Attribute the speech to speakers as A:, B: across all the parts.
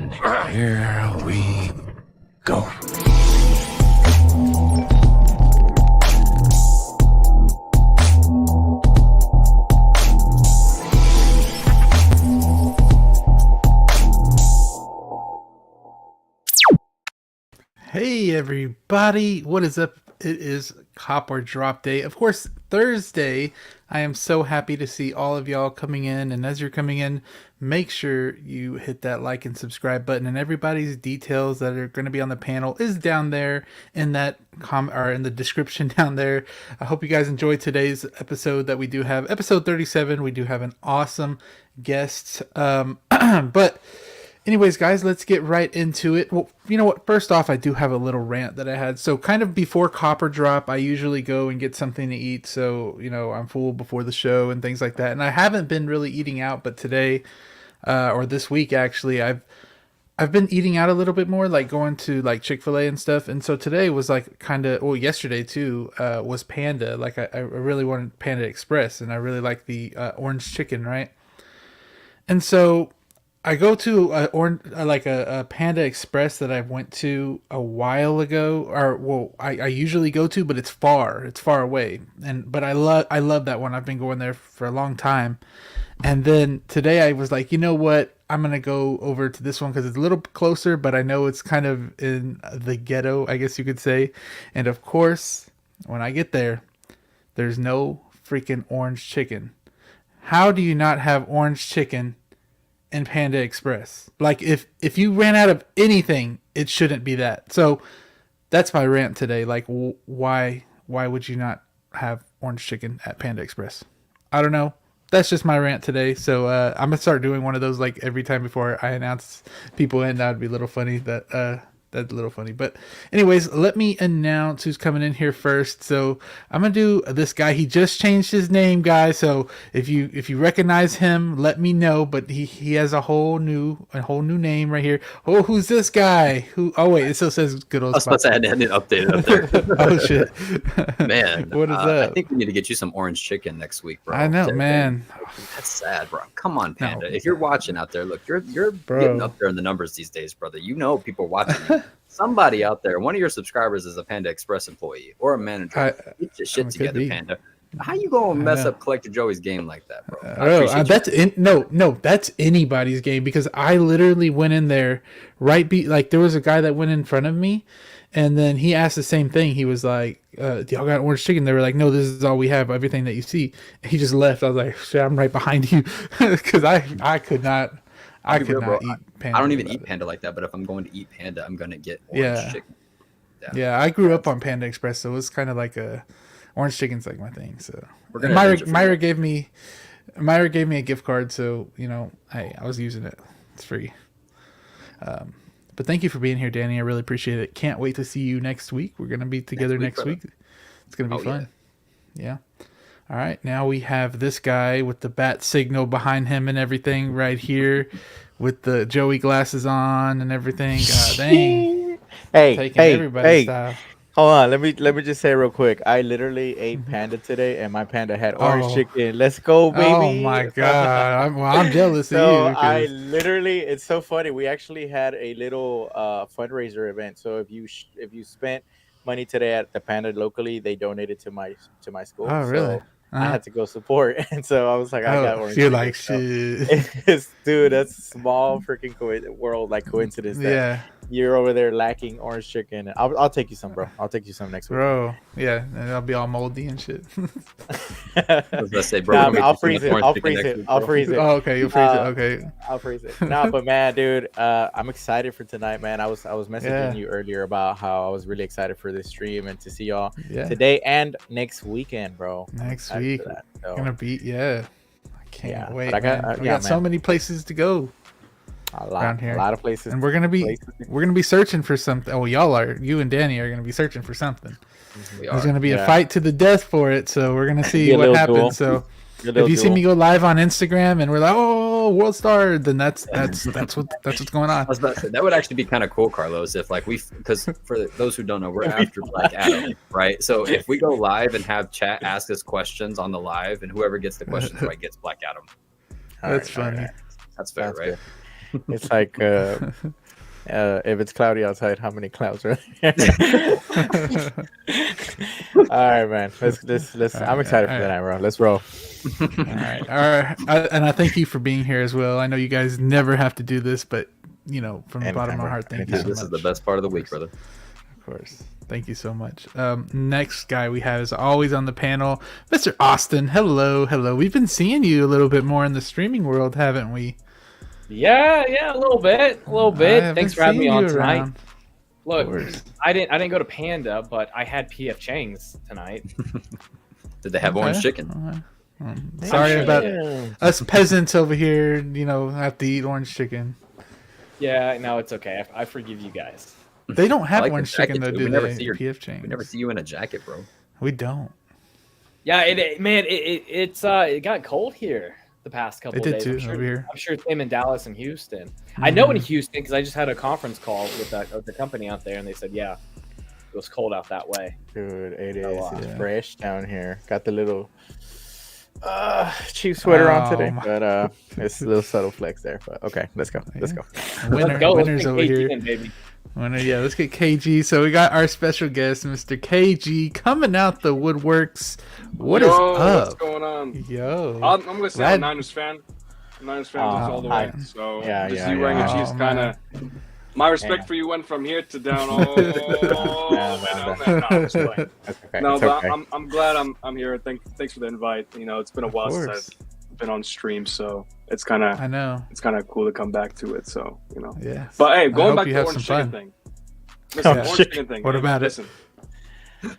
A: And here we go.
B: Hey everybody, what is up? It is Cop or Drop Day. Of course, Thursday. I am so happy to see all of y'all coming in, and as you're coming in, make sure you hit that like and subscribe button, and everybody's details that are going to be on the panel is down there in that or in the description down there. I hope you guys enjoyed today's episode that we do have. Episode 37, we do have an awesome guest. But anyways, guys, let's get right into it. Well, you know what? First off, I do have a little rant that I had. So kind of before Copper Drop, I usually go and get something to eat. So, you know, I'm full before the show and things like that. And I haven't been really eating out, but today, or this week actually, I've been eating out a little bit more, like going to like Chick-fil-A and stuff. And so today was like kind of, well, yesterday too, was Panda. Like I really wanted Panda Express, and I really like the orange chicken, right? And so I go to a Panda Express that I went to a while ago, or well, I usually go to, but it's far away. But I love that one. I've been going there for a long time. And then today I was like, you know what? I'm gonna go over to this one because it's a little closer, but I know it's kind of in the ghetto, I guess you could say. And of course, when I get there, there's no freaking orange chicken. How do you not have orange chicken and Panda Express? Like if you ran out of anything, it shouldn't be that. So that's my rant today. Like why would you not have orange chicken at Panda Express? I don't know. That's just my rant today. So I'm gonna start doing one of those like every time before I announce people in. That would be a little funny. That's a little funny. But anyways, let me announce who's coming in here first. So I'm gonna do this guy. He just changed his name, guys. So if you recognize him, let me know. But he has a whole new name right here. Oh, who's this guy? Who? Oh wait, it still says good old.
C: I was supposed to have to update it up there.
B: Oh shit,
C: man!
B: What is that?
C: I think we need to get you some orange chicken next week, bro.
B: I know, man.
C: That's sad, bro. Come on, Panda.
B: No.
C: If you're watching out there, look, you're getting up there in the numbers these days, brother. You know people are watching you. Somebody out there, one of your subscribers is a Panda Express employee or a manager. Get your shit together, Panda. How you gonna mess up Collector Joey's game like that, bro?
B: That's anybody's game, because I literally went in there like there was a guy that went in front of me, and then he asked the same thing. He was like, "Y'all got orange chicken?" They were like, "No, this is all we have. Everything that you see." And he just left. I was like, "Shit, I'm right behind you," because I could not. I could not eat Panda.
C: I don't even eat Panda like that, but if I'm going to eat Panda, I'm going to get orange chicken.
B: Yeah, I grew up on Panda Express, so it was kind of like orange chicken's like my thing. So Myra gave me a gift card, so you know, hey, I was using it. It's free. But thank you for being here, Danny. I really appreciate it. Can't wait to see you next week. We're gonna be together next week. It's gonna be fun. Yeah. All right, now we have this guy with the bat signal behind him and everything right here, with the Joey glasses on and everything. God dang!
D: Hey! Style. Hold on, let me just say real quick. I literally ate Panda today, and my Panda had orange chicken. Let's go, baby!
B: Oh my god! I'm jealous of you.
D: I literally, it's so funny. We actually had a little fundraiser event. So if you spent money today at the Panda locally, they donated to my school.
B: Oh really?
D: So I had to go support, and so I was like, I got orange.
B: You're
D: chicken,
B: like, shit.
D: Dude, that's small freaking world like coincidence. That you're over there lacking orange chicken. I'll take you some, bro. I'll take you some next week,
B: bro. Yeah, and I'll be all moldy and shit.
C: I was gonna say, bro,
D: I'll freeze it. I'll freeze it.
B: Oh, okay, you'll freeze it. Okay,
D: I'll freeze it. No, but man, dude, I'm excited for tonight, man. I was messaging you earlier about how I was really excited for this stream and to see y'all today and next weekend, bro.
B: Next week, gonna be I can't wait.
D: I
B: got so many places to go.
D: A lot of places,
B: and we're gonna be searching for something. Oh, you and Danny are gonna be searching for something. There's gonna be a fight to the death for it, so we're gonna see what happens. So if you see me go live on Instagram and we're like, "Oh, World Star," then that's what's going on.
C: I was about to say, that would actually be kind of cool, Carlos, if like because for those who don't know, we're after Black Adam, right? So if we go live and have chat ask us questions on the live, and whoever gets the questions right gets Black Adam.
B: That's funny.
C: That's fair, right?
D: It's like if it's cloudy outside, how many clouds are there? All right, man. Let's. I'm excited for that, bro. Let's roll.
B: All right. And I thank you for being here as well. I know you guys never have to do this, but from the bottom of my heart, thank you so much.
C: This is the best part of the week, brother.
B: Of course. Thank you so much. Next guy we have is always on the panel, Mr. Austin. Hello. We've been seeing you a little bit more in the streaming world, haven't we?
E: Yeah, a little bit. Thanks for having me on tonight. Look, I didn't go to Panda, but I had PF Chang's tonight.
C: Did they have orange chicken?
B: Sorry about us peasants over here, have to eat orange chicken.
E: Yeah, no, it's okay. I forgive you guys.
B: They don't have orange chicken though, do they? PF Chang's.
C: We never see you in a jacket, bro.
B: We don't.
E: Yeah, it got cold here the past couple of days.
B: It did too over here.
E: I'm sure it's same in Dallas and Houston. I know in Houston because I just had a conference call with the company out there, and they said, yeah, it was cold out that way.
D: Dude, it is. It's fresh down here. Got the little cheap sweater on today, but it's a little subtle flex there. But okay, let's go.
B: Winner's over here. Baby. Let's get KG. So we got our special guest, Mr. KG, coming out the woodworks. What is up?
F: What's going on?
B: Yo,
F: I'm gonna say I'm a Niners fan. Niners fan all the way. So just you wearing a Chiefs kind of. My respect for you went from here to down all the way down. No, but I'm glad I'm here. Thanks for the invite. It's been a while since I've been on stream, so it's kind of it's kind of cool to come back to it. So
B: yeah.
F: But hey, going back to the orange chicken thing. Listen, orange chicken thing.
B: What about it?
F: Listen,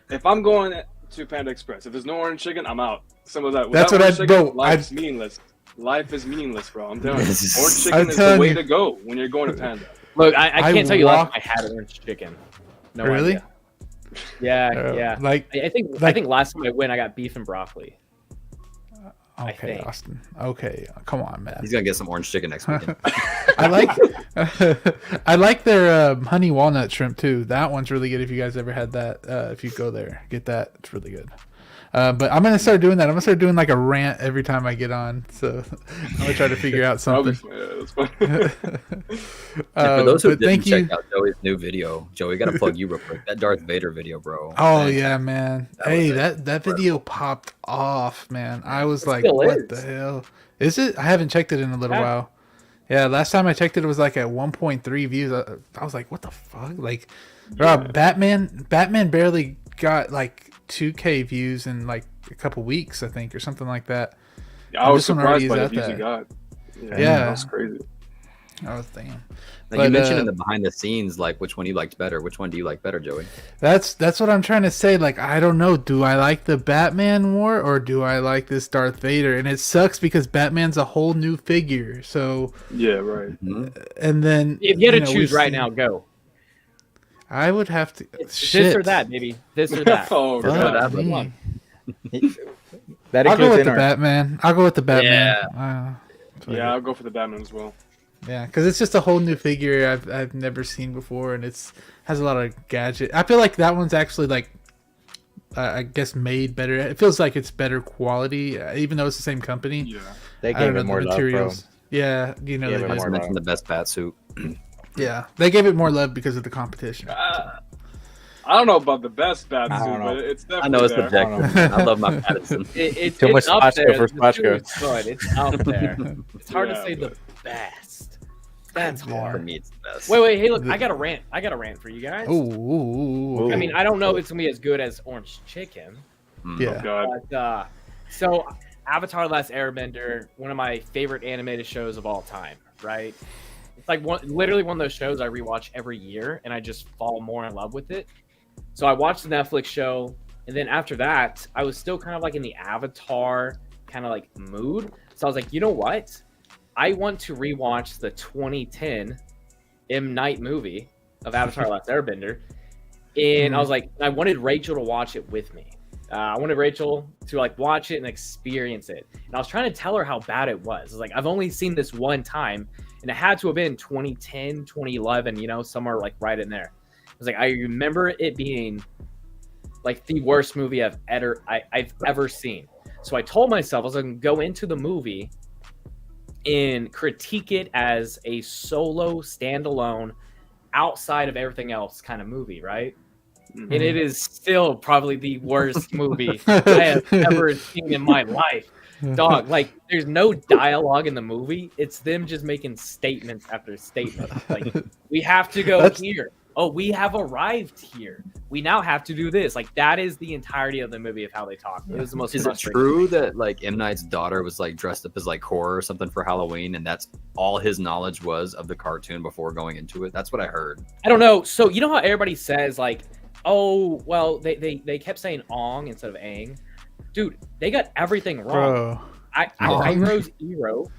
F: if I'm going to Panda Express, if there's no orange chicken, I'm out. Some of that.
B: That's what I do.
F: Life's meaningless. Life is meaningless, bro. I'm telling you. Orange chicken is the way to go when you're going to Panda.
E: Look, I can't tell you last time I had orange chicken. No
B: really?
E: Idea. Yeah. I think last time I went, I got beef and broccoli.
B: Okay, Austin. Okay, come on, man.
C: He's gonna get some orange chicken next weekend.
B: I like their honey walnut shrimp too. That one's really good. If you guys ever had that, if you go there, get that. It's really good. But I'm gonna start doing that. I'm gonna start doing like a rant every time I get on. So I'm gonna try to figure out something.
F: That's fine.
C: For those who didn't check out Joey's new video, Joey, gotta plug you real quick. That Darth Vader video, bro.
B: Oh yeah, man. That video popped off, man. I was like, what the hell? Is it? I haven't checked it in a little while. Yeah, last time I checked it was like at 1.3 views. I was like, what the fuck? Like, Batman barely got like 2K views in like a couple weeks, I think, or something like that.
F: Yeah, I was surprised by the views you got. Yeah, that's crazy.
B: Oh damn!
C: Now, you mentioned in the behind the scenes, like which one you liked better. Which one do you like better, Joey?
B: That's what I'm trying to say. Like, I don't know. Do I like the Batman more or do I like this Darth Vader? And it sucks because Batman's a whole new figure. So
F: yeah, right.
B: And then
E: if you had to choose right now, go.
B: I would have to.
E: This or that, baby. This or that.
F: Oh,
E: God.
B: I'll go with the Batman.
F: Yeah, I'll go for the Batman as well.
B: Yeah, because it's just a whole new figure I've never seen before, and has a lot of gadget. I feel like that one's actually like, I guess made better. It feels like it's better quality, even though it's the same company.
F: Yeah,
D: they gave it more love, bro.
B: Yeah, they
C: mentioned the best bat suit.
B: Yeah, they gave it more love because of the competition.
F: I don't know about the best bat suit, but it's definitely.
C: I know it's subjective. I love my Patterson.
E: It's
D: too much
E: up there.
D: for Spotchko.
E: It's good. It's out there. It's hard to say the best. That's hard.
C: For me, it's the best.
E: Wait. Hey, look, I got a rant. For you guys.
B: Ooh.
E: I mean, I don't know if it's gonna be as good as Orange Chicken.
B: Yeah.
F: Oh,
E: but, so Avatar: Last Airbender, one of my favorite animated shows of all time, right? It's like literally one of those shows I rewatch every year, and I just fall more in love with it. So I watched the Netflix show, and then after that, I was still kind of like in the Avatar kind of like mood. So I was like, you know what? I want to rewatch the 2010 M. Night movie of Avatar: Last Airbender, and I was like, I wanted Rachel to watch it with me. I wanted Rachel to like watch it and experience it. And I was trying to tell her how bad it was. I was like, I've only seen this one time, and it had to have been 2010, 2011, somewhere like right in there. I was like, I remember it being like the worst movie I've ever seen. So I told myself I was going to go into the movie and critique it as a solo, standalone, outside of everything else kind of movie, right? And it is still probably the worst movie I have ever seen in my life. Dog, like, there's no dialogue in the movie. It's them just making statements after statement. Like, we have to go here. Oh, we have arrived here. We now have to do this. Like, that is the entirety of the movie of how they talk. It was the most. Is it
C: true that like M. Night's daughter was like dressed up as like Gorr or something for Halloween, and that's all his knowledge was of the cartoon before going into it? That's what I heard.
E: I don't know. So you know how everybody says like, oh, well, they kept saying Ong instead of Aang. Dude, they got everything wrong.
B: Bro.
E: Iroh's Ero,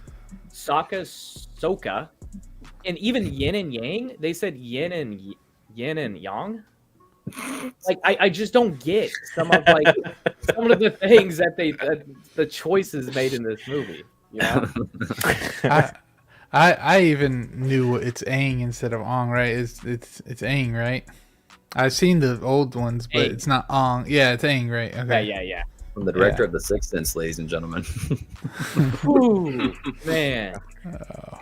E: Sokka's Soka, and even Yin and Yang, they said Yin and Yang. Like, I just don't get some of the things that the choices made in this movie. You know?
B: I even knew it's Aang instead of Ong, right? It's Aang, right? I've seen the old ones, but Aang. It's not Ong. Yeah, it's Aang, right? Okay.
E: Yeah.
C: From the director of The Sixth Sense, ladies and gentlemen.
E: Ooh, man.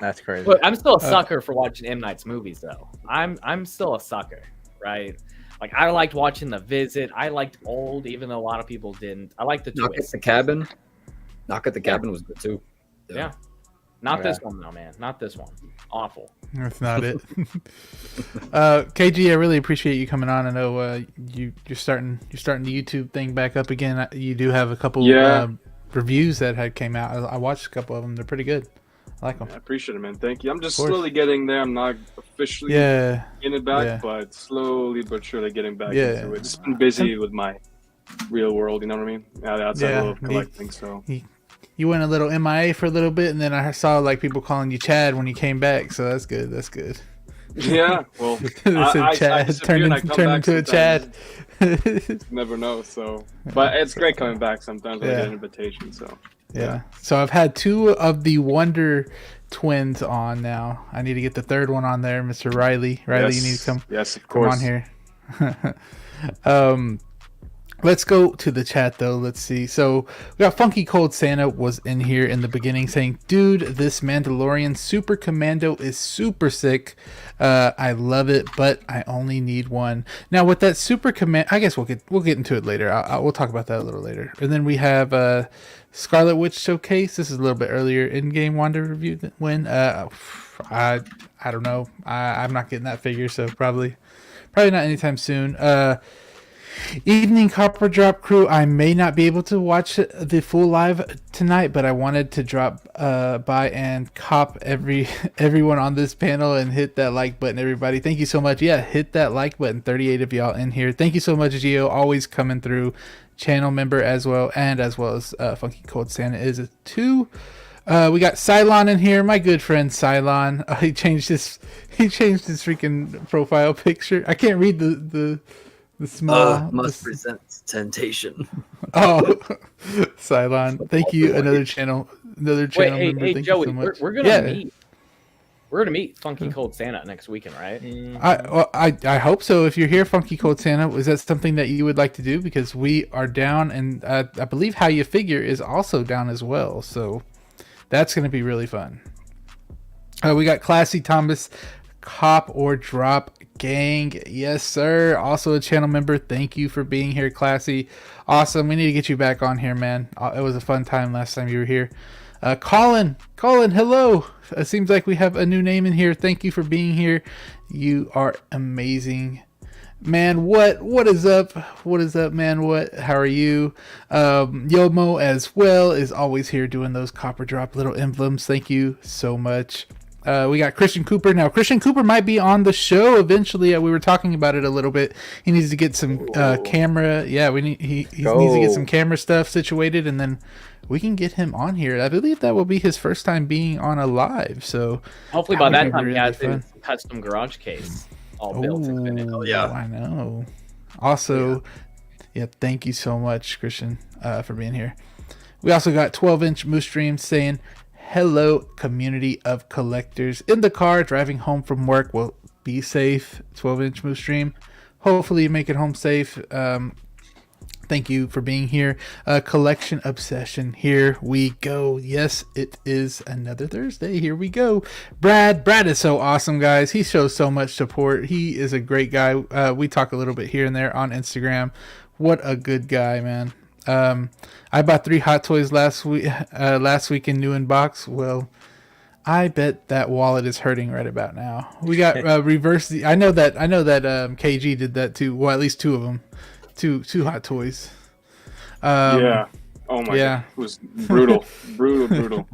D: That's crazy.
E: Look, I'm still a sucker for watching M. Night's movies, though. I'm still a sucker, right? Like, I liked watching The Visit. I liked Old, even though a lot of people didn't. I liked the
C: Knock
E: twist.
C: at the Cabin. Knock at the Cabin was good too.
E: Yeah. Not this one though, man. Not this one. Awful.
B: That's not it. KG, I really appreciate you coming on. I know you're starting the YouTube thing back up again. You do have a couple reviews that had came out. I watched a couple of them. They're pretty good. I like them.
F: I appreciate it, man. Thank you. I'm just slowly getting there. I'm not officially getting it back, but slowly but surely getting back into it. Just been busy with my real world, you know what I mean? Outside of collecting, so.
B: You went a little MIA for a little bit, and then I saw like people calling you Chad when you came back. So that's good. That's good.
F: Yeah, well,
B: Chad turned into a Chad.
F: Never know. So, but it's great coming back. Sometimes I get an invitation. So
B: yeah. So I've had 2 of the Wonder Twins on now. I need to get the third one on there, Mr. Riley. Riley, you need to come.
F: Yes, of course.
B: Come on here. Let's go to the chat though. Let's see. So we got Funky Cold Santa was in here in the beginning saying, "Dude, this Mandalorian Super Commando is super sick. I love it, but I only need one." Now with that Super Command, I guess we'll get into it later. We'll talk about that a little later. And then we have Scarlet Witch Showcase. This is a little bit earlier in game Wander review when I don't know. I'm not getting that figure, so probably not anytime soon. Evening Copper Drop crew, I may not be able to watch the full live tonight, but I wanted to drop by and cop everyone on this panel and hit that like button, everybody. Thank you so much. Yeah, hit that like button. 38 of y'all in here. Thank you so much, Gio. Always coming through. Channel member as well as Funky Cold Santa is a 2. We got Cylon in here, my good friend Cylon. He changed his freaking profile picture. I can't read the small
C: must present temptation.
B: Oh, Cylon, thank you. Another channel member.
E: Hey,
B: thank
E: Joey,
B: you so much.
E: we're gonna meet. We're gonna meet Funky Cold Santa next weekend, right?
B: I hope so. If you're here, Funky Cold Santa, is that something that you would like to do? Because we are down, and I believe How You Figure is also down as well. So that's gonna be really fun. We got Classy Thomas, Cop or Drop Gang, yes sir, also a channel member. Thank you for being here, Classy. Awesome. We need to get you back on here, man. It was a fun time last time you were here. Colin, hello. It seems like we have a new name in here. Thank you for being here. You are amazing, man. What is up, man? How are you? Yomo as well is always here doing those Copper Drop little emblems. Thank you so much. We got Christian Cooper. Now, Christian Cooper might be on the show eventually. We were talking about it a little bit. He needs to get some camera. Yeah, he needs to get some camera stuff situated, and then we can get him on here. I believe that will be his first time being on a live. So
E: hopefully by that time he has his custom garage case all built.
C: Oh, yeah.
B: I know. Also, thank you so much, Christian, for being here. We also got 12-inch Moose Stream saying, "Hello, community of collectors in the car driving home from work. Well, be safe." 12-inch Moose Stream. Hopefully you make it home safe. Thank you for being here. Collection Obsession. Here we go. Yes, it is another Thursday. Here we go. Brad is so awesome, guys. He shows so much support. He is a great guy. We talk a little bit here and there on Instagram. What a good guy, man. I bought 3 Hot Toys last week in new in box. Well, I bet that wallet is hurting right about now. We got reverse. I know that KG did that too. Well, at least 2 of them. Two Hot Toys.
F: Yeah. Oh my God. It was brutal. brutal.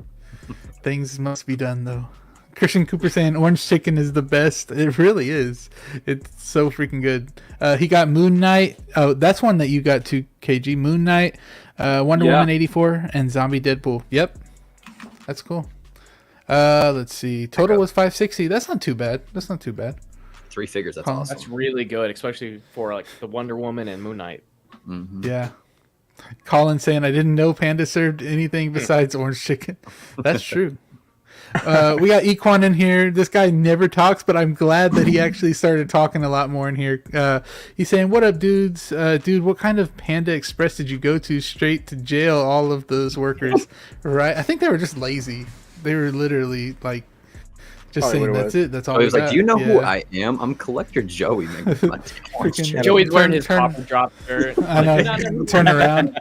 B: Things must be done though. Christian Cooper saying orange chicken is the best. It really is. It's so freaking good. He got Moon Knight. Oh, that's one that you got too, KG. Moon Knight, Wonder Woman 84, and Zombie Deadpool. Yep. That's cool. Let's see. Total was 560. That's not too bad.
C: 3 figures. That's awesome.
E: That's really good, especially for like the Wonder Woman and Moon Knight.
C: Mm-hmm.
B: Yeah. Colin saying I didn't know Panda served anything besides orange chicken. That's true. We got Equan in here. This guy never talks, but I'm glad that he actually started talking a lot more in here. He's saying, "What up, dudes? Dude, what kind of Panda Express did you go to? Straight to jail, all of those workers, right? I think they were just lazy. They were literally like." Just saying that's it. That's all.
C: He was like, "Do you know who I am? I'm Collector Joey."
E: Joey's wearing his copper drop shirt.
B: I know. Turn around.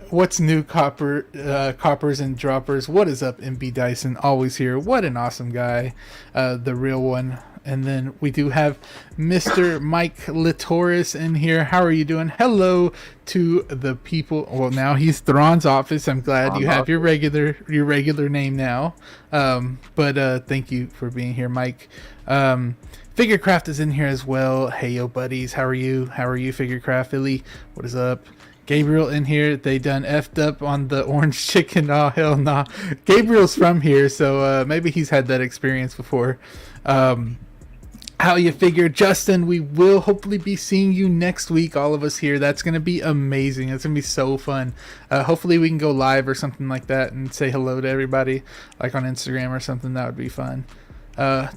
B: What's new, coppers and droppers? What is up, MB Dyson? Always here. What an awesome guy, the real one. And then we do have Mr. Mike Latoris in here. How are you doing? Hello to the people. Well, now he's Thrawn's office. I'm glad you have your regular name now. But thank you for being here, Mike. Figurecraft is in here as well. Hey, yo, buddies. How are you? Figurecraft Philly? What is up? Gabriel in here. They done effed up on the orange chicken. Oh, hell nah. Gabriel's from here, so maybe he's had that experience before. How you figure, Justin? We will hopefully be seeing you next week, all of us here. That's going to be amazing. It's going to be so fun. Hopefully we can go live or something like that and say hello to everybody, like on Instagram or something. That would be fun.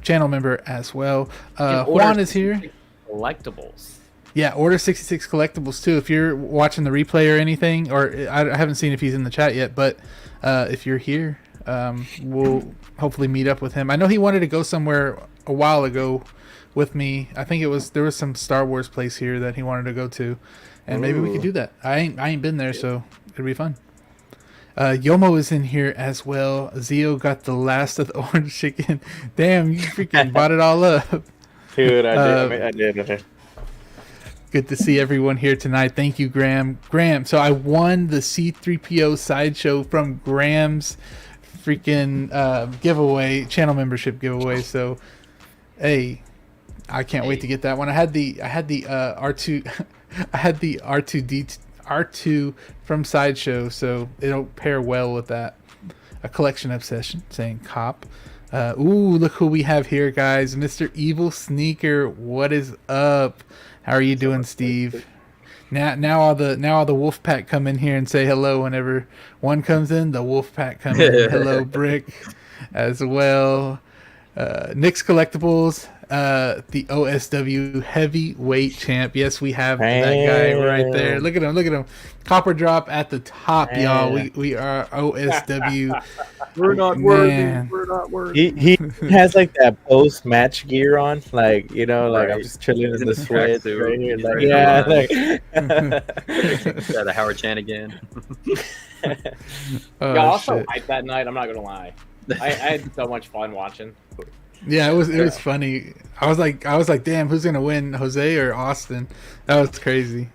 B: Channel member as well. Juan is here.
E: Collectibles.
B: Yeah, order 66 collectibles too. If you're watching the replay or anything, or I haven't seen if he's in the chat yet, but if you're here, we'll hopefully meet up with him. I know he wanted to go somewhere a while ago with me. I think there was some Star Wars place here that he wanted to go to, and maybe we could do that. I ain't been there, so it'll be fun. Yomo is in here as well. Zio got the last of the orange chicken. Damn, you freaking bought it all up.
D: Dude, I did.
B: Good to see everyone here tonight. Thank you, Graham. So I won the C3PO sideshow from Graham's freaking channel membership giveaway. So, hey, I can't wait to get that one. I had the R2 I had the R2 from Sideshow, so it'll pair well with that. A collection obsession, saying cop. Ooh, look who we have here, guys. Mr. Evil Sneaker. What is up? How are you doing, Steve? Now all the wolf pack come in here and say hello whenever one comes in. The wolf pack come in. Hello, Brick, as well. Nick's Collectibles, the OSW heavyweight champ. Yes, we have that guy right there. Look at him. Copper drop at the top, y'all. We are OSW.
E: We're not worthy.
D: He has like that post match gear on, like like I'm just chilling in the sweat. Right here,
C: The Howard Chan again.
E: I also hyped that night. I'm not gonna lie. I had so much fun watching.
B: Yeah, it was funny. I was like, damn, who's gonna win, Jose or Austin? That was crazy.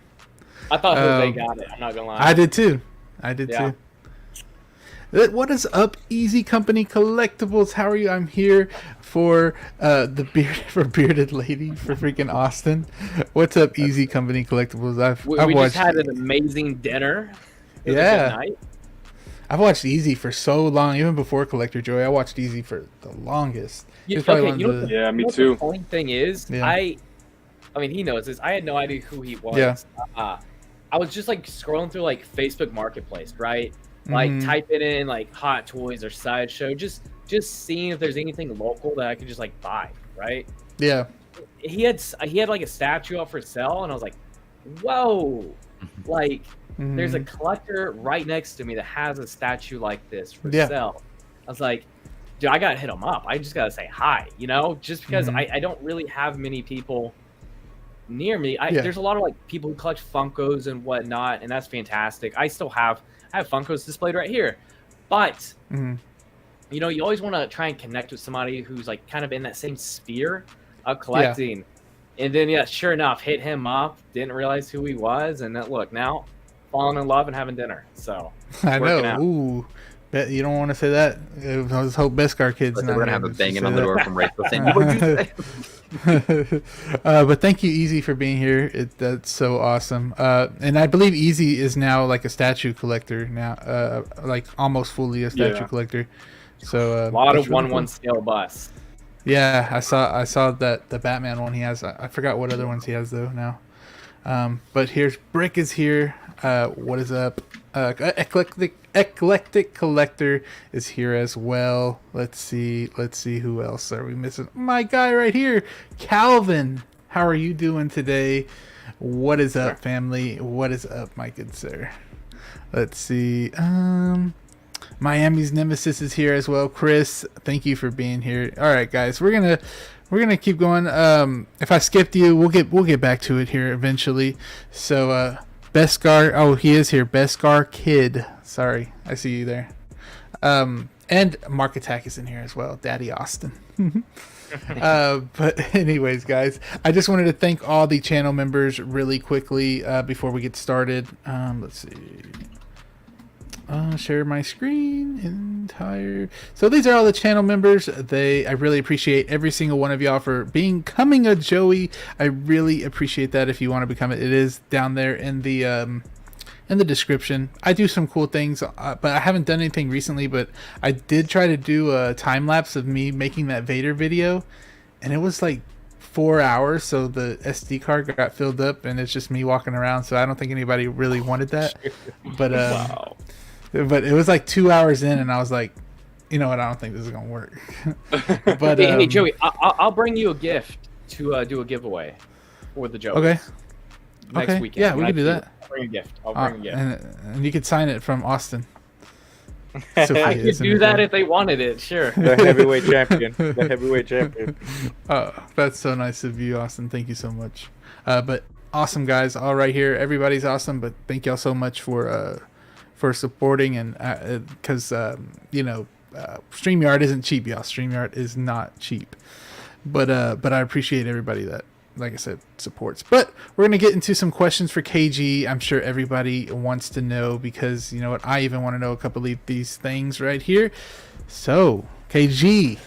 E: I thought Jose got it. I'm not gonna lie.
B: I did too. Too. What is up, Easy Company Collectibles? How are you? I'm here for Bearded Lady for freaking Austin. What's up, Easy Company Collectibles? I've
E: we
B: watched.
E: Just had an amazing dinner. It was a good night.
B: I've watched Easy for so long, even before Collector Joy. I watched Easy for the longest.
F: Me too.
E: The funny thing is, I mean, he knows this. I had no idea who he was.
B: Yeah.
E: I was just like scrolling through like Facebook Marketplace, right? Like typing in like Hot Toys or Sideshow, just seeing if there's anything local that I could just like buy, right?
B: Yeah.
E: He had like a statue up for sale, and I was like, whoa, like there's a collector right next to me that has a statue like this for sale. I was like, dude, I gotta hit him up. I just gotta say hi, you know, just because I don't really have many people near me. There's a lot of like people who collect Funkos and whatnot, and that's fantastic. I have Funkos displayed right here, but you know, you always want to try and connect with somebody who's like kind of in that same sphere of collecting. And then, sure enough, hit him up. Didn't realize who he was, and look, now falling in love and having dinner. So
B: I know. Out. Ooh, you don't want to say that. I was hope Beskar kids.
C: We're gonna have a banging on the door from Rachel saying, "What'd you say?"
B: But thank you, Easy, for being here. That's so awesome. And I believe Easy is now like a statue collector now, like almost fully a statue collector. So
E: a lot of 1/1 scale busts.
B: Yeah, I saw that the Batman one he has. I forgot what other ones he has though now. But here's Brick is here. What is up? Eclectic Collector is here as well. Let's see who else are we missing? My guy right here, Calvin. How are you doing today? What is up, family? What is up, my good sir? Let's see. Miami's Nemesis is here as well. Chris, thank you for being here. All right, guys, we're gonna keep going. If I skipped you, we'll get back to it here eventually. So Beskar, oh, he is here. Beskar Kid, sorry, I see you there. And Mark Attack is in here as well. Daddy Austin. But anyways, guys, I just wanted to thank all the channel members really quickly before we get started. Let's see. Share my screen entire. So these are all the channel members. I really appreciate every single one of y'all for becoming a Joey. I really appreciate that. If you want to become it, it is down there in the description. I do some cool things, but I haven't done anything recently. But I did try to do a time lapse of me making that Vader video, and it was like 4 hours. So the SD card got filled up, and it's just me walking around. So I don't think anybody really wanted that. But
D: wow.
B: But it was like 2 hours in, and I was like, you know what? I don't think this is gonna work. But
E: hey, Joey, I'll bring you a gift to do a giveaway for the Joey.
B: Okay.
E: Next weekend.
B: Yeah, we can do that.
E: I'll bring a gift. I'll bring a gift.
B: And you could sign it from Austin.
E: I could do that if they wanted it. Sure.
D: The heavyweight champion. The heavyweight champion.
B: That's so nice of you, Austin. Thank you so much. But awesome, guys, all right here. Everybody's awesome. But thank y'all so much for supporting, and because StreamYard isn't cheap, y'all. StreamYard is not cheap, but I appreciate everybody that, like I said, supports. But we're gonna get into some questions for KG. I'm sure everybody wants to know, because you know what, I even want to know a couple of these things right here. So KG,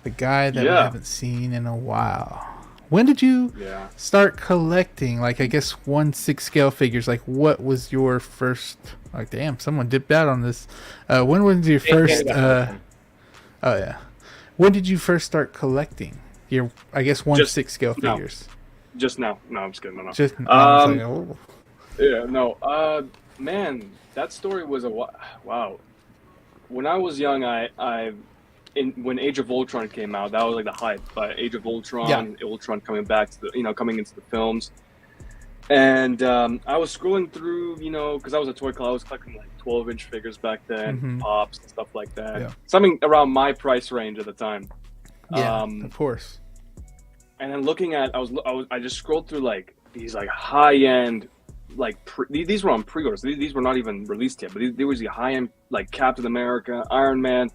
B: the guy that we haven't seen in a while. When did you start collecting, like, I guess 1/6 scale figures? Like, what was your first? Like, damn, someone dipped out on this. When was your first? When did you first start collecting your, I guess, 1/6 scale figures?
F: Just now. No, I'm just kidding. No.
B: Just
F: yeah, no. Man, that story was wow. When I was young, when Age of Ultron came out, that was like the hype. But Age of Ultron, Ultron coming back to coming into the films, and I was scrolling through, because I was a toy collector. I was collecting like 12-inch figures back then, pops and stuff like that. Yeah. Something around my price range at the time.
B: Yeah, of course.
F: And then looking at, I just scrolled through like these like high-end, like these were on pre-orders. These were not even released yet, but there was the high-end like Captain America, Iron Man,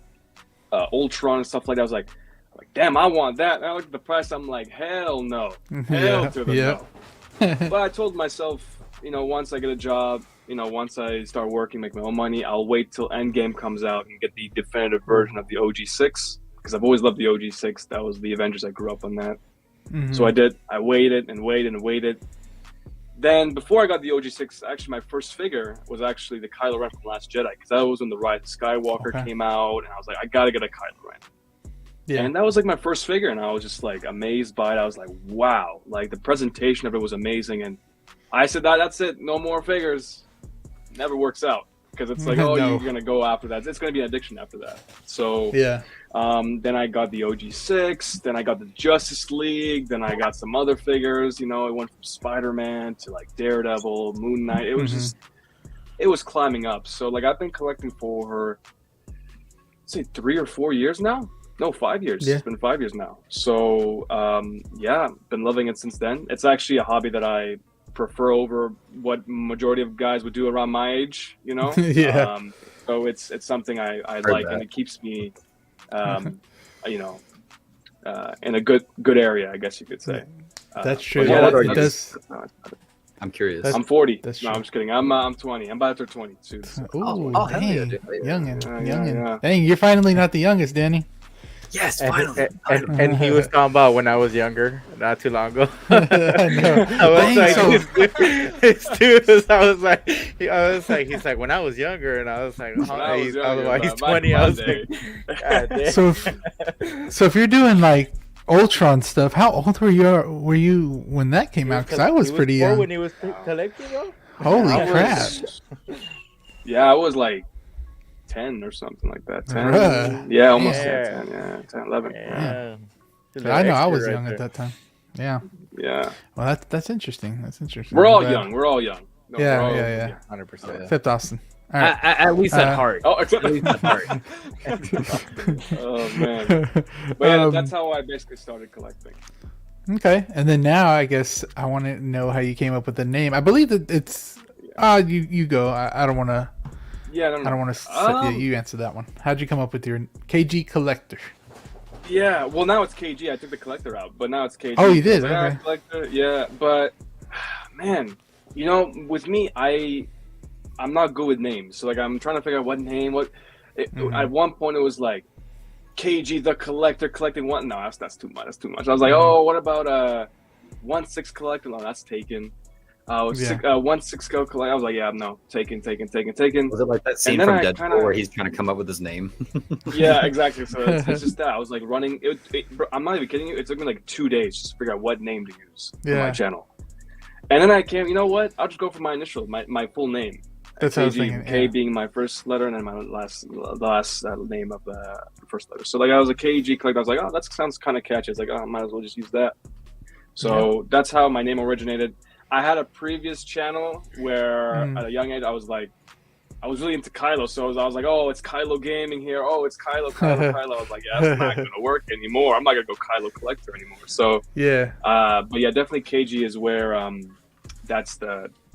F: Ultron and stuff like that. I was like, damn, I want that. And I looked at the price, I'm like, hell no. Hell to the no. But I told myself, once I get a job, once I start working, make my own money, I'll wait till Endgame comes out and get the definitive version of the OG6, because I've always loved the OG6. That was the Avengers. I grew up on that. So I did. I waited and waited and waited. Then before I got the OG6, actually my first figure was actually the Kylo Ren from Last Jedi, because that was when the Rise of Skywalker came out, and I was like, I gotta get a Kylo Ren. Yeah. And that was like my first figure, and I was just like amazed by it. I was like, wow, like the presentation of it was amazing. And I said, that's it, no more figures. Never works out, because it's like, you're gonna go after that. It's gonna be an addiction after that. So Then I got the OG6. Then I got the Justice League. Then I got some other figures. You know, it went from Spider-Man to like Daredevil, Moon Knight. It was just, it was climbing up. So like I've been collecting for, say 3 or 4 years now. No, 5 years.
B: Yeah.
F: It's been 5 years now. So yeah, been loving it since then. It's actually a hobby that I prefer over what majority of guys would do around my age. You know.
B: Yeah.
F: So it's something I like, and it keeps me, you know, in a good area, I guess you could say.
B: That's true.
F: Yeah,
B: it does.
C: I'm curious.
F: I'm 40.
B: That's
F: no,
B: true.
F: I'm just kidding. I'm 20. I'm about to turn 22. So.
B: Ooh,
C: hell
B: dang.
C: yeah, dude.
B: Youngin.
F: Yeah.
B: Dang, you're finally not the youngest, Danny.
C: Yes,
D: And he was talking about when I was younger, not too long ago.
B: I know.
D: I was
B: Dang,
D: like, this dude, I was like, he's like, when I was younger, and I was like, oh, he's 20. I was like, God damn.
B: So if you're doing like Ultron stuff, how old were you when that came out? Because I was pretty young.
D: When he was collecting, bro.
B: Holy crap!
F: Yeah, I was like 10 or something like that. 10.
B: Bruh.
F: Yeah, almost 10. Yeah, 10, 11.
D: Yeah.
B: I know I was young at that time. Yeah.
F: Yeah.
B: Well, that's interesting. That's interesting.
F: We're all young. We're all young. No,
B: Yeah,
F: we're all
B: yeah.
D: 100%.
B: Except Austin. All right.
E: At least at heart.
F: Oh,
E: At least at heart.
F: oh man. But yeah, that's how I basically started collecting.
B: Okay, and then now I guess I want to know how you came up with the name. I believe that it's. You go. I don't want to.
F: Yeah,
B: I don't want to. You answer that one. How'd you come up with your KG Collector?
F: Yeah, well now it's KG. I took the collector out, but now it's KG.
B: Oh, you did?
F: So, yeah,
B: Okay.
F: collector. Yeah, but man, you know, with me, I'm not good with names. So like, I'm trying to figure out what name. At one point, it was like KG the Collector collecting one. No, that's too much. That's too much. I was like, oh, what about 1/6 Collector? No, that's taken. 1/6 Go Collect. I was like, yeah, no, taken.
C: Was it like that scene from Deadpool where he's trying to come up with his name?
F: Yeah, exactly. So it's just that I was like running. I'm not even kidding you. It took me like 2 days just to figure out what name to use for my channel. And then I came. You know what? I'll just go for my initial, my full name.
B: That's what I was thinking.
F: K being my first letter, and then my last name of the first letter. So like I was a KG collector. I was like, oh, that sounds kind of catchy. It's like, oh, I might as well just use that. So that's how my name originated. I had a previous channel where at a young age I was really into Kylo, so I was like, oh, it's Kylo Gaming here. Oh, it's Kylo. I was like, yeah, that's not gonna work anymore. I'm not gonna go Kylo Collector anymore. So
B: yeah,
F: but yeah, definitely KG is where that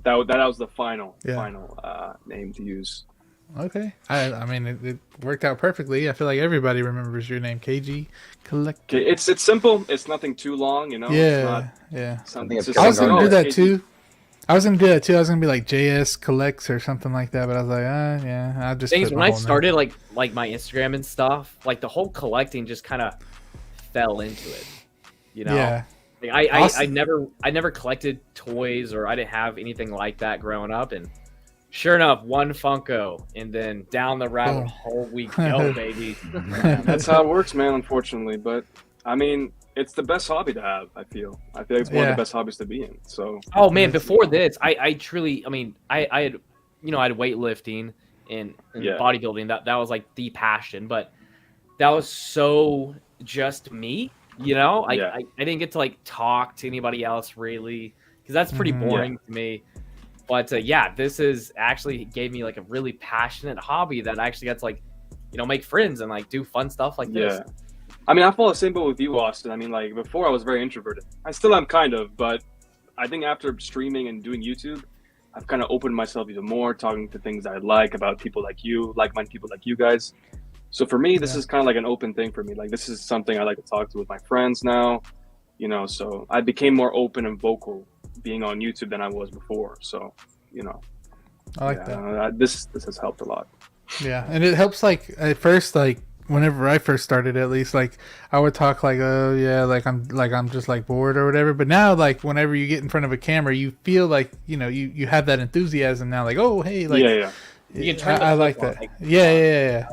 F: was the final name to use.
B: Okay, I mean it worked out perfectly. I feel like everybody remembers your name, KG Collector.
F: It's simple. It's nothing too long, you know.
B: Yeah,
F: it's not,
B: I was gonna do that too. I was gonna be like JS Collects or something like that, but I was like, yeah, I'll just.
E: Things when I started like my Instagram and stuff, like the whole collecting just kind of fell into it, you know.
B: Yeah.
E: Like, I never collected toys, or I didn't have anything like that growing up, and sure enough, one Funko, and then down the rabbit hole we go, baby.
F: That's how it works, man. Unfortunately, but I mean, it's the best hobby to have. I feel like it's one of the best hobbies to be in. So. Oh
E: man, before this, I truly, I mean, I had, I had weightlifting and bodybuilding. That was like the passion, but that was so just me. You know, I didn't get to like talk to anybody else really, because that's pretty boring to me. But this is actually gave me like a really passionate hobby that I actually got to like, make friends and like do fun stuff like this.
F: I mean, I follow the same boat with you, Austin. I mean, like before I was very introverted. I still am kind of, but I think after streaming and doing YouTube, I've kind of opened myself even more, talking to things I like about people like you, like-minded people like you guys. So for me, this is kind of like an open thing for me. Like this is something I like to talk to with my friends now, so I became more open and vocal being on YouTube than I was before. So,
B: I like that.
F: This has helped a lot.
B: Yeah. And it helps like at first, like whenever I first started, at least, like I would talk like, oh yeah, I'm just like bored or whatever. But now, like whenever you get in front of a camera, you feel like, you have that enthusiasm now, like, oh, hey, like,
E: You can turn
B: I like that. Like, yeah.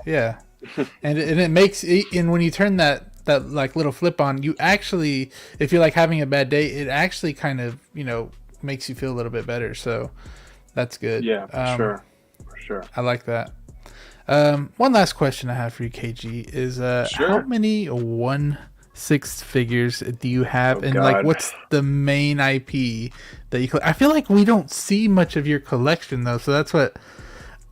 B: and it makes and when you turn that like little flip on, you actually, if you're like having a bad day, it actually kind of makes you feel a little bit better. So that's good.
F: Yeah, for sure.
B: I like that. One last question I have for you, KG, is how many 1/6 figures do you have, and like what's the main IP that you I feel like we don't see much of your collection though, so that's what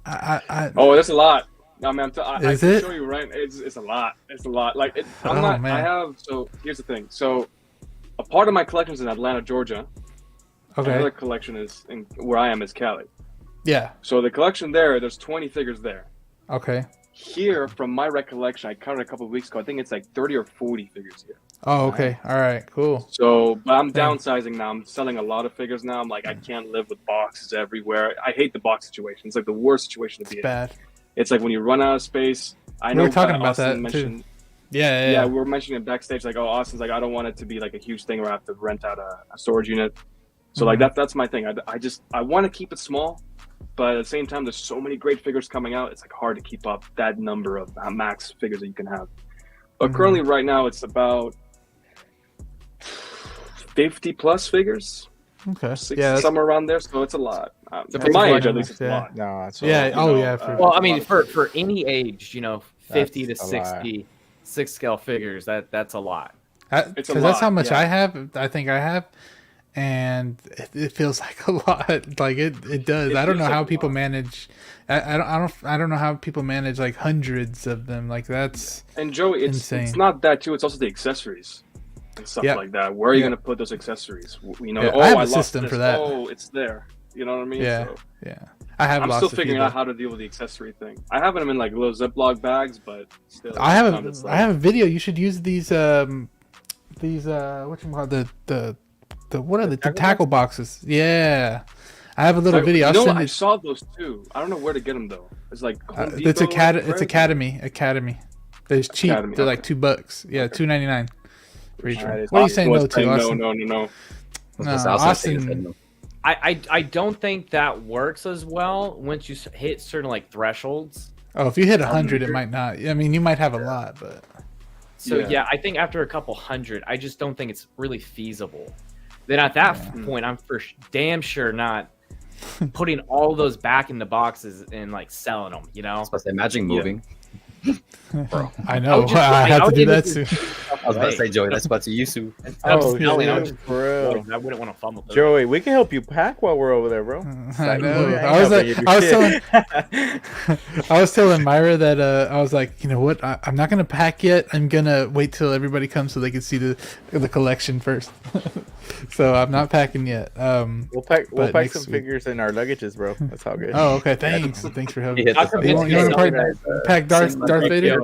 F: Oh, that's a lot. I mean, I can show you, right? It's a lot. It's a lot. Like man. I have. So here's the thing. So a part of my collection is in Atlanta, Georgia. Okay. Another collection is where I am is Cali.
B: Yeah.
F: So the collection there's 20 figures there.
B: Okay.
F: Here, from my recollection, I counted a couple of weeks ago. I think it's like 30 or 40 figures here.
B: Oh, okay. All right. Cool.
F: So, but I'm downsizing now. I'm selling a lot of figures now. I'm like, I can't live with boxes everywhere. I hate the box situation. It's like the worst situation to be in.
B: Bad.
F: It's like when you run out of space. I know
B: we were talking about
F: Austin
B: that too.
F: Yeah, we were mentioning it backstage. Like, Austin's like, I don't want it to be like a huge thing where I have to rent out a storage unit. So like that's my thing. I want to keep it small, but at the same time, there's so many great figures coming out. It's like hard to keep up that number of max figures that you can have. But currently, right now, it's about 50 plus figures.
B: Okay.
F: 60, somewhere around there. So it's a lot. For my age, at least, it's a lot.
D: No, it's
E: well, I mean, for any age, 50 to 60 6-scale figures, that's a lot.
B: Because that's how much I have. I think I have. And it feels like a lot. Like it does. I don't know how people manage. I don't know how people manage like hundreds of them. Like that's
F: Joey, it's not that too. It's also the accessories and stuff like that. Where are you going to put those accessories?
B: I have a system for that.
F: Oh, it's there. You know what I mean?
B: Yeah,
F: so,
B: yeah. I'm
F: still figuring out how to deal with the accessory thing. I have them in like little Ziploc bags, but still.
B: I have a video. You should use these whatchamacallit, what are the tackle boxes? Yeah, I have a little video.
F: I saw those too. I don't know where to get them though. It's like
B: it's Academy. It's cheap. They're like $2. Yeah, $2.99 for each one. What are you saying no to, Austin?
F: No.
B: Austin.
E: I don't think that works as well once you hit certain like thresholds.
B: Oh, if you hit 100, it might not. I mean, you might have a lot, but.
E: So yeah, I think after a couple hundred, I just don't think it's really feasible. Then at that point, I'm for damn sure not putting all those back in the boxes and like selling them.
C: I was about to say, imagine moving.
B: Bro, I know. I had to do that too.
C: I was about to say, Joey, that's about to you, Sue.
D: Bro.
E: I wouldn't want to fumble.
D: Joey, we can help you pack while we're over there, bro.
B: I know. I was telling Myra that I was like, you know what? I'm not gonna pack yet. I'm gonna wait till everybody comes so they can see the collection first. So I'm not packing yet.
D: We'll pack some figures in our luggages, bro. That's all good.
B: Oh, okay. Thanks. Thanks for helping. You want to pack Darth Vader?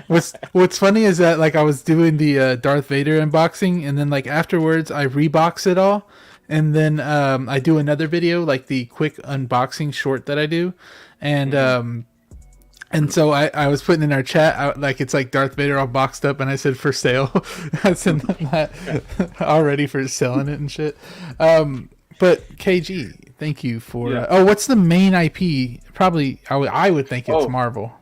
B: What's funny is that like I was doing the Darth Vader unboxing, and then like afterwards I rebox it all, and then I do another video, like the quick unboxing short that I do, and so I was putting in our chat, like it's like Darth Vader all boxed up, and I said for sale. I sent them that already for selling it and shit. But KG, thank you for. What's the main IP? Probably I would think it's Marvel.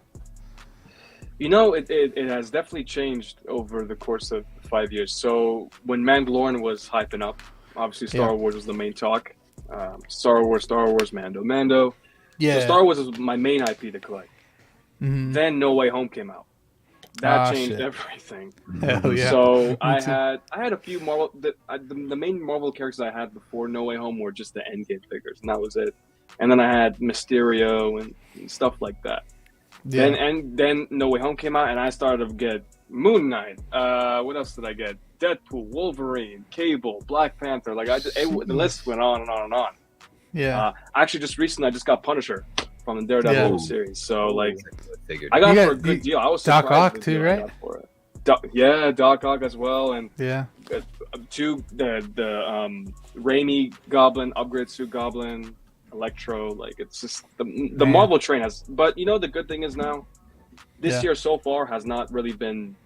F: It has definitely changed over the course of 5 years. So when Mandalorian was hyping up, obviously Star Wars was the main talk. Star Wars, Mando. Yeah. So Star Wars is my main IP to collect. Mm-hmm. Then No Way Home came out. That changed everything.
B: Hell yeah.
F: So I had a few Marvel. The main Marvel characters I had before No Way Home were just the Endgame figures, and that was it. And then I had Mysterio and stuff like that. Yeah. And then No Way Home came out, and I started to get Moon Knight. What else did I get? Deadpool, Wolverine, Cable, Black Panther. Like the list went on and on and on.
B: Yeah.
F: Actually, just recently I just got Punisher from the Daredevil series. So like, I got it for a good deal. I was
B: Doc Ock too, right?
F: Doc Ock as well, and the Raimi Goblin, upgrade suit Goblin, Electro. Like it's just the Marvel train has. But the good thing is now, this year so far has not really been.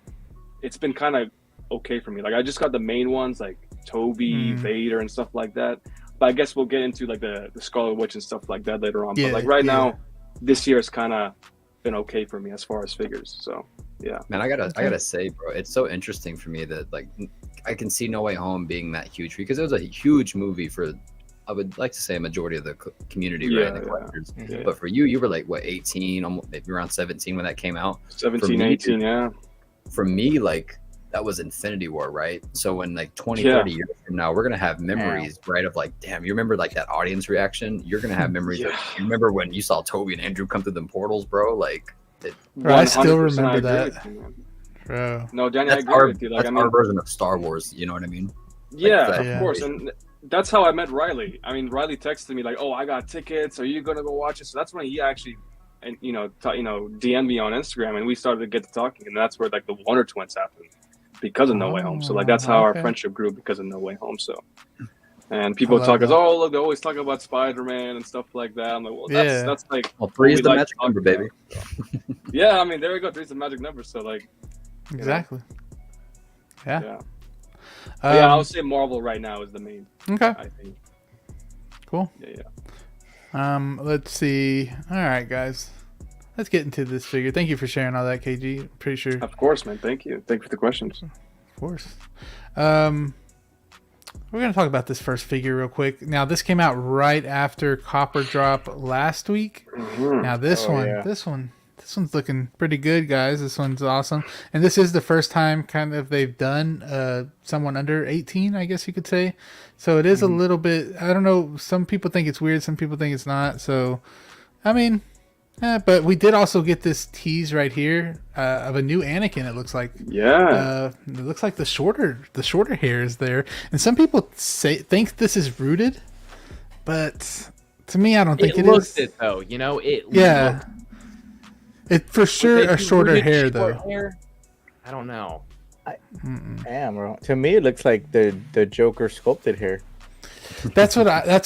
F: It's been kind of okay for me. Like I just got the main ones like Toby, Vader, and stuff like that. But I guess we'll get into like the Scarlet Witch and stuff like that later on. But like right now, this year has kind of been okay for me as far as figures. So yeah,
C: man, I gotta say, bro, it's so interesting for me that like I can see No Way Home being that huge because it was a huge movie for I would like to say a majority of the community, right? The collectors. Yeah. But for you were like what 18, almost maybe around 17 when that came out.
F: 17, 18, yeah.
C: For me, like that was Infinity War, right? So when like 20, 30 years from now, we're gonna have memories, right? Of like, damn, you remember like that audience reaction? You're gonna have memories. Of, you remember when you saw Toby and Andrew come through them portals, bro? Like,
B: I still remember that.
F: Bro. No, Danny,
C: that's
F: I agree with you. Like,
C: that's our version of Star Wars. You know what I mean?
F: Yeah, like, of course. And that's how I met Riley. I mean, Riley texted me like, "Oh, I got tickets. Are you gonna go watch it?" So that's when he actually, and DM'd me on Instagram, and we started to get to talking, and that's where like the Wonder Twins happened because of No Way Home. So like that's how our friendship grew because of No Way Home. So, and people talk us, oh look, they always talk about Spider-Man and stuff like that. I'm like, well, that's like,
C: well, 3 is the magic number, baby.
F: So. Yeah, I mean, there we go. 3 is the magic number. So like,
B: exactly.
F: Yeah. I would say Marvel right now is the main.
B: Okay.
F: I think.
B: Cool.
F: Yeah.
B: Let's see. All right, guys. Let's get into this figure. Thank you for sharing all that, KG. Pretty sure.
F: Of course, man. Thank you. Thank you for the questions.
B: Of course. We're gonna talk about this first figure real quick. Now, this came out right after Copper Drop last week.
F: Mm-hmm.
B: Now, this one's looking pretty good, guys. This one's awesome. And this is the first time kind of they've done someone under 18, I guess you could say. So it is a little bit, I don't know, some people think it's weird, some people think it's not. So, I mean, but we did also get this tease right here of a new Anakin, it looks like.
F: Yeah.
B: It looks like the shorter hair is there. And some people think this is rooted, but to me, I don't think it is.
E: It though,
B: Yeah. It for sure a shorter hair though.
E: I don't know.
D: Damn, bro. To me, it looks like the Joker sculpted hair.
B: That's what I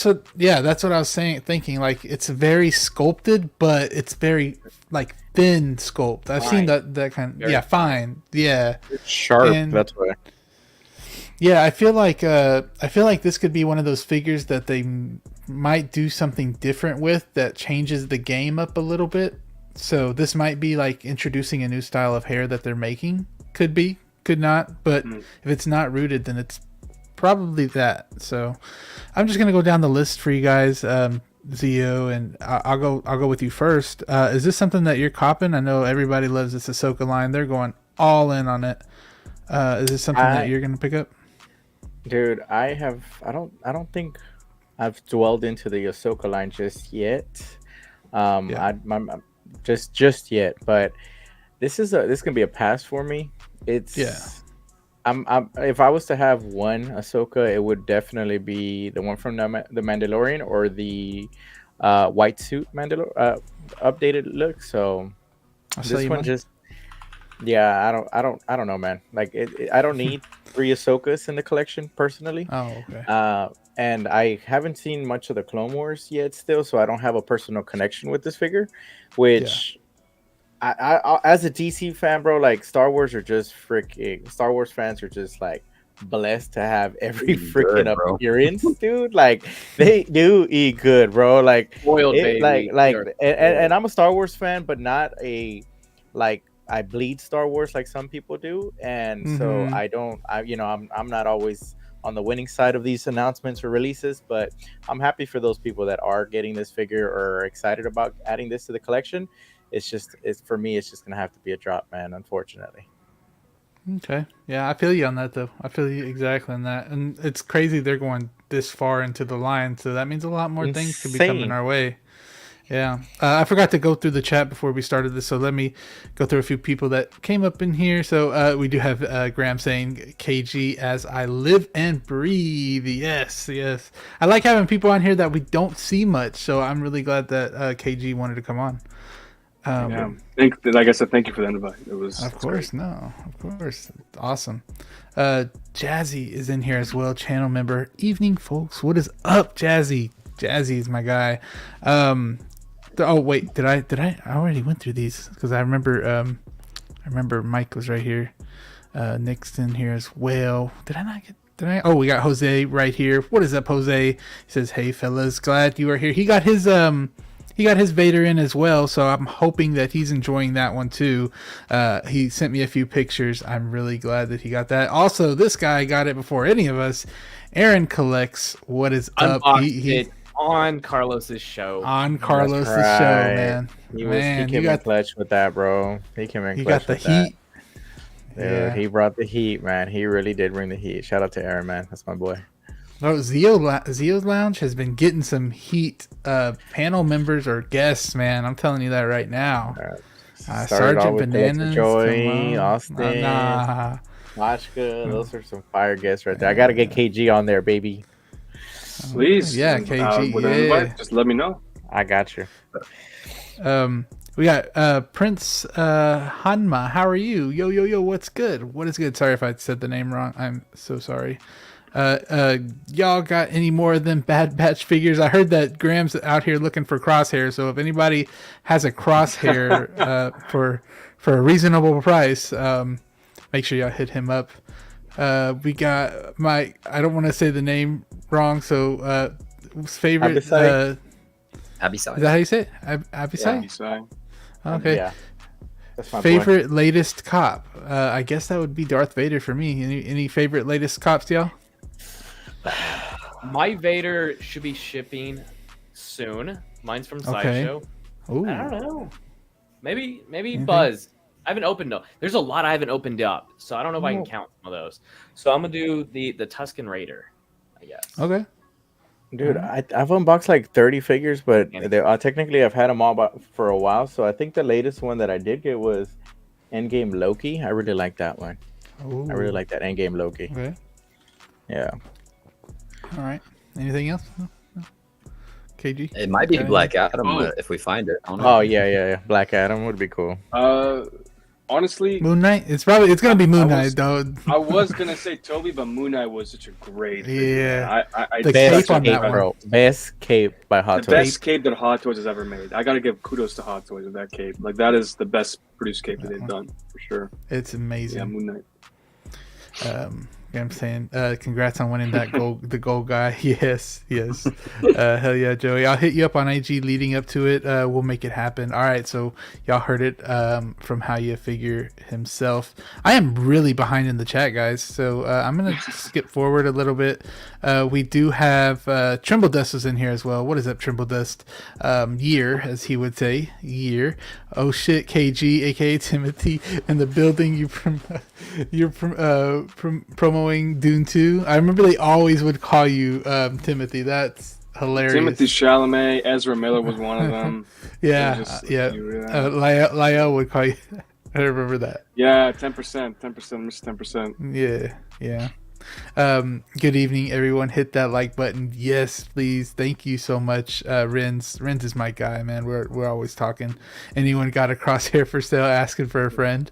B: was thinking. Like it's very sculpted, but it's very like thin sculpt. I've seen that kind. Very fine. Yeah,
D: it's sharp. That's why.
B: Yeah, I feel like this could be one of those figures that they might do something different with that changes the game up a little bit. So this might be like introducing a new style of hair that they're making. Could be, could not. But if it's not rooted, then it's probably that. So I'm just gonna go down the list for you guys, Zio, and I'll go with you first. Is this something that you're copping? I know everybody loves this Ahsoka line. They're going all in on it. Is this something that you're gonna pick up?
D: Dude, I don't think I've dwelled into the Ahsoka line just yet. Just yet, but this gonna be a pass for me. I'm if I was to have one Ahsoka, it would definitely be the one from the Mandalorian or the white suit updated look. So this one just I don't know, man. Like I don't need 3 Ahsokas in the collection personally.
B: Oh, okay.
D: And I haven't seen much of the Clone Wars yet still, so I don't have a personal connection with this figure, which I as a DC fan, bro, like Star Wars fans are just like blessed to have every freaking appearance, dude. Like they do eat good, bro. Like
E: spoiled baby.
D: And I'm a Star Wars fan, but not a like I bleed Star Wars like some people do, and so I'm not always on the winning side of these announcements or releases, but I'm happy for those people that are getting this figure or are excited about adding this to the collection. For me, it's just gonna have to be a drop, man, unfortunately.
B: Okay. Yeah, I feel you on that though. I feel you exactly on that. And it's crazy they're going this far into the line, so that means a lot more things could be coming our way. Yeah. I forgot to go through the chat before we started this, so let me go through a few people that came up in here. So we do have Graham saying KG as I live and breathe. Yes. I like having people on here that we don't see much, so I'm really glad that KG wanted to come on.
F: Like I said, thank you for the invite. It was
B: of course. Awesome. Jazzy is in here as well, channel member. Evening, folks. What is up, Jazzy? Jazzy is my guy. Oh wait, did I already went through these because I remember Mike was right here. Nick's in here as well. Oh, we got Jose right here. What is up, Jose? He says, "Hey fellas, glad you are here." He got his he got his Vader in as well, so I'm hoping that he's enjoying that one too. He sent me a few pictures. I'm really glad that he got that. Also, this guy got it before any of us. Aaron collects. What is up?
E: He on Carlos's show.
B: On Carlos's show, man.
D: He came in clutch with that, bro. He came in clutch with that. You got the heat. Dude, yeah. He brought the heat, man. He really did bring the heat. Shout out to Aaron, man. That's my boy.
B: Oh, Zio's Lounge has been getting some heat. Panel members or guests, man. I'm telling you that right now. Sergeant Bananas,
D: Joey, Austin, Machka. Those are some fire guests right there. I gotta get KG on there, baby.
F: Please,
B: yeah, KG.
F: Just let me know.
D: I got you.
B: We got Prince Hanma. How are you? Yo, what's good? What is good? Sorry if I said the name wrong. I'm so sorry. Y'all got any more of them Bad Batch figures? I heard that Graham's out here looking for Crosshair, so if anybody has a Crosshair for a reasonable price, make sure y'all hit him up. We got I don't want to say the name wrong, so favorite
C: Abisai.
B: Is that how you say it? Abisai?
F: Abisai.
B: Okay.
D: Yeah. That's my
B: favorite latest cop. I guess that would be Darth Vader for me. Any favorite latest cops, y'all?
E: My Vader should be shipping soon. Mine's from Sideshow.
B: Ooh.
E: I don't know. Maybe Buzz. I haven't opened up. There's a lot I haven't opened up, so I don't know if I can count some of those. So I'm gonna do the Tusken Raider, I guess.
B: Okay.
D: Dude, I've unboxed like 30 figures, but technically I've had them all for a while. So I think the latest one that I did get was Endgame Loki. I really like that one.
B: Ooh.
D: I really like that Endgame Loki.
B: Okay.
D: Yeah.
B: All right. Anything else? No? KG?
C: It might be Black Adam if we find it. I don't know.
D: Oh yeah. Black Adam would be cool.
F: Honestly,
B: Moon Knight. It's gonna be Moon Knight though.
F: I was gonna say Toby, but Moon Knight was such a great.
B: Yeah.
F: I
B: the cape on that one, bro.
D: Best cape by Hot Toys.
F: The best cape that Hot Toys has ever made. I gotta give kudos to Hot Toys with that cape. Like that is the best produced cape that they've done for sure.
B: It's amazing.
F: Yeah, Moon Knight.
B: You know what I'm saying? Congrats on winning that the gold guy. Yes. Hell yeah, Joey. I'll hit you up on IG leading up to it. We'll make it happen. All right, so y'all heard it from How You Figure himself. I am really behind in the chat, guys, so I'm going to skip forward a little bit. We do have Trimble Dust was in here as well. What is up, Trimble Dust? Year, as he would say. Year. Oh shit, KG, aka Timothy, in the building. You're promoting Dune 2. I remember they always would call you Timothy. That's hilarious.
F: Timothy Chalamet, Ezra Miller was one of them.
B: Yeah. Lyle would call you. I remember that.
F: Yeah, 10%, 10%.
B: Yeah. Good evening, everyone. Hit that like button. Yes, please. Thank you so much. Renz is my guy, man. We're always talking. Anyone got a Crosshair for sale? Asking for a friend.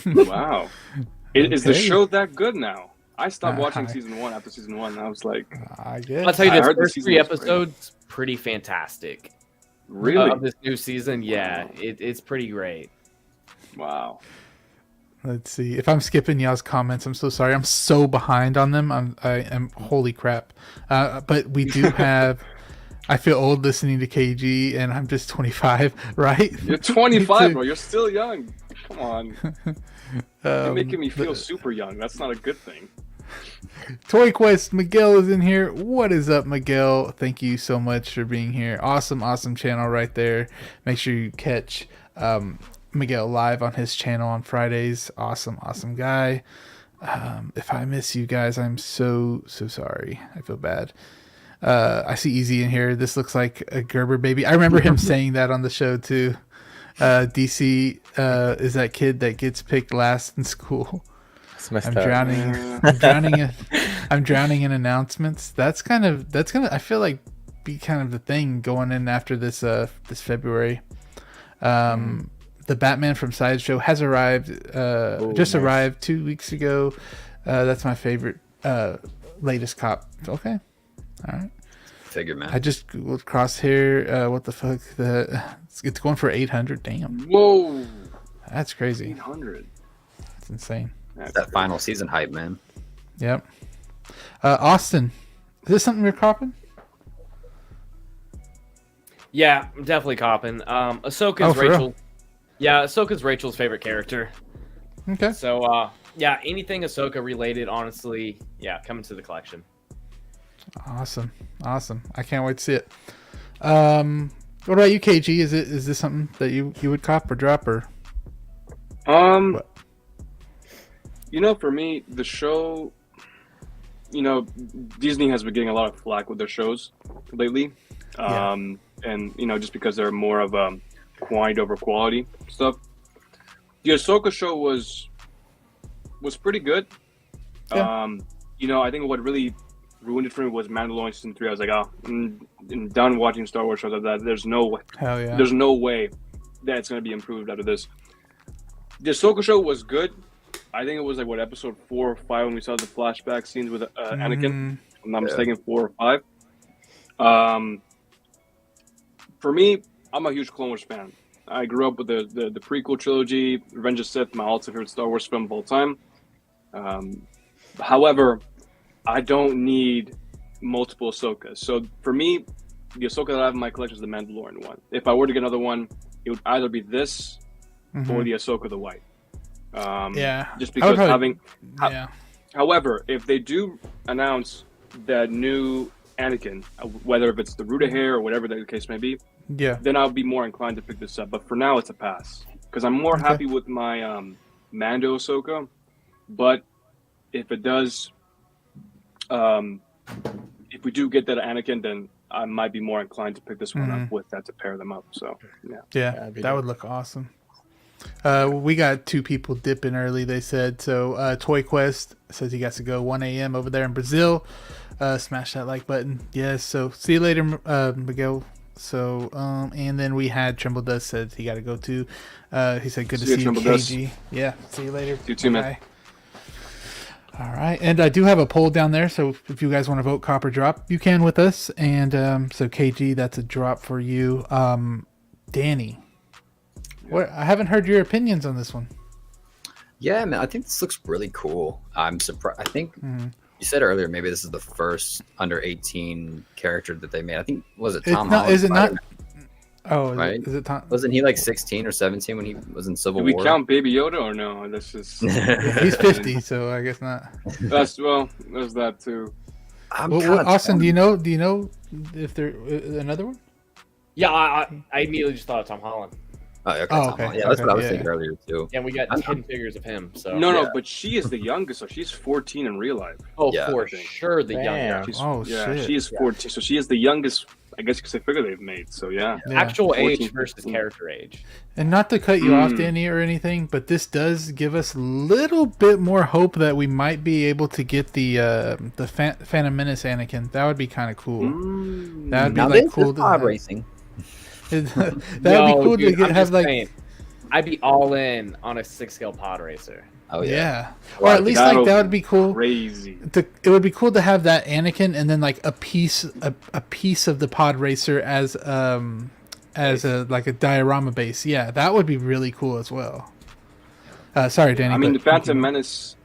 F: Wow. Is the show that good now? I stopped watching season 1 after season 1. And I was like,
B: I guess.
E: I'll tell you, the first 3 episodes pretty fantastic.
F: Really?
E: Of this new season, yeah, it's pretty great.
F: Wow.
B: Let's see. If I'm skipping y'all's comments, I'm so sorry. I'm so behind on them. I am holy crap. But we do have. I feel old listening to KG, and I'm just 25, right?
F: You're 25, bro. You're still young. Come on. You're making me feel super young. That's not a good thing.
B: Toy Quest Miguel is in here. What is up, Miguel? Thank you so much for being here. Awesome channel right there. Make sure you catch Miguel live on his channel on Fridays. Awesome guy. If I miss you guys, I'm so sorry. I feel bad. I see Easy in here. This looks like a Gerber baby. I remember him saying that on the show too. DC is that kid that gets picked last in school. I'm drowning in announcements. That's gonna I feel like be kind of the thing going in after this February. The Batman from Sideshow has arrived. Arrived 2 weeks ago. That's my favorite latest cop. Okay. All right.
C: Figure, man.
B: I just googled Crosshair. What the fuck? It's going for 800. Damn.
F: Whoa.
B: That's crazy.
F: 800.
B: That's insane.
C: That's that final season hype, man.
B: Yep. Austin, is this something you're copping?
E: Yeah, I'm definitely copping. Ahsoka's
B: Oh, for real?
E: Rachel. Yeah, Ahsoka's Rachel's favorite character.
B: Okay.
E: So, yeah, anything Ahsoka related, honestly, yeah, coming to the collection.
B: Awesome. I can't wait to see it. What about you, KG? Is this something that you would cop or drop or? What?
F: For me, the show, Disney has been getting a lot of flack with their shows lately. And, just because they're more of quantity over quality stuff. The Ahsoka show was pretty good.
B: Yeah.
F: I think what really ruined it for me was Mandalorian season 3. I was like, I'm done watching Star Wars shows like that. There's no way.
B: Hell yeah.
F: There's no way that it's going to be improved out of this. The Ahsoka show was good. I think it was like episode 4 or 5 when we saw the flashback scenes with Anakin. If I'm not mistaken, 4 or 5. For me, I'm a huge Clone Wars fan. I grew up with the prequel trilogy, Revenge of the Sith, my all-time favorite Star Wars film of all time. However, I don't need multiple Ahsokas. So for me, the Ahsoka that I have in my collection is the Mandalorian one. If I were to get another one, it would either be this or the Ahsoka the White. Just because However, if they do announce that new Anakin, whether if it's the root of hair or whatever the case may be, then I'll be more inclined to pick this up. But for now, it's a pass because I'm more happy with my Mando Ahsoka. But if it does, if we do get that Anakin, then I might be more inclined to pick this one up with that to pair them up. So
B: that would look awesome. We got 2 people dipping early, they said. So Toy Quest says he got to go 1 a.m. over there in Brazil. Smash that like button. Yes, so see you later, Miguel. So and then we had Tremble Dust said he got to go too. He said good to see you, KG. Yeah, see you later.
F: You too, man.
B: All right, and I do have a poll down there, so if you guys want to vote cop or drop, you can with us. And so KG, that's a drop for you. Danny, what? I haven't heard your opinions on this one.
C: Yeah, man, I think this looks really cool. I'm surprised. I think you said earlier maybe this is the first under 18 character that they made. I think was it Tom Holland?
B: Is it not? Oh,
C: right.
B: Is it Tom?
C: Wasn't he like 16 or 17 when he was in Civil
F: War?
C: Do
F: we count Baby Yoda or no? That's just
B: he's 50, so I guess not.
F: There's that too.
B: Austin, do you know if there another one?
E: Yeah, I immediately just thought of Tom Holland.
C: Oh, okay. Yeah, that's what I was thinking earlier too.
E: Yeah, we got 10 figures of him. So
F: no, but she is the youngest, so she's 14 in real life.
E: Oh, yeah, for sure, the youngest.
B: Shit.
F: She is 14, so she is the youngest. I guess you could say figure they've made. So
E: actual age versus character age.
B: And not to cut you off, Danny, or anything, but this does give us a little bit more hope that we might be able to get the Phantom Menace Anakin. That would be kind of cool. That would be like cool to have.
C: Racing.
B: That would be cool to have like.
E: Saying, I'd be all in on a 6-scale pod racer.
C: Oh yeah.
B: Or at least like that would be cool.
F: Crazy.
B: It would be cool to have that Anakin and then like a piece of the pod racer as a like a diorama base. Yeah, that would be really cool as well. Sorry, Danny.
F: I mean, the Phantom Menace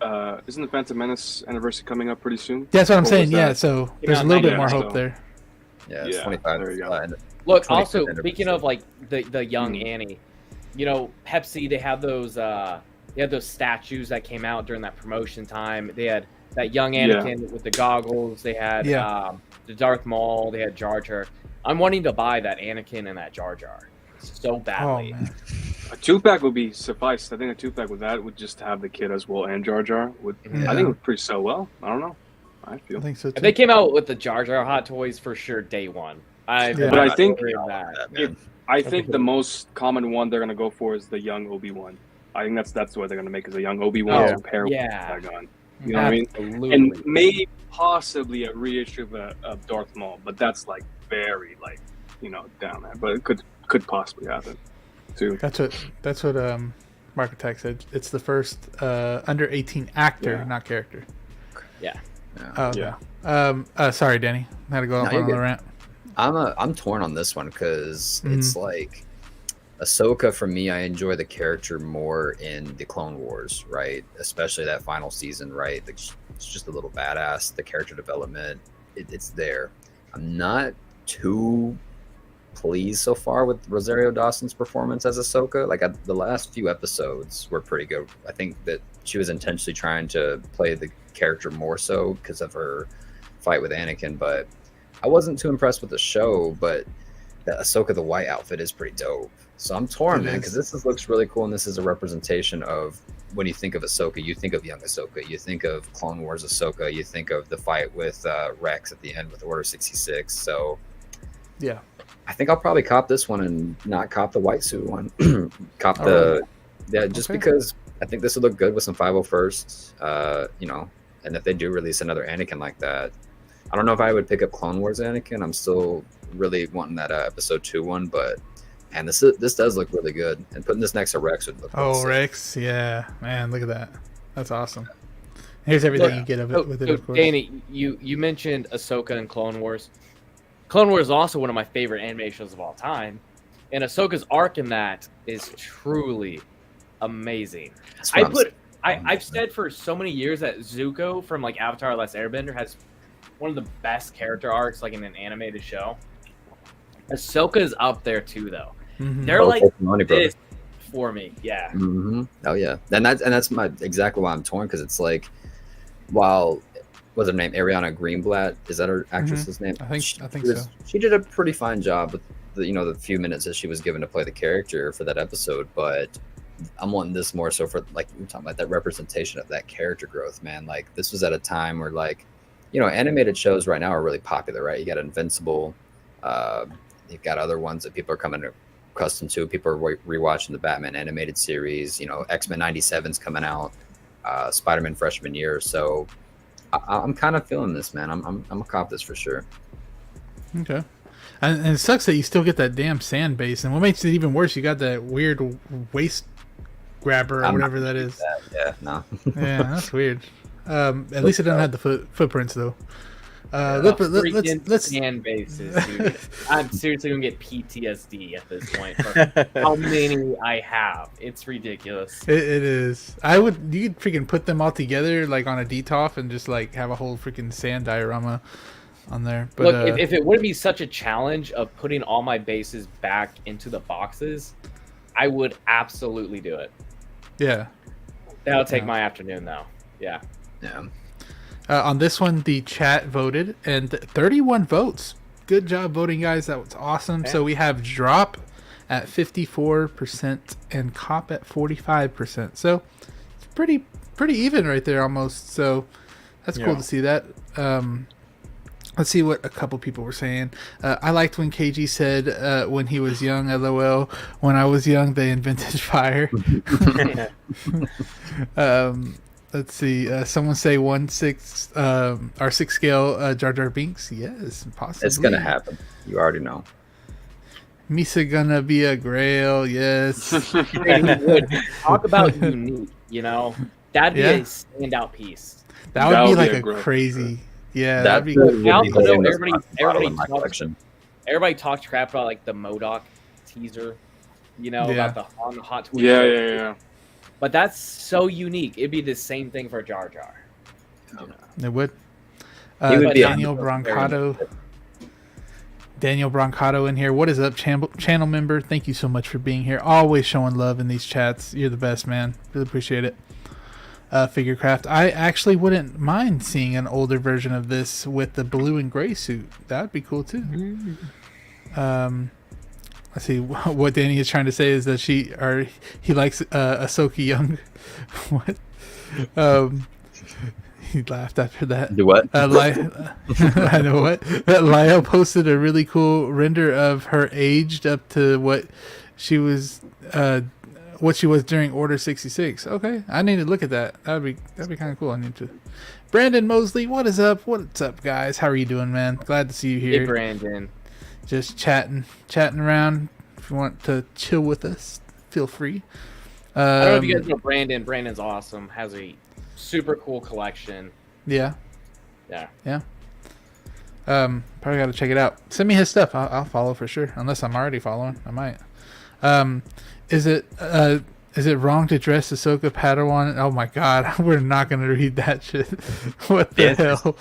F: isn't the Phantom Menace anniversary coming up pretty soon?
B: That's what I'm saying. Yeah, so there's a little bit more hope there.
C: Yeah, it's 25.
F: There you go.
E: Look, also speaking of like the young Annie, Pepsi, they had those statues that came out during that promotion time. They had that young Anakin with the goggles. They had the Darth Maul. They had Jar Jar. I'm wanting to buy that Anakin and that Jar Jar so badly.
B: Oh, man.
F: A 2-pack would be suffice. I think a 2-pack with that would just have the kid as well and Jar Jar. I think it would pretty sell well. I don't know. I
B: think so too.
E: If they came out with the Jar Jar Hot Toys for sure day one.
F: But I think the most common one they're gonna go for is the young Obi-Wan. I think that's what they're gonna make is a young Obi-Wan to pair with Qui-Gon. You know what I mean?
E: Absolutely.
F: And maybe possibly a reissue of Darth Maul, but that's like very down there. But it could possibly happen too.
B: That's what Mark Attack said. It's the first under 18 actor, not character.
E: Yeah.
B: Sorry, Danny. I had to go off on the rant.
C: I'm torn on this one because it's like Ahsoka. For me, I enjoy the character more in the Clone Wars, right? Especially that final season, right? It's just a little badass. The character development, it's there. I'm not too pleased so far with Rosario Dawson's performance as Ahsoka. Like the last few episodes were pretty good. I think that she was intentionally trying to play the character more so because of her fight with Anakin, but I wasn't too impressed with the show. But the Ahsoka the white outfit is pretty dope. So I'm torn, man, because looks really cool, and this is a representation of when you think of Ahsoka, you think of young Ahsoka, you think of Clone Wars Ahsoka, you think of the fight with Rex at the end with Order 66. So
B: yeah,
C: I think I'll probably cop this one and not cop the white suit one. Cop because I think this would look good with some 501st, you know, and if they do release another Anakin like that, I don't know if I would pick up Clone Wars Anakin. I'm still really wanting that episode 2 one, but man, this does look really good, and putting this next to Rex would look really sick.
B: Rex, yeah, man, look at that. That's awesome. Here's everything you get of it with it, of course.
E: Danny, you mentioned Ahsoka and Clone Wars. Clone Wars is also one of my favorite anime shows of all time, and Ahsoka's arc in that is truly amazing. I've said for so many years that Zuko from like Avatar: The Last Airbender has one of the best character arcs like in an animated show. Ahsoka is up there too, though.
B: Mm-hmm.
E: They're like this for me, yeah.
C: Mm-hmm. Oh yeah, and that's exactly why I'm torn, because it's like, while what's her name, Ariana Greenblatt, is that her actress's name?
B: I think so.
C: She did a pretty fine job with the few minutes that she was given to play the character for that episode, but I'm wanting this more so for, like, we're talking about that representation of that character growth, man. Like, this was at a time where, like, animated shows right now are really popular, right? You got Invincible, you've got other ones that people are coming accustomed to. People are rewatching the Batman animated series. X-Men 97's coming out, Spider-Man freshman year. So I'm kind of feeling this, man. I'm a cop this for sure.
B: Okay. And it sucks that you still get that damn sand base. And what makes it even worse, you got that weird waist grabber or whatever that is.
C: Yeah, no.
B: Yeah, that's weird. At least it doesn't have the footprints though. Let's
E: sand bases, dude. I'm seriously gonna get PTSD at this point for how many I have. It's ridiculous.
B: It is. You could freaking put them all together like on a DTOF and just like have a whole freaking sand diorama on there. But
E: look, if it wouldn't be such a challenge of putting all my bases back into the boxes, I would absolutely do it.
B: Yeah.
E: That'll take my afternoon though. Yeah.
C: Yeah.
B: On this one, the chat voted, and 31 votes. Good job voting, guys. That was awesome. So we have Drop at 54% and Cop at 45%. So it's pretty even right there almost. So that's cool to see that. Let's see what a couple people were saying. I liked when KG said when he was young, LOL, when I was young, they invented fire. Let's see. Someone say 1/6 or 6 scale Jar Jar Binks. Yes, possibly.
C: It's gonna happen. You already know.
B: Misa gonna be a Grail. Yes.
E: Talk about unique. That'd be a standout piece.
B: That would be like a crazy. Yeah, that'd be.
E: Everybody talks crap about like the MODOK teaser. About the on the hot Twitter.
F: Yeah.
E: But that's so unique. It'd be the same thing for Jar Jar.
B: It would.
C: Would
B: Daniel Brancato. Daniel Brancato in here. What is up, channel member? Thank you so much for being here. Always showing love in these chats. You're the best, man. Really appreciate it. Figurecraft. I actually wouldn't mind seeing an older version of this with the blue and gray suit. That would be cool too. Let's see what Danny is trying to say is that he likes Ahsoka young. What? He laughed after that.
C: Do what?
B: I know what. Lyle posted a really cool render of her aged up to what she was during Order 66. Okay, I need to look at that. That'd be kind of cool. I need to. Brandon Mosley, what is up? What's up, guys? How are you doing, man? Glad to see you here.
E: Hey, Brandon.
B: Just chatting around. If you want to chill with us, feel free.
E: I don't know if you guys know Brandon. Brandon's awesome. Has a super cool collection.
B: Yeah.
E: Yeah.
B: Probably got to check it out. Send me his stuff. I'll follow for sure. Unless I'm already following, I might. Is it Is it wrong to dress Ahsoka Padawan? Oh my god, we're not gonna read that shit. What the hell?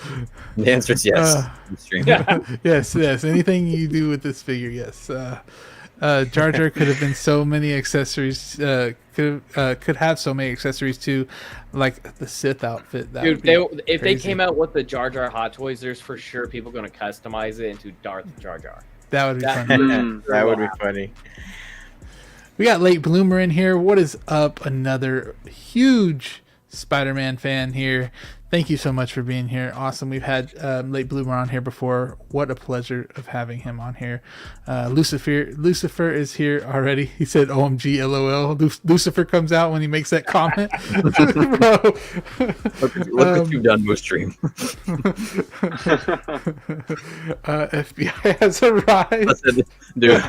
C: The answer is yes.
B: Yes. Anything you do with this figure, yes. Jar Jar could have been so many accessories. Could have so many accessories too, like the Sith outfit. That
E: Dude, if they came out with the Jar Jar Hot Toys, there's for sure people going to customize it into Darth Jar Jar.
B: That would be funny.
D: That would be funny.
B: We got Late Bloomer in here. What is up? Another huge Spider-Man fan here. Thank you so much for being here. Awesome. We've had Late Bloomer on here before. What a pleasure of having him on here. Lucifer is here already. He said OMG LOL. Lucifer comes out when he makes that comment.
C: Look what you've done, Moose Stream.
B: FBI has arrived.
C: Dude.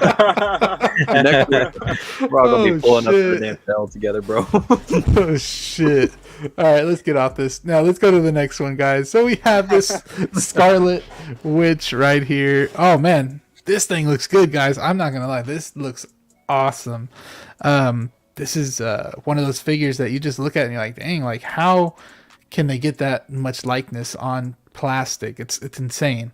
C: Next week, we're all going to be pulling up the damn cell together, bro.
B: Oh, shit. All right, let's get off this. Now, let's go to the next one, guys. So we have this Scarlet Witch right here. Oh, man. This thing looks good, guys. I'm not going to lie. This looks awesome. This is one of those figures that you just look at and you're like, dang, like, how can they get that much likeness on plastic? It's insane.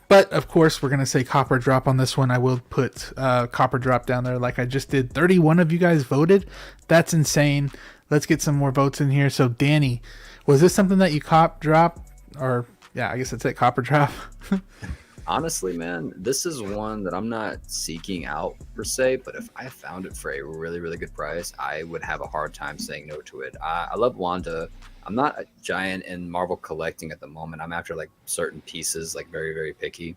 B: But, of course, we're going to say Copper Drop on this one. I will put Copper Drop down there like I just did. 31 of you guys voted. That's insane. Let's get some more votes in here. So, Danny, was this something that you Cop Drop? Or, yeah, I guess it's it, Copper Drop.
C: Honestly, man, this is one that I'm not seeking out per se, but if I found it for a really, really good price, I would have a hard time saying no to it. I love Wanda. I'm not a giant in Marvel collecting at the moment. I'm after like certain pieces, like very, very picky.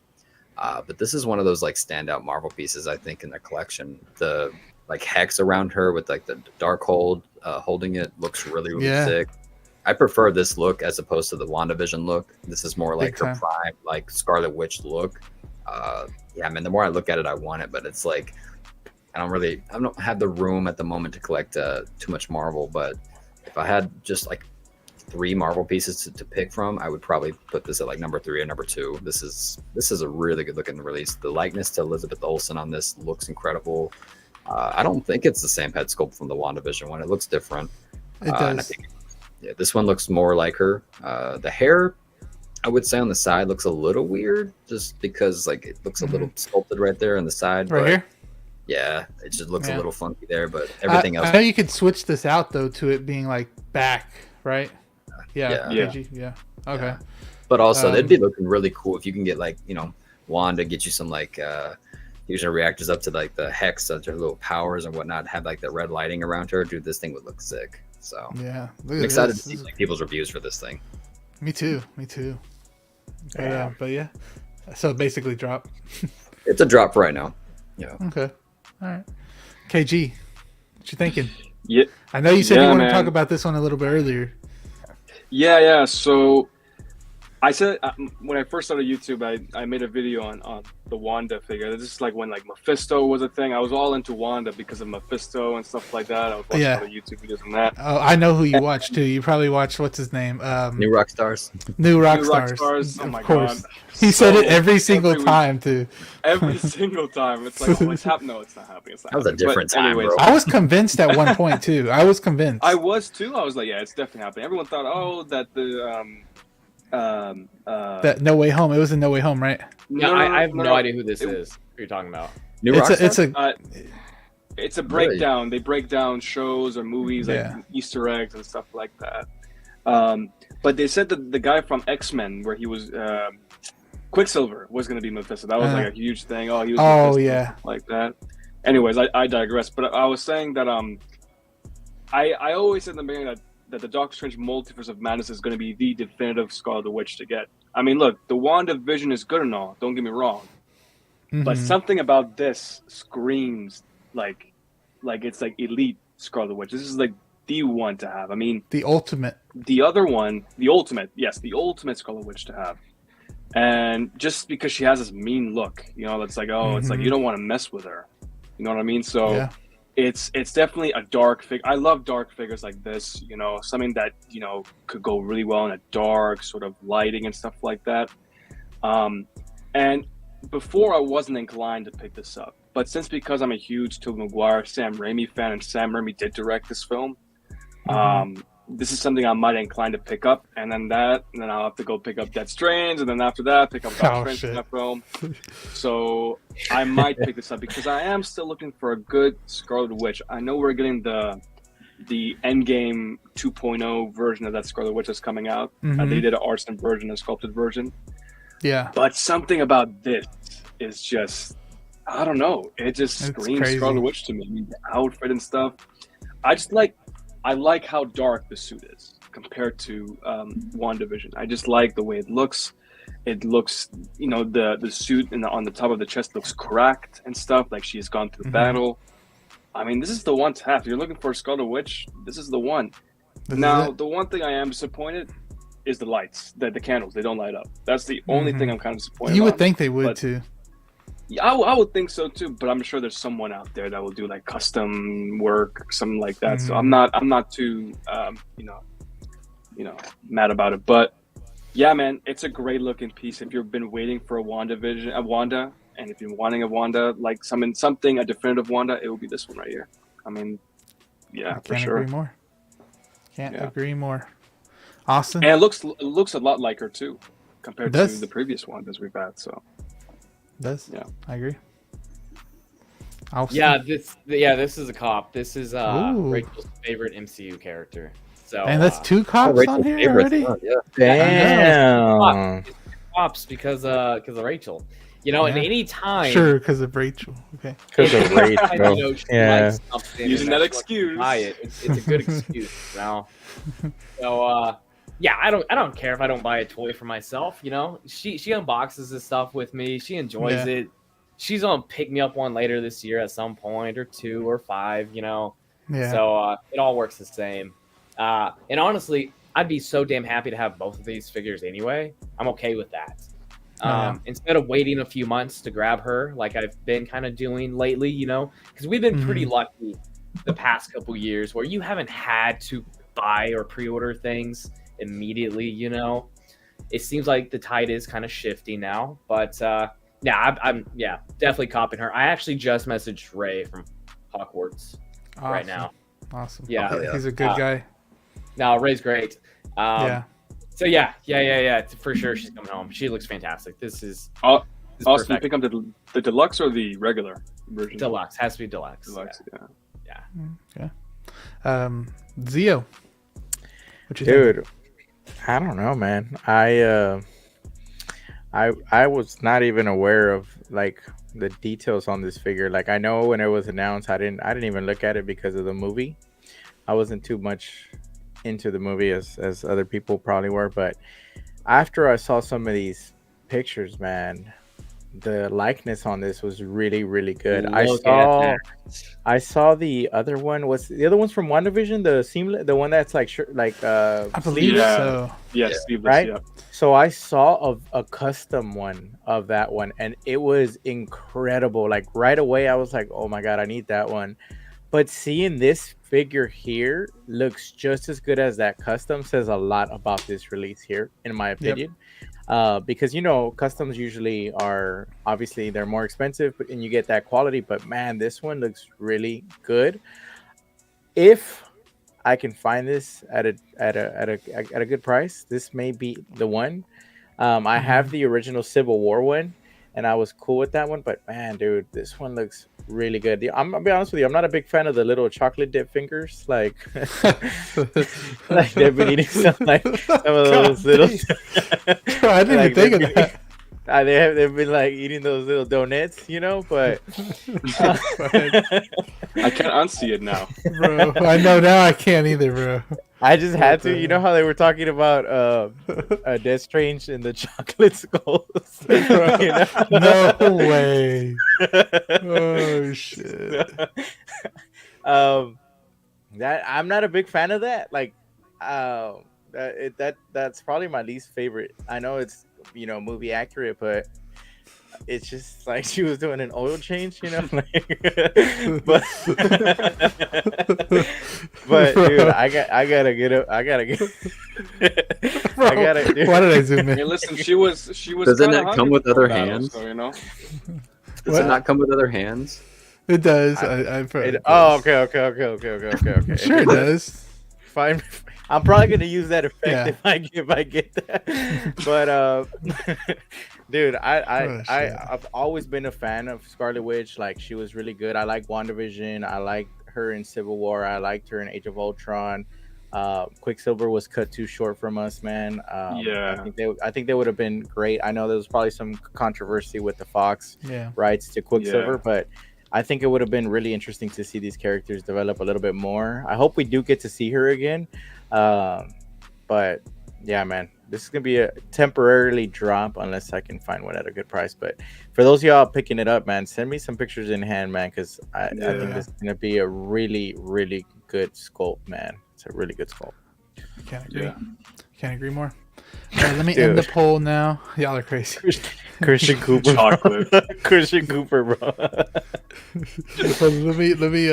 C: But this is one of those like standout Marvel pieces, I think, in the collection. The like hex around her with like the Darkhold holding it looks really, really sick. I prefer this look as opposed to the WandaVision look. This is more like her prime, like Scarlet Witch look. Yeah, man, the more I look at it, I want it, but it's like I don't have the room at the moment to collect too much Marvel. But if I had just like 3 Marvel pieces to pick from, I would probably put this at like number 3 or number 2. This is a really good looking release. The likeness to Elizabeth Olsen on this looks incredible. I don't think it's the same head sculpt from the WandaVision one. It looks different.
B: It does.
C: Yeah, this one looks more like her. The hair, I would say on the side looks a little weird, just because like it looks a little sculpted right there on the side.
B: Right here?
C: Yeah, it just looks a little funky there, but everything else.
B: I know you could switch this out though to it being like back, right? Yeah. Okay. Yeah.
C: But also, they'd be looking really cool if you can get like, you know, Wanda, get you some like fusion reactors up to like the hex, such her little powers and whatnot, have like the red lighting around her. Dude, this thing would look sick. So
B: yeah,
C: I'm excited to see like people's reviews for this thing.
B: Me too. But yeah, so basically drop.
C: It's a drop for right now. Yeah.
B: Okay. All right. KG, what you thinking?
F: Yeah.
B: I know you said you want to talk about this one a little bit earlier.
F: Yeah. So I said when I first started YouTube, I made a video on the Wanda figure. This is like when like Mephisto was a thing. I was all into Wanda because of Mephisto and stuff like that. I was watching other YouTube videos on that.
B: Oh, I know who you watch too. You probably watched what's his name?
C: New Rock Stars.
B: New Rock Stars.
F: Oh my
B: God.
F: He
B: said it every single time too.
F: Every single time. It's like, oh, it's happening. No, it's not happening.
C: That was a different time, bro.
B: I was convinced at one point too. I was convinced.
F: I was too. I was like, yeah, it's definitely happening. Everyone thought, oh, that the
B: that No Way Home. It was a No Way Home, right?
E: No, I have no idea who this is. Who you're talking about?
F: It's a breakdown. They break down shows or movies, like Easter eggs and stuff like that. But they said that the guy from X-Men, where he was Quicksilver, was going to be Mephisto. That was like a huge thing. Oh, he was Mephisto, like that. Anyways, I digress. But I was saying that I always said in the beginning that the Doctor Strange Multiverse of Madness is going to be the definitive Scarlet Witch to get. I mean, look, the WandaVision is good and all. Don't get me wrong, but something about this screams like it's like elite Scarlet Witch. This is like the one to have. I mean,
B: the ultimate.
F: The other one, the ultimate. Yes, the ultimate Scarlet Witch to have. And just because she has this mean look, you know, it's like, oh, it's like you don't want to mess with her. You know what I mean? So. It's definitely a dark figure. I love dark figures like this, you know, something that, you know, could go really well in a dark sort of lighting and stuff like that. And before I wasn't inclined to pick this up, but because I'm a huge Tobey Maguire, Sam Raimi fan, and Sam Raimi did direct this film, this is something I might incline to pick up, and then I'll have to go pick up Death Strange, and then after that, pick up Doctor Strange in that film. So I might pick this up because I am still looking for a good Scarlet Witch. I know we're getting the Endgame 2.0 version of that Scarlet Witch that's coming out. They did an artisan version, a sculpted version.
B: Yeah.
F: But something about this is just, I don't know. It just screams Scarlet Witch to me. I mean, the outfit and stuff. I like how dark the suit is compared to WandaVision. I just like the way it looks. It looks, the suit on the top of the chest looks cracked and stuff, like she has gone through battle. I mean, this is the one to have. If you're looking for a Scarlet Witch, this is the one. Now, the one thing I am disappointed is the lights, the candles. They don't light up. That's the only thing I'm kind of disappointed.
B: You would think they would too.
F: Yeah, I would think so too. But I'm sure there's someone out there that will do like custom work, something like that. So I'm not too mad about it. But yeah, man, it's a great looking piece. If you've been waiting for a Wanda, and if you're wanting a Wanda, like a definitive Wanda, it will be this one right here. I mean, yeah, for sure.
B: Can't agree more. Austin?
F: And it looks a lot like her too, compared to the previous Wandas we've had. So
B: it does.
F: Yeah,
B: I agree. Austin?
E: Yeah, this is a cop. This is Rachel's favorite MCU character. So
B: and that's two cops on here already.
D: Damn.
E: It's cops because of Rachel. And any time.
B: Sure, because of Rachel. Okay.
D: Because of Rachel.
F: Using that excuse.
E: It's a good excuse. So yeah, I don't care if I don't buy a toy for myself. She unboxes this stuff with me. She enjoys it. She's gonna pick me up one later this year at some point, or 2 or 5. So it all works the same. And honestly, I'd be so damn happy to have both of these figures anyway. I'm okay with that. Instead of waiting a few months to grab her, like I've been kind of doing lately, because we've been pretty lucky the past couple years where you haven't had to buy or pre-order things immediately. It seems like the tide is kind of shifting now, but I'm definitely copping her. I actually just messaged Ray from Hogwarts right now.
B: Awesome.
E: Yeah,
B: he's a good guy.
E: No, Ray's great. So yeah, for sure she's coming home. She looks fantastic. This is
F: also, you pick up the deluxe or the regular version?
E: Deluxe. Has to be deluxe.
F: Yeah.
B: Okay. Zio. What you
D: Dude,
B: think?
D: I don't know, man. I was not even aware of like the details on this figure. Like I know when it was announced, I didn't even look at it because of the movie. I wasn't too much into the movie as other people probably were, but after I saw some of these pictures, man, the likeness on this was really, really good. I saw the other one. What's the other one's from WandaVision? The one that's like
B: I believe so.
F: Yes,
D: right.
F: Yeah.
D: So I saw a custom one of that one, and it was incredible. Like right away, I was like, "Oh my god, I need that one." But seeing this figure here looks just as good as that custom says a lot about this release here, in my opinion. Because customs usually are obviously they're more expensive, and you get that quality. But man, this one looks really good. If I can find this at a good price, this may be the one. I have the original Civil War one, and I was cool with that one. But man, dude, this one looks really good. I'm gonna be honest with you, I'm not a big fan of the little chocolate dip fingers, like they've been eating some of those little.
B: I didn't even think of that.
D: They've been like eating those little donuts, but
F: I can't unsee it now,
B: bro. I know now I can't either, bro.
D: I just had to. You know how they were talking about Death Strange and the chocolate skulls?
B: No way. Oh shit.
D: That I'm not a big fan of that. Like, that's probably my least favorite. I know it's movie accurate, but it's just like she was doing an oil change, you know. but dude, I gotta get up. I gotta get.
B: Bro,
D: I gotta. Dude.
B: Why did I zoom
F: I
B: in?
F: mean, listen, she was.
C: Doesn't it come with other hands?
F: So, you know.
C: Does it not come with other hands?
B: It does.
D: Oh, okay.
B: Sure, it does.
D: Fine. I'm probably gonna use that effect if I get that. But dude, I've always been a fan of Scarlet Witch. Like, she was really good. I like WandaVision. I like her in Civil War. I liked her in Age of Ultron. Quicksilver was cut too short from us, man. I think they would have been great. I know there was probably some controversy with the Fox rights to Quicksilver, but I think it would have been really interesting to see these characters develop a little bit more. I hope we do get to see her again. But yeah, man, this is gonna be a temporarily drop unless I can find one at a good price. But for those of y'all picking it up, man, send me some pictures in hand, man, because I think this is gonna be a really, really good sculpt, man. It's a really good sculpt.
B: Can't agree. Can't agree more. All right, let me end the poll now. Y'all are crazy.
D: Christian Cooper.
F: Chocolate.
D: Christian Cooper, bro.
B: let me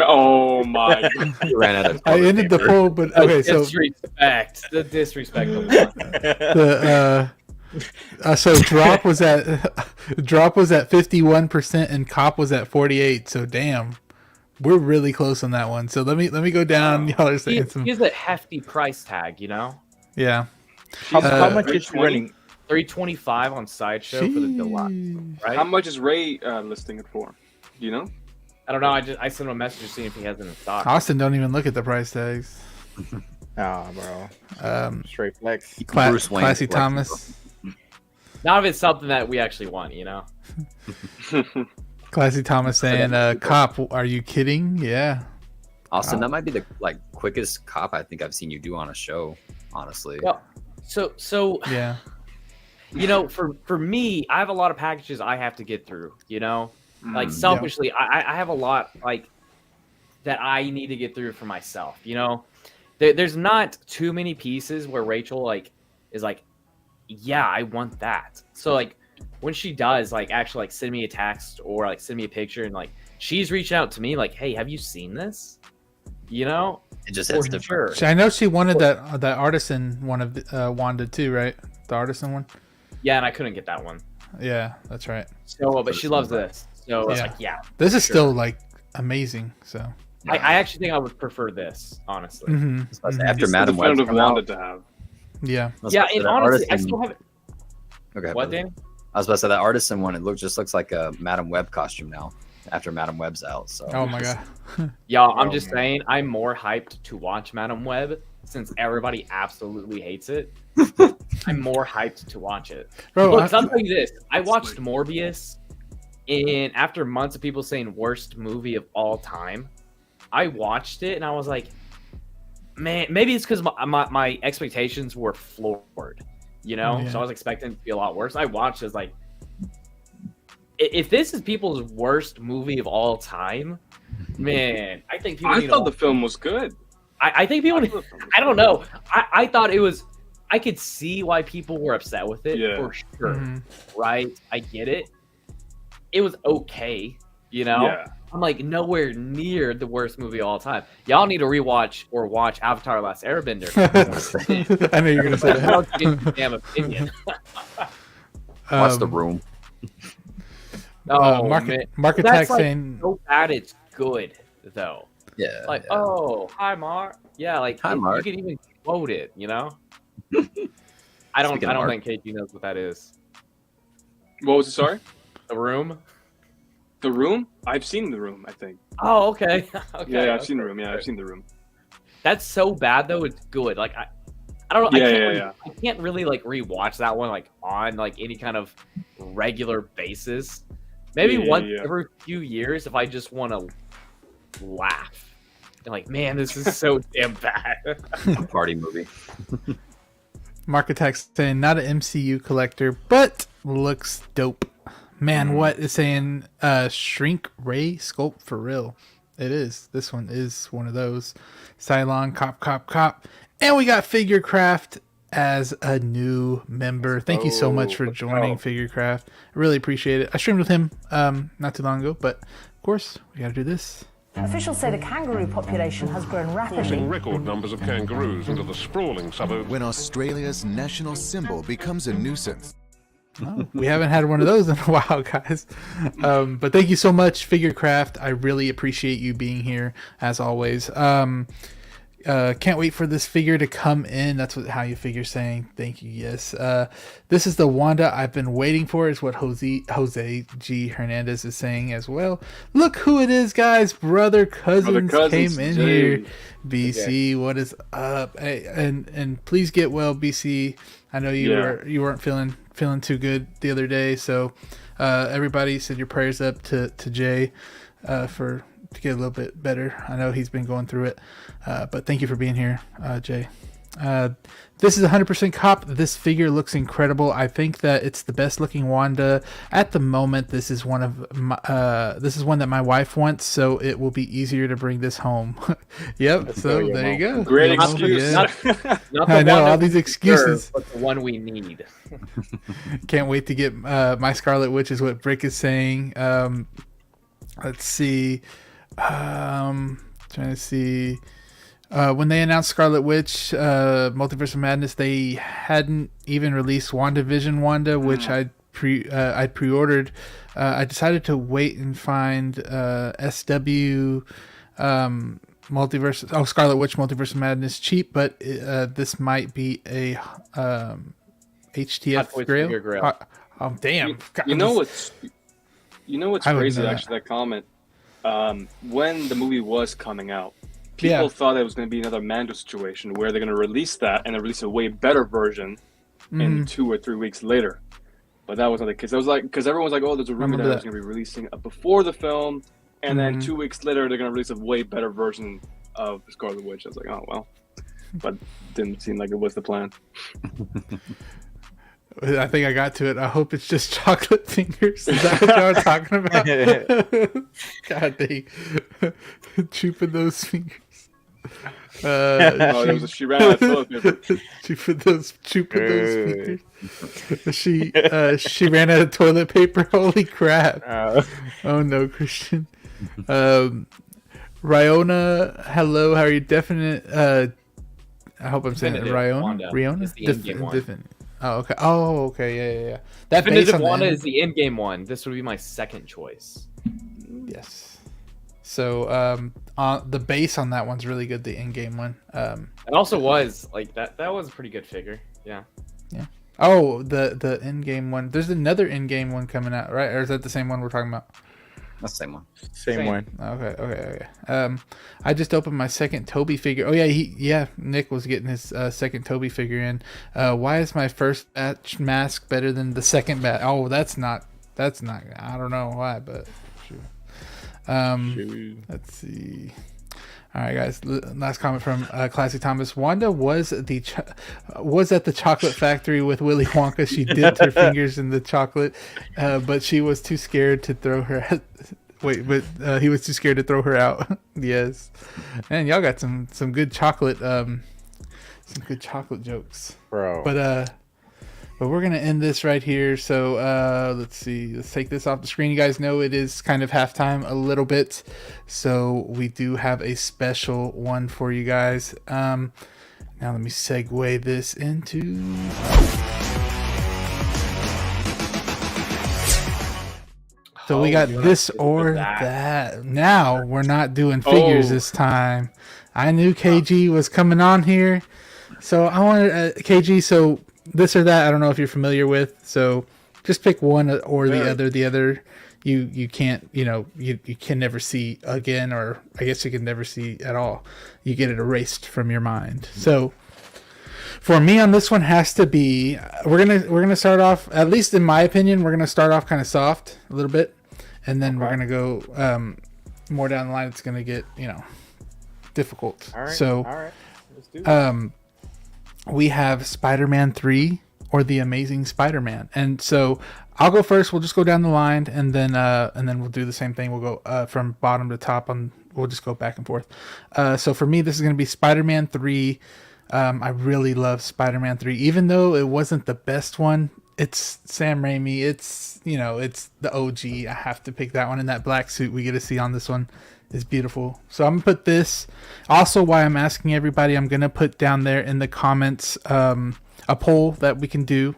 F: Oh my God.
C: You ran out of
B: I ended the poll, but okay, so
E: the disrespect.
B: So drop was at 51% and cop was at 48%. So damn, we're really close on that one. So let me go down. Y'all are saying some.
E: Here's a hefty price tag, you know.
B: Yeah.
D: How much is she running?
E: $325 on Sideshow for the deluxe. Right?
F: How much is Ray listing it for? Do you know?
E: I don't know. I sent him a message to see if he has it in stock.
B: Austin don't even look at the price tags.
D: Nah, bro. Straight flex.
C: Bruce Wayne
B: Classy Thomas.
E: Not if it's something that we actually want, you know.
B: Classy Thomas saying, "Cop, are you kidding?" Yeah.
C: Austin, that might be the quickest cop I think I've seen you do on a show. Honestly.
E: Well, so
B: yeah.
E: You know, for me, I have a lot of packages I have to get through. You know, like selfishly, I have a lot like that I need to get through for myself. You know, there's not too many pieces where Rachel is like, yeah, I want that. So like when she does actually send me a text or send me a picture and she's reaching out to me like, hey, have you seen this? You know,
C: it just hits different.
B: Sure. I know she wanted that artisan one of Wanda too, right? The artisan one.
E: Yeah, and I couldn't get that one.
B: Yeah, that's right.
E: So, but she loves this. So it's
B: this is still amazing. So
E: I actually think I would prefer this, honestly.
C: After Madam Web,
F: wanted to have.
B: Yeah.
E: Yeah, and honestly, I still haven't.
C: Okay.
E: What, Danny?
C: I was about to say that artisan one. It looks like a Madam Web costume now. After Madam Web's out, so.
B: Oh my god.
E: Y'all, I'm just saying, I'm more hyped to watch Madam Web since everybody absolutely hates it. I'm more hyped to watch it.
B: Bro,
E: look, I'll tell you this: I watched Morbius, and after months of people saying worst movie of all time, I watched it and I was like, man, maybe it's because my expectations were floored, you know. So I was expecting it to be a lot worse. I watched it, like, if this is people's worst movie of all time, man, I think people.
F: I thought the film was good.
E: I think people. I don't know. I thought it was. I could see why people were upset with it for sure. Right? I get it. It was okay, you know. Yeah. I'm like nowhere near the worst movie of all time. Y'all need to rewatch or watch Avatar: Last Airbender.
B: I know you're gonna say that.
E: Damn opinion.
C: Watch The Room.
B: Mark Attack saying
E: so bad it's good though.
C: Yeah.
E: Like, oh, hi Mark. Yeah, like
C: hi, Mark.
E: You can even quote it, you know? I don't think KG knows what that is.
F: What was it, sorry?
E: The Room?
F: The Room? I've seen The Room, I think.
E: Oh, okay. Okay.
F: Yeah, I've seen The Room. Yeah, I've seen The Room.
E: That's so bad though, it's good. Like I don't know.
F: Yeah,
E: I can't really like rewatch that one like on like any kind of regular basis. Maybe once every few years if I just want to laugh. And like, man, this is so damn bad.
C: Party movie.
B: Mark Attack saying not an MCU collector, but looks dope. Man, what is saying Shrink Ray sculpt for real. It is. This one is one of those. Cylon, Cop. And we got Figure Craft as a new member. Thank you so much for joining Figurecraft. I really appreciate it. I streamed with him not too long ago, but of course, we got to do this.
G: Officials say the kangaroo population has grown rapidly.
H: Forcing record numbers of kangaroos into the sprawling suburbs.
A: When Australia's national symbol becomes a nuisance.
B: Oh, we haven't had one of those in a while, guys. But thank you so much, Figurecraft. I really appreciate you being here, as always. Can't wait for this figure to come in. That's how you figure saying thank you. Yes. This is the Wanda I've been waiting for, is what Jose G. Hernandez is saying as well. Look who it is, guys. Brother Cousins came in here. BC, what is up? Hey, and please get well, BC. I know you weren't feeling too good the other day, so everybody send your prayers up to Jay to get a little bit better. I know he's been going through it, but thank you for being here, Jay. This is 100% cop. This figure looks incredible. I think that it's the best looking Wanda at the moment. This is one that my wife wants, so it will be easier to bring this home. Yep. So there you go.
F: Great excuse.
E: Not
B: I know all these excuses,
E: but the one we need.
B: Can't wait to get my Scarlet Witch, is what Brick is saying. Let's see. Trying to see. When they announced Scarlet Witch, Multiverse of Madness, they hadn't even released WandaVision Wanda, which I'd pre-ordered. I decided to wait and find SW Scarlet Witch Multiverse of Madness cheap, but this might be a HTF Grail. Oh damn!
F: You know what's crazy? Actually, that comment. When the movie was coming out, people thought it was going to be another Mando situation where they're going to release that and then release a way better version in 2 or 3 weeks later. But that wasn't the case. That was like, because everyone was like, "Oh, there's a rumor that it was going to be releasing before the film, and then 2 weeks later they're going to release a way better version of Scarlet Witch." I was like, "Oh well," but didn't seem like it was the plan.
B: I think I got to it. I hope it's just chocolate fingers. Is that what y'all are talking about? God dang. Chewing those fingers.
F: She ran out of toilet paper.
B: Chewing those fingers. She ran out of toilet paper. Holy crap. Oh no, Christian. Ryona, hello. How are you? Definite. I hope I'm saying it. Ryona? Oh, okay. Yeah.
E: That Definitive Wanda is the in-game one. This would be my second choice.
B: Yes. So, the base on that one's really good. The in-game one.
E: It also was like that. That was a pretty good figure. Yeah.
B: Oh, the in-game one. There's another in-game one coming out, right? Or is that the same one we're talking about?
C: That's the same one.
D: Same one.
B: Okay. I just opened my second Toby figure. Oh yeah, Nick was getting his second Toby figure in. Why is my first batch mask better than the second batch? Oh, that's not. I don't know why, but sure. Let's see. All right, guys. Last comment from Classic Thomas. Wanda was at the chocolate factory with Willy Wonka. She dipped her fingers in the chocolate, but she was too scared to throw her. He was too scared to throw her out. Yes, man, y'all got some good chocolate, some good chocolate jokes,
D: bro.
B: But we're gonna end this right here. So let's see. Let's take this off the screen. You guys know it is kind of halftime a little bit, so we do have a special one for you guys. Now let me segue this into. So we got this or that. Now we're not doing figures this time. I knew KG was coming on here, so I wanted KG. So. This or that, I don't know if you're familiar with. So just pick one or the other. The other, you can't, you can never see again, or I guess you can never see at all. You get it erased from your mind. So for me on this one has to be, we're gonna start off, at least in my opinion, we're gonna start off kind of soft a little bit, and then we're gonna go more down the line. It's gonna get difficult.
D: All right.
B: So
D: let's do it.
B: We have Spider-Man 3 or The Amazing Spider-Man. And so I'll go first. We'll just go down the line, and then we'll do the same thing. We'll go from bottom to top. We'll just go back and forth. So for me, this is going to be Spider-Man 3, I really love Spider-Man 3, even though it wasn't the best one. It's Sam Raimi. It's it's the OG. I have to pick that one. And that black suit we get to see on this one is beautiful. So I'm gonna put this. Also, why I'm asking everybody, I'm gonna put down there in the comments a poll that we can do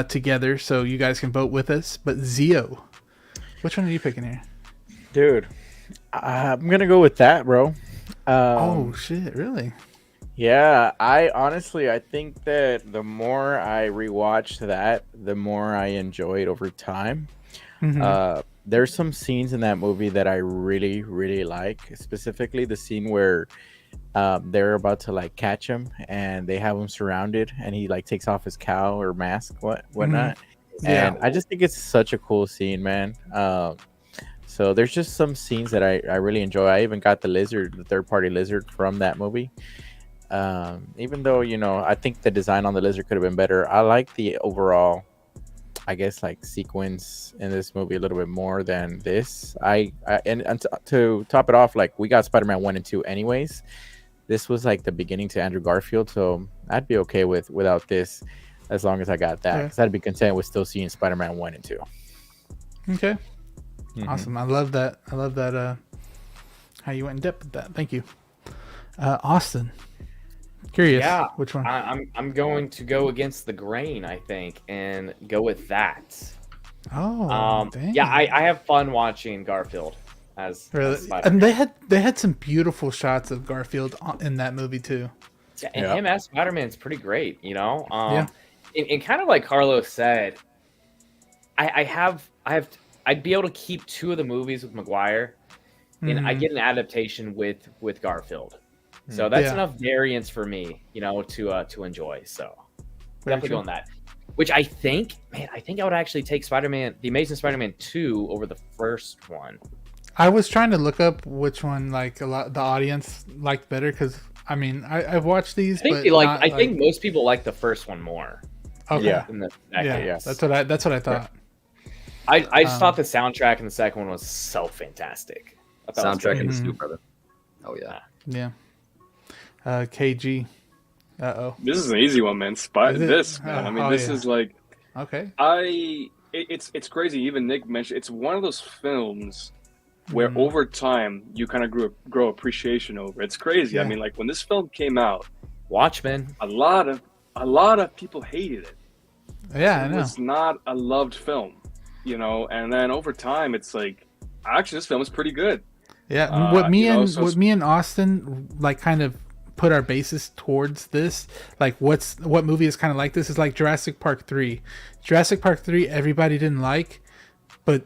B: together, so you guys can vote with us. But Zio, which one are you picking here?
D: Dude, I'm gonna go with that, bro.
B: Oh shit, really?
D: Yeah, I think that the more I rewatch that, the more I enjoy it over time. There's some scenes in that movie that I really, really like. Specifically, the scene where they're about to like catch him and they have him surrounded, and he like takes off his cowl or mask, whatnot. And I just think it's such a cool scene, man. So there's just some scenes that I really enjoy. I even got the third-party lizard from that movie. Even though I think the design on the lizard could have been better, I like the overall, I guess, like sequence in this movie a little bit more than this. To top it off, like, we got Spider-Man 1 and 2 anyways. This was like the beginning to Andrew Garfield, so I'd be okay without this as long as I got that, because I'd be content with still seeing Spider-Man 1 and 2.
B: Okay. Awesome. I love that. How you went in depth with that. Thank you. Austin, curious.
E: Yeah,
B: which one?
E: I'm going to go against the grain, I think, and go with that.
B: Oh, dang.
E: Yeah, I have fun watching Garfield as
B: and they had some beautiful shots of Garfield in that movie too.
E: Yeah, and him as Spider-Man's pretty great, and kind of like Carlos said, I'd be able to keep 2 of the movies with Maguire, and I get an adaptation with Garfield. So that's enough variance for me, to enjoy. So definitely going that. Which I think I would actually take The Amazing Spider-Man 2 over the first one.
B: I was trying to look up which one the audience liked better, because I've watched these.
E: I think most people like the first one more.
B: Okay.
E: Yeah.
B: That's what I thought.
E: I just thought the soundtrack in the second one was so fantastic.
C: Soundtrack in the Snoop brother. Oh yeah.
B: Yeah. KG.
F: This is an easy one, man. This is like,
B: okay.
F: It's crazy. Even Nick mentioned it's one of those films where over time you kind of grow appreciation over. It's crazy.
B: Yeah.
F: Like when this film came out,
E: Watchmen,
F: a lot of people hated it.
B: Yeah, I know.
F: It was not a loved film, and then over time it's like, actually this film is pretty good.
B: Yeah, what me and Austin kind of put our basis towards this, what movie is kind of like this, is like Jurassic Park 3. Jurassic Park 3 everybody didn't like, but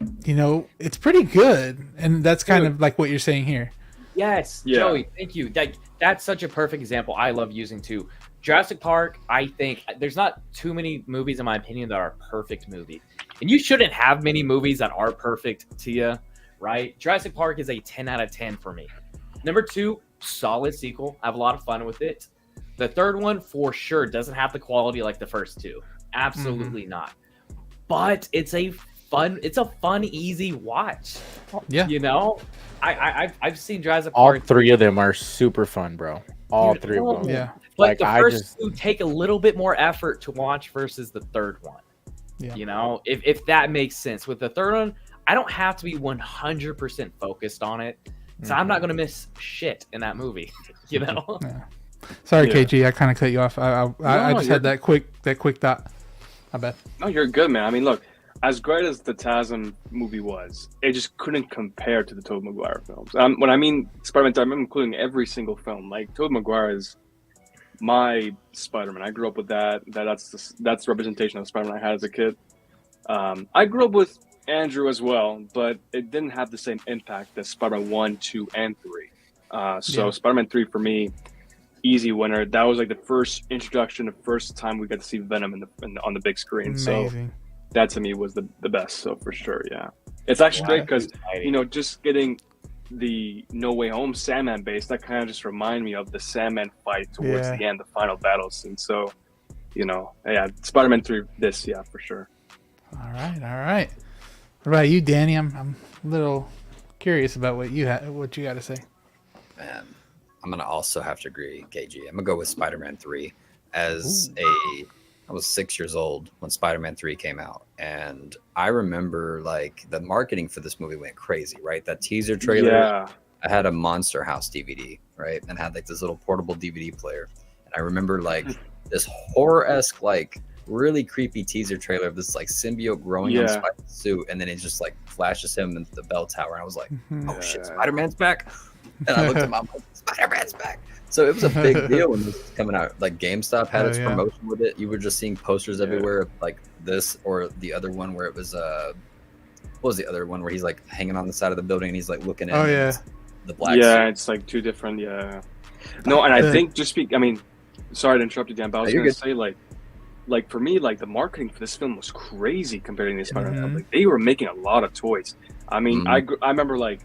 B: it's pretty good, and that's kind of like what you're saying here.
E: Yes, yeah. Joey, thank you. That's such a perfect example I love using too. Jurassic Park, I think there's not too many movies in my opinion that are perfect movies, and you shouldn't have many movies that are perfect to you, right? Jurassic Park is a 10 out of 10 for me. Number 2, solid sequel. I have a lot of fun with it. The third one for sure doesn't have the quality like the first 2. Absolutely not. But it's a fun, easy watch.
B: Yeah.
E: I've seen Jurassic Park.
D: All 3 of them are super fun, bro. All 3 of them.
B: Yeah.
E: But the first 2 take a little bit more effort to watch versus the third one.
B: Yeah.
E: If that makes sense. With the third one, I don't have to be 100% focused on it. So I'm not going to miss shit in that movie, Yeah.
B: Sorry, KG, I kind of cut you off. I just had that quick thought. I bet.
F: No, you're good, man. Look, as great as the TASM movie was, it just couldn't compare to the Tobey Maguire films. When I mean Spider-Man, I'm including every single film. Like, Tobey Maguire is my Spider-Man. I grew up with that. That's the representation of Spider-Man I had as a kid. I grew up with Andrew as well, but it didn't have the same impact as Spider-Man 1, 2, and 3. Spider-Man 3 for me, easy winner. That was like the first introduction, the first time we got to see Venom on the big screen.
B: Amazing.
F: So that to me was the best. So for sure, yeah. It's actually great because just getting the No Way Home Sandman base, that kind of just reminded me of the Sandman fight towards the end, the final battle scene. So, Spider-Man 3, for sure.
B: All right. What about you, Danny? I'm a little curious about what you got to say.
C: Man, I'm gonna also have to agree, KG. I'm gonna go with Spider-Man 3. I was 6 years old when Spider-Man 3 came out, and I remember like the marketing for this movie went crazy, right? That teaser trailer.
F: Yeah.
C: I had a Monster House DVD, right, and had like this little portable DVD player, and I remember like this horror-esque, like really creepy teaser trailer of this like symbiote growing on Spider's suit, and then it just like flashes him into the bell tower, and I was like, oh shit, Spider-Man's back. And I looked at my mom, Spider-Man's back. So it was a big deal when this was coming out. Like GameStop had its promotion with it. You were just seeing posters everywhere of like this or the other one where it was what was the other one where he's like hanging on the side of the building and he's like looking at the black suit.
F: It's like two different No, and I think sorry to interrupt you, Dan, but I was gonna say like for me, like the marketing for this film was crazy compared to the Spider-Man. Like they were making a lot of toys. I mean, I remember like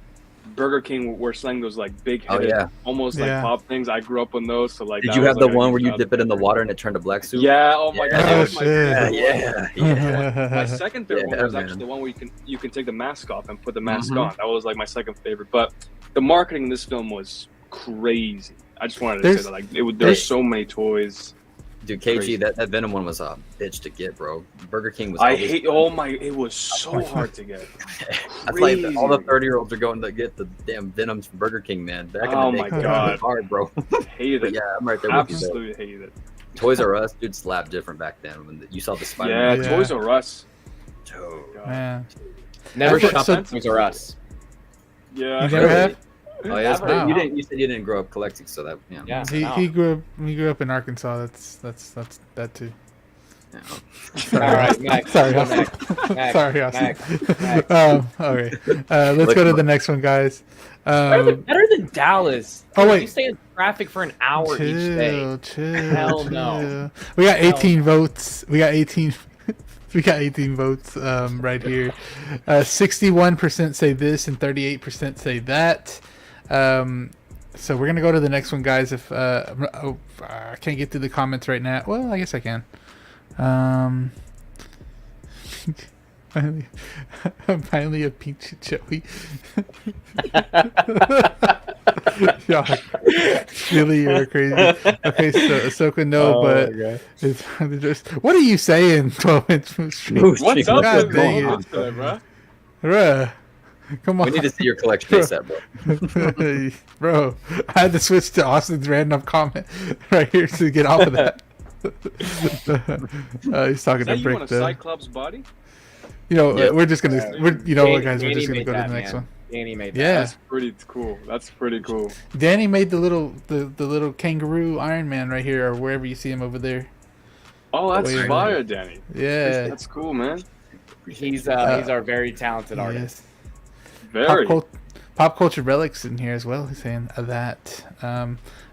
F: Burger King were selling those like big headed, almost like pop things. I grew up on those. So like,
C: did you have the one where you dip it in the water and it turned to black soup?
F: Yeah. Oh my god. That was
C: my
F: my second favorite one was actually the one where you can take the mask off and put the mask on. That was like my second favorite. But the marketing in this film was crazy. I just wanted to say that like there's so many toys.
C: Dude, KG, that Venom one was a bitch to get, bro. Burger King was.
F: It was so hard to get.
C: That's like all the 30-year-olds are going to get the damn Venoms from Burger King, man. Back in the day,
F: my god,
C: it was hard, bro.
F: Hated it.
C: Yeah, I'm right there
F: Absolutely
C: with you.
F: Hated it.
C: Toys R Us, dude, slapped different back then when you saw the Spider-Man.
F: Yeah, Toys R Us.
B: Man.
E: Never shopped at Toys R Us.
F: Yeah,
B: you never have?
C: Oh yeah, you said you didn't grow up collecting, so that
B: He grew up in Arkansas. That's that too.
C: Yeah.
E: All right, next.
B: Sorry, Austin. Sorry, Austin. Okay. Let's go to the next one, guys.
E: Better than Dallas.
B: Oh wait,
E: you stay in traffic for an hour each day. Hell no.
B: We got 18 votes. We got 18. We got 18 votes right here. 61% say this and 38% say that. So we're gonna go to the next one, guys. If I can't get through the comments right now, well, I guess I can. Finally a peach Joey. Y'all, really, you're crazy. Okay, so Ahsoka, no, but it's just, what are you saying? 12-inch stream.
F: What's up with bro?
B: Come on.
C: We need to see your collection ASAP, bro.
B: Bro, I had to switch to Austin's random comment right here to get off of that. He's talking to Brick, though. You want a
F: Cyclops body?
B: You know, we're just gonna, guys, we're just gonna go to the next one.
E: Danny made that.
B: Yeah,
F: that's pretty cool.
B: Danny made the little kangaroo Iron Man right here, or wherever you see him over there.
F: Oh, that's fire, Danny.
B: Yeah,
F: that's cool, man.
E: He's our very talented artist.
F: Very.
B: Pop culture relics in here as well. He's saying that.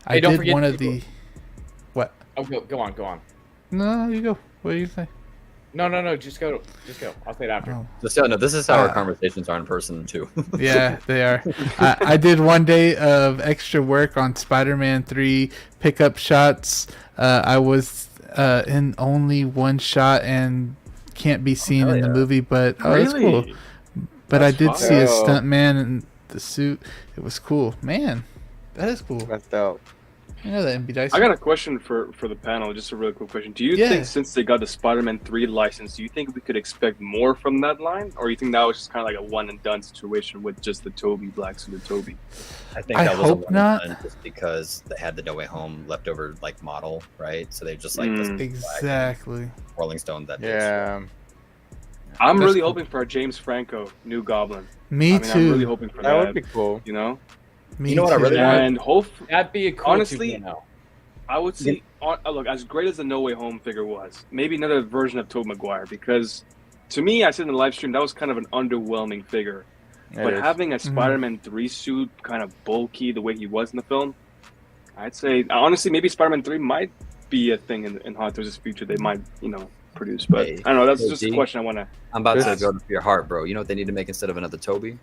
E: Hey, don't forget
B: one of the. What?
E: Oh, go on.
B: No, you go. What do you say?
E: No. Just go. I'll say it after.
B: Oh.
C: This is how our conversations are in person too.
B: Yeah, they are. I did one day of extra work on Spider-Man 3 pickup shots. I was in only one shot and can't be seen in the movie, but that's cool. But that's I did see a stuntman in the suit. It was cool, man. That is cool.
D: That's dope.
B: You know that MB Dice.
F: I got a question for the panel. Just a really quick question. Do you think since they got the Spider-Man 3 license, do you think we could expect more from that line, or you think that was just kind of like a one and done situation with just the Toby black suit of Toby?
C: I think that was a one and done just because they had the No Way Home leftover like model, right? So they just like
B: exactly
C: Rolling Stone that.
D: Yeah.
F: I'm really hoping for a James Franco new Goblin.
B: Me too.
F: I'm really hoping for that.
D: That would be cool.
F: You know.
C: You know what I really want?
F: And hopefully,
E: that'd be a cool.
F: Honestly, I would say, look, as great as the No Way Home figure was, maybe another version of Tobey Maguire, because to me, I said in the live stream that was kind of an underwhelming figure. But having a Spider-Man 3 suit, kind of bulky the way he was in the film, I'd say honestly maybe Spider-Man 3 might be a thing in Hot Toys' future. They might, produce. But I don't know. That's just a question I want to.
C: I'm about to go to your heart, bro. You know what they need to make instead of another Toby?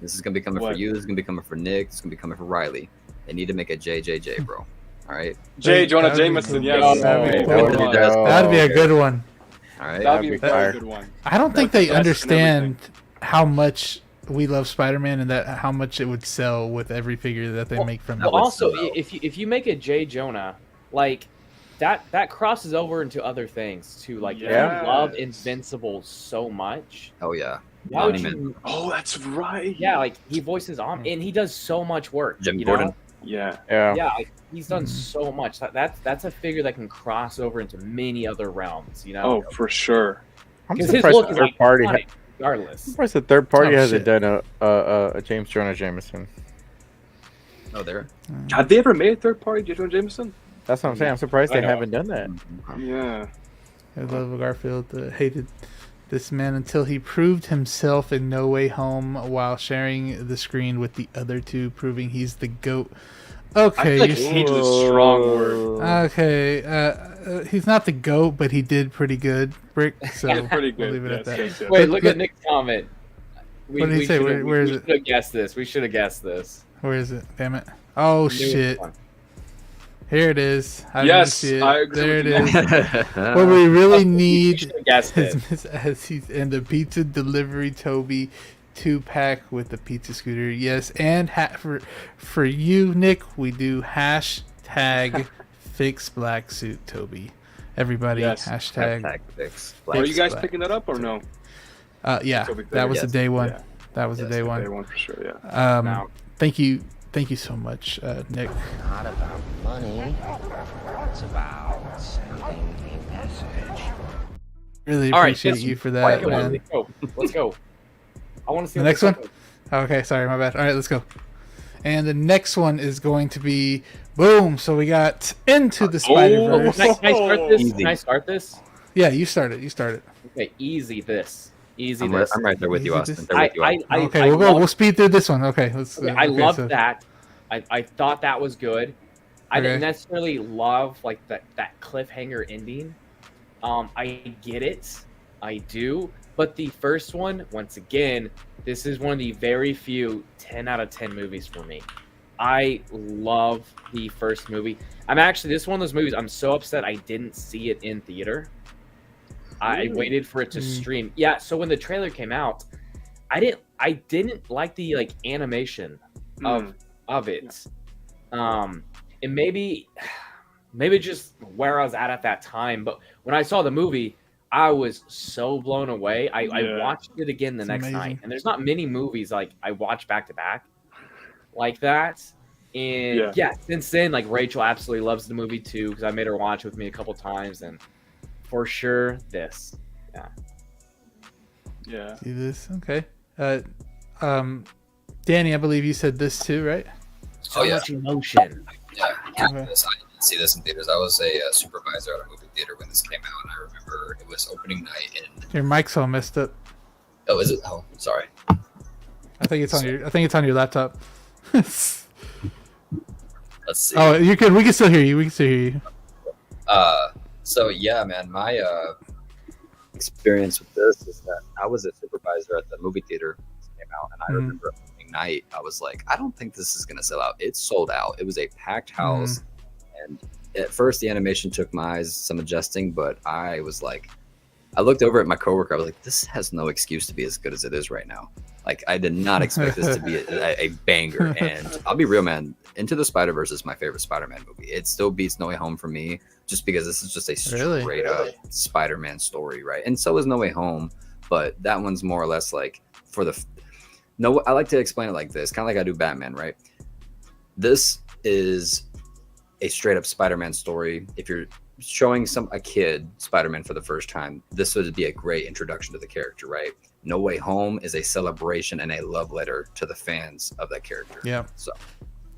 C: This is gonna be coming for you. This is gonna be coming for Nick. This is gonna be coming for Riley. They need to make a JJJ, bro. All right.
F: J. Jonah Jameson. Yes.
B: That'd be a good one.
C: All right.
F: That'd be a very good one.
B: I don't think they understand how much we love Spider-Man and that how much it would sell with every figure that they make from
E: Well,
B: it.
E: also, if you make a J. Jonah, like that crosses over into other things too. Like if you love Invincible so much.
C: Oh yeah.
E: Why would you,
F: that's right.
E: Yeah, like he voices and he does so much work.
C: Jim Gordon.
F: Yeah.
E: Like, he's done so much. That's a figure that can cross over into many other realms. You know.
F: Oh, for sure.
D: I'm surprised the third party.
E: Regardless.
D: I'm surprised the third party hasn't done a James Jonah Jameson.
C: Oh, there.
F: Have they ever made a third party J. Jonah Jameson?
D: That's what I'm saying. I'm surprised they haven't done that.
F: Yeah.
B: I love Garfield. Hated this man until he proved himself in No Way Home while sharing the screen with the other two, proving he's the GOAT. Okay,
F: I feel like he's a strong word.
B: Okay, he's not the GOAT, but he did pretty good, Brick. So
F: pretty good.
B: We'll leave it at that.
E: Wait, look at Nick's comment.
B: What did he say? Where is it?
E: We should have guessed this. We should have guessed this.
B: Where is it? Damn it! Oh shit! Here it is. I agree. There it is. What we really need is he's in the pizza delivery Toby 2-pack with the pizza scooter. Yes, and for you, Nick, we do hashtag fix black suit Toby. Everybody, hashtag
C: fix
F: black. Are you guys picking that up or no?
B: Yeah, that was the day one. Yeah. That was the day one.
F: Day one for sure. Yeah.
B: Thank you so much, Nick.
I: Not about money. It's about sending a message.
B: Really appreciate you for that, man.
E: Let's go. I want to see
B: the next one. Okay, sorry, my bad. All right, let's go. And the next one is going to be boom. So we got Into the Spider-Verse.
E: Can I start this?
B: Yeah, you start it.
E: Okay, easy this.
C: I'm right there with you, Austin.
B: Okay, we'll speed through this one. Okay, let's.
E: I love that. I thought that was good. I didn't necessarily love like that cliffhanger ending. I get it, I do. But the first one, once again, this is one of the very few 10 out of 10 movies for me. I love the first movie. This is one of those movies. I'm so upset I didn't see it in theater. I waited for it to stream. Yeah, so when the trailer came out, I didn't like the animation of it. And maybe just where I was at that time, but when I saw the movie, I was so blown away. I watched it again the next night. And there's not many movies like I watch back to back like that. And since then, like Rachel absolutely loves the movie too, because I made her watch with me a couple times, and for sure, this.
F: Yeah.
B: See this? Okay. Danny, I believe you said this too, right?
E: So much emotion.
J: Yeah, I didn't see this in theaters. I was a supervisor at a movie theater when this came out, and I remember it was opening night. And
B: your mic's all messed up.
J: Oh, is it? Oh, sorry.
B: I think it's on your laptop.
J: Let's see.
B: Oh, you can. We can still hear you.
C: So yeah, man, my experience with this is that I was a supervisor at the movie theater when this came out, and I remember opening night, I was like, I don't think this is gonna sell out. It sold out. It was a packed house, and at first the animation took my eyes some adjusting, but I was like, I looked over at my coworker. I was like, this has no excuse to be as good as it is right now. Like, I did not expect this to be a banger. And I'll be real, man. Into the Spider-Verse is my favorite Spider-Man movie. It still beats No Way Home for me, just because this is just a straight up Spider-Man story, right? And so is No Way Home, but that one's more or less like I like to explain it like this, kind of like I do Batman, right? This is a straight up Spider-Man story. If you're showing a kid Spider-Man for the first time, this would be a great introduction to the character, right? No Way Home is a celebration and a love letter to the fans of that character.
B: Yeah.
C: So,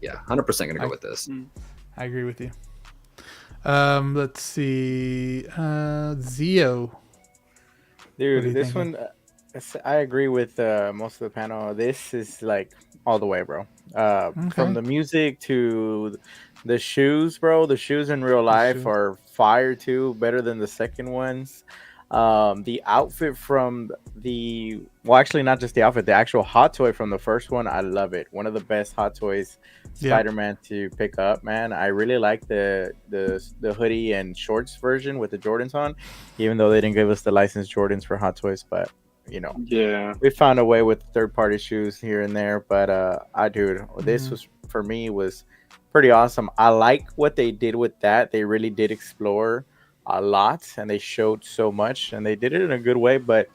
C: yeah, 100% gonna go with this.
B: I agree with you. Let's see. Zio.
D: Dude, this one, I agree with most of the panel. This is like all the way, bro. From the music to the shoes, bro. The shoes in real life are fire too, better than the second ones. The outfit from actually not just the outfit, the actual hot toy from the first one, I love it. One of the best hot toys Spider-Man to pick up, man. I really like the hoodie and shorts version with the Jordans on, even though they didn't give us the licensed Jordans for hot toys, but we found a way with third-party shoes here and there. But this was for me was pretty awesome. I like what they did with that. They really did explore a lot, and they showed so much, and they did it in a good way. But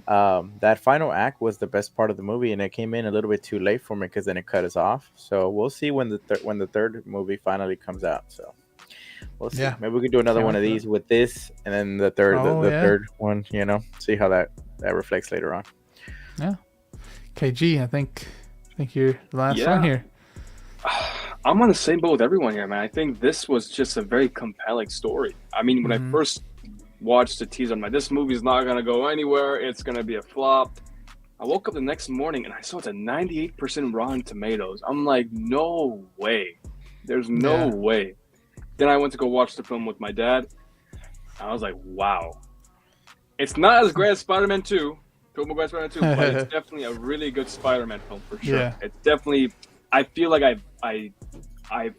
D: that final act was the best part of the movie, and it came in a little bit too late for me because then it cut us off. So we'll see when the third movie finally comes out. So we'll see. Yeah. Maybe we could do another one of these with this, and then the third third one. See how that reflects later on.
B: Yeah. KG, I think you're the last one here.
F: I'm on the same boat with everyone here, man. I think this was just a very compelling story. I mean, when I first watched the teaser, I'm like, this movie's not going to go anywhere. It's going to be a flop. I woke up the next morning and I saw it's a 98% Rotten Tomatoes. I'm like, no way. There's no way. Then I went to go watch the film with my dad. I was like, wow. It's not as great as Spider-Man 2, Tobey Maguire's Spider-Man 2, but it's definitely a really good Spider-Man film for sure. Yeah. It's definitely, I feel like I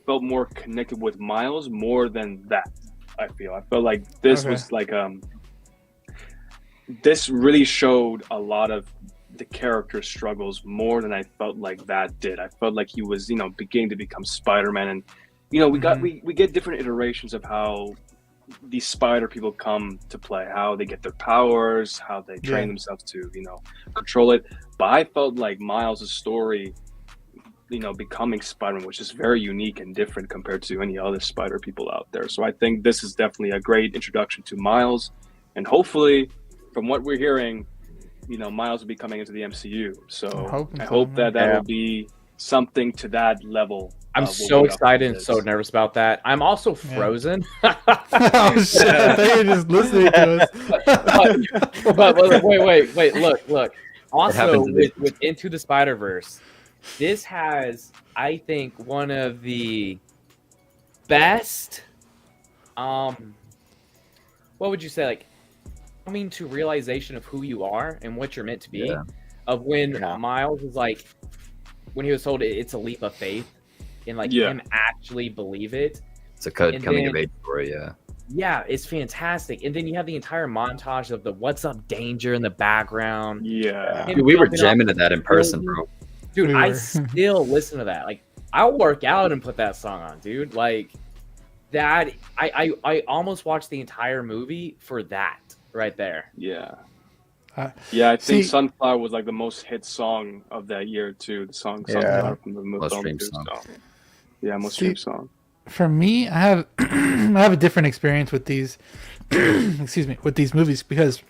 F: felt more connected with Miles more than that. I felt like this was like this really showed a lot of the character struggles more than I felt like that did. I felt like he was, beginning to become Spider-Man, and we get different iterations of how these spider people come to play, how they get their powers, how they train themselves to, control it. But I felt like Miles' story, becoming Spider-Man, which is very unique and different compared to any other spider people out there. So I think this is definitely a great introduction to Miles, and hopefully, from what we're hearing, Miles will be coming into the MCU. So I hope that will be something to that level.
E: I'm so excited and so nervous about that. I'm also frozen.
B: Oh shit! I thought you were just listening to us.
E: but wait! Look. Also, with Into the Spider-Verse, this has, I think, one of the best, what would you say, like, coming to realization of who you are and what you're meant to be, of when Miles was like, when he was told it's a leap of faith, and like him actually believe it.
C: It's a coming of age story,
E: Yeah, it's fantastic. And then you have the entire montage of the "What's Up, Danger" in the background.
F: Yeah,
C: dude, we were jamming to that in person, bro.
E: Dude, I still listen to that. Like, I'll work out and put that song on, dude. Like, that, I almost watched the entire movie for that right there.
F: Yeah. I think Sunflower was like the most hit song of that year too. The song Sunflower from the movie. Most streamed song.
B: For me, I have a different experience with these with these movies, because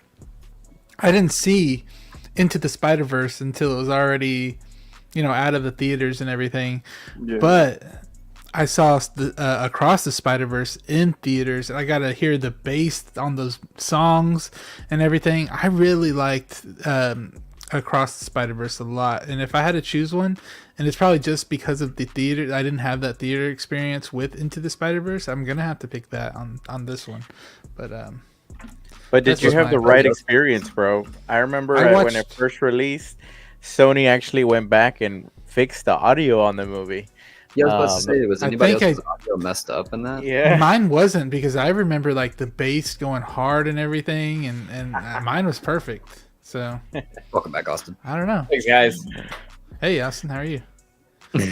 B: I didn't see Into the Spider-Verse until it was already out of the theaters and everything. But I saw Across the Spider-Verse in theaters, and I got to hear the bass on those songs and everything. I really liked Across the Spider-Verse a lot, and if I had to choose one, and it's probably just because of the theater, I didn't have that theater experience with Into the Spider-Verse, I'm gonna have to pick that on this one. But
D: did you have the right experience, bro? I remember when it first released, Sony actually went back and fixed the audio on the movie.
C: Yeah, I was about to say, was anybody else's audio messed up in that?
B: Yeah, mine wasn't, because I remember like the bass going hard and everything, and mine was perfect. So,
C: welcome back, Austin.
B: I don't know.
E: Thanks, guys.
B: Hey, Austin, how are you?
E: Hey,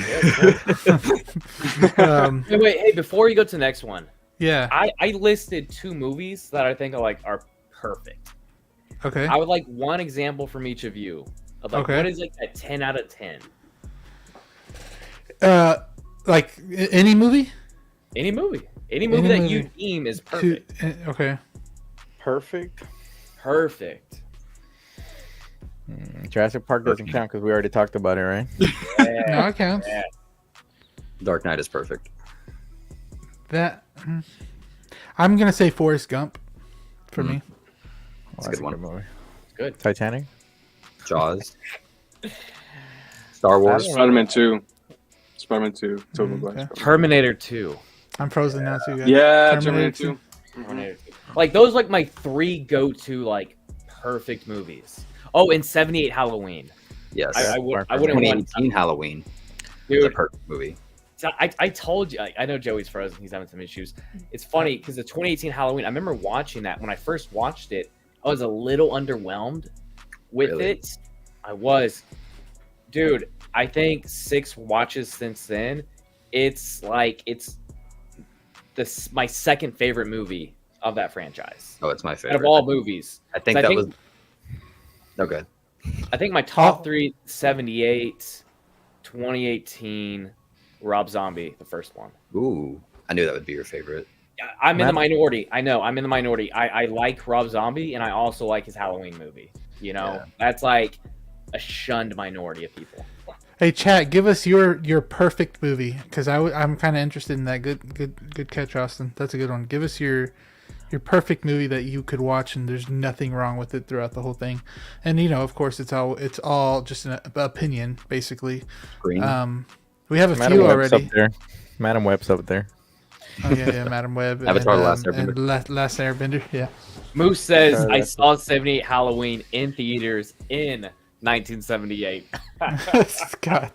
E: before you go to the next one, I listed 2 movies that I think are perfect.
B: Okay.
E: I would like one example from each of you of what is like a 10 out of 10.
B: Like any movie?
E: Any movie that you deem is perfect.
B: Okay.
D: Perfect. Jurassic Park doesn't count because we already talked about it, right?
B: No, it counts.
E: Yeah.
C: Dark Knight is perfect.
B: I'm gonna say Forrest Gump for me.
C: That's a good one.
D: Movie.
E: Good.
D: Titanic.
C: Jaws. Star Wars.
F: Spider-Man 2. Tobey Maguire.
E: Terminator 2.
B: I'm frozen now too, guys.
F: Yeah, Terminator 2.
E: Like, those like my 3 go-to like perfect movies. Oh, and 78 Halloween.
C: Yes.
E: I wouldn't
C: 2018 Halloween.
E: Dude,
C: it's a perfect movie.
E: So I told you, I know Joey's frozen. He's having some issues. It's funny because the 2018 Halloween, I remember watching that. When I first watched it, I was a little underwhelmed with it. I was. Dude, I think 6 watches since then. It's like my second favorite movie of that franchise.
C: Oh, it's my favorite.
E: Out of all movies.
C: I think that was... No, good.
E: I think my top 3, 78, 2018, Rob Zombie, the first one.
C: Ooh, I knew that would be your favorite.
E: I'm in the minority. I know, I'm in the minority. I like Rob Zombie, and I also like his Halloween movie. You know, that's like a shunned minority of people.
B: Hey, chat, give us your perfect movie, because I'm kind of interested in that. Good catch, Austin. That's a good one. Give us your perfect movie that you could watch and there's nothing wrong with it throughout the whole thing. And of course, it's all just an opinion, basically.
C: Green.
B: We have a
D: Madam
B: few
D: Web's
B: already.
D: Up there. Madam Web's up there.
B: Oh yeah, Madam Web.
C: Avatar: The Last Airbender.
B: And Last Airbender. Yeah.
E: Moose says I saw 78 Halloween in theaters in 1978.
B: God.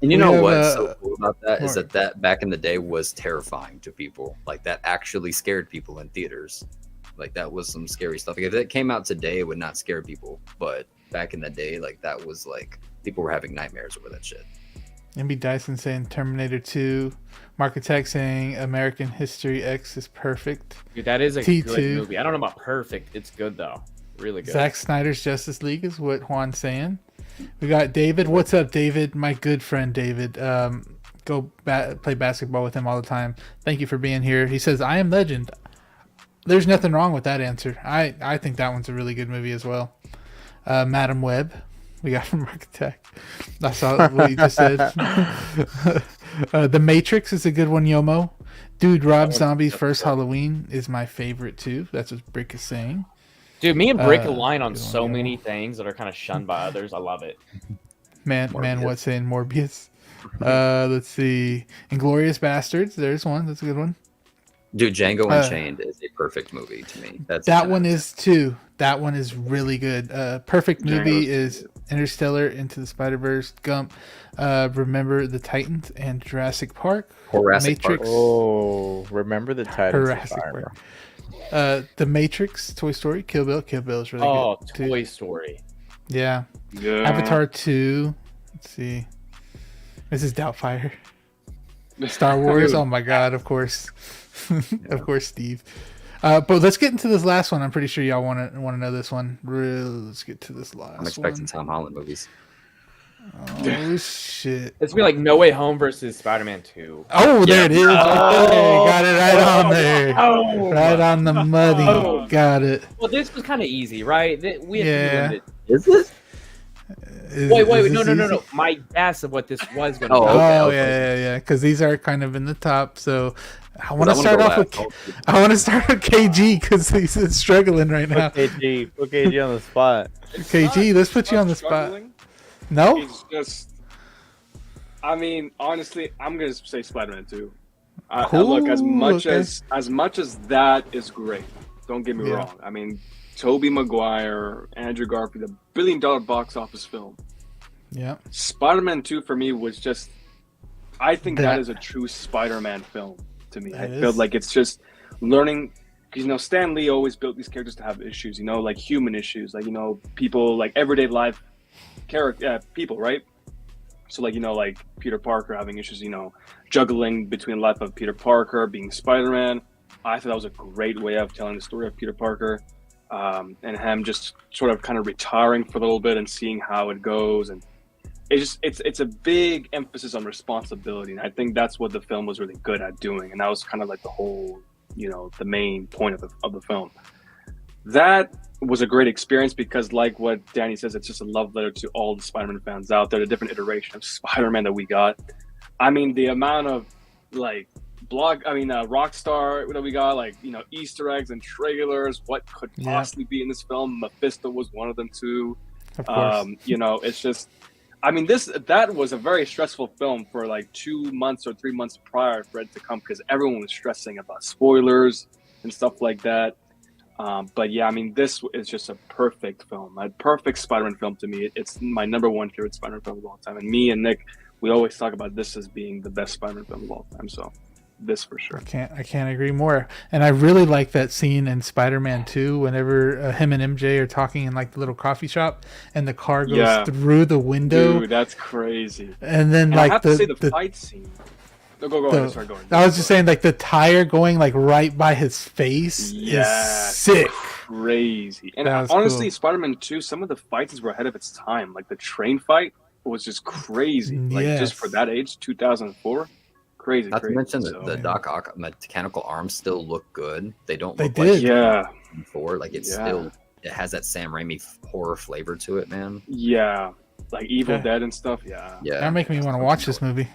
C: And you know what's so cool about that is that back in the day was terrifying to people. Like, that actually scared people in theaters. Like, that was some scary stuff. Like, if it came out today, it would not scare people. But back in the day, like, that was like, people were having nightmares over that shit.
B: MB Dyson saying Terminator 2. Mark Attack saying American History X is perfect.
E: Dude, that is a
B: T2.
E: good movie. I don't know about perfect. It's good, though. Really good.
B: Zack Snyder's Justice League is what Juan's saying. We got David. What's up, David? My good friend, David. Go play basketball with him all the time. Thank you for being here. He says, I Am Legend. There's nothing wrong with that answer. I think that one's a really good movie as well. Madam Web. We got from Mark Attack. I saw what you just said. The Matrix is a good one, Yomo. Dude, Rob Zombie's First Halloween is my favorite, too. That's what Brick is saying.
E: Dude, me and Brick align on so many things that are kind of shunned by others. I love it.
B: Man, what's saying Morbius? Let's see. Inglourious Bastards. There's one. That's a good one.
C: Dude, Django Unchained is a perfect movie to me.
B: That one is too. That one is really good. Perfect movie is Interstellar, Into the Spider-Verse, Gump, Remember the Titans, and Jurassic Park.
C: Matrix. Park.
D: Oh, Remember the Titans.
B: Jurassic Park. The Matrix, Toy Story, Kill Bill. Kill Bill is really good.
E: Oh, Toy Story.
B: Yeah. Avatar 2. Let's see. Mrs. Doubtfire. Star Wars. Oh my God! Of course, of course, Steve. But let's get into this last one. I'm pretty sure y'all want to know this one. Let's get to this last one.
C: I'm expecting Tom Holland movies.
B: Oh shit!
E: It's gonna be like No Way Home versus Spider-Man 2.
B: Oh, there it is. Oh, got it right on there. Right on the money. Got it.
E: Well, this was kind of easy, right? We have
B: Yeah.
C: Is it?
E: Wait, no. My guess of what this was going to be.
B: Oh, yeah. Because these are kind of in the top. So I want to start off with KG because he's struggling right now.
D: Put KG on the spot.
B: KG, let's put you on the spot. No?
F: It's just, I mean, honestly, I'm gonna say Spider-Man 2. Look, as much as that is great. Don't get me wrong. I mean, Tobey Maguire, Andrew Garfield, $1 billion box office film.
B: Yeah.
F: Spider-Man 2 for me was just, I think that is a true Spider-Man film to me. I feel like it's just learning, because, Stan Lee always built these characters to have issues, like human issues, like, people, like everyday life people, right? So, like Peter Parker having issues, juggling between life of Peter Parker, being Spider-Man. I thought that was a great way of telling the story of Peter Parker. And him just sort of kind of retiring for a little bit and seeing how it goes, and it's a big emphasis on responsibility, and I think that's what the film was really good at doing, and that was kind of like the whole, the main point of the film. That was a great experience because, like what Danny says, it's just a love letter to all the Spider-Man fans out there, the different iteration of Spider-Man that we got. I mean, the amount of Rockstar that we got, Easter eggs and trailers, what could possibly be in this film. Mephisto was one of them too.
B: Of course.
F: It's just, I mean, that was a very stressful film for like 2 months or 3 months prior for it to come, because everyone was stressing about spoilers and stuff like that. But yeah, I mean, this is just a perfect film, a perfect Spider-Man film to me. It's my number one favorite Spider-Man film of all time. And me and Nick, we always talk about this as being the best Spider-Man film of all time. So this for sure.
B: I can't agree more. And I really like that scene in Spider-Man 2 whenever him and MJ are talking in like the little coffee shop and the car goes through the window.
F: Dude, that's crazy.
B: And then like
F: I have to say the fight scene. No, go ahead. Sorry, go ahead.
B: I was just saying like the tire going like right by his face is sick.
F: Crazy. And honestly, cool. Spider-Man 2, some of the fights were ahead of its time. Like the train fight was just crazy. Like just for that age, 2004. Crazy.
C: Not to mention the Doc Ock mechanical arms still look good. They don't look
B: like
C: before. Like it has that Sam Raimi horror flavor to it, man.
F: Yeah. Like Evil Dead and stuff. Yeah.
B: That'll make me want to watch this movie.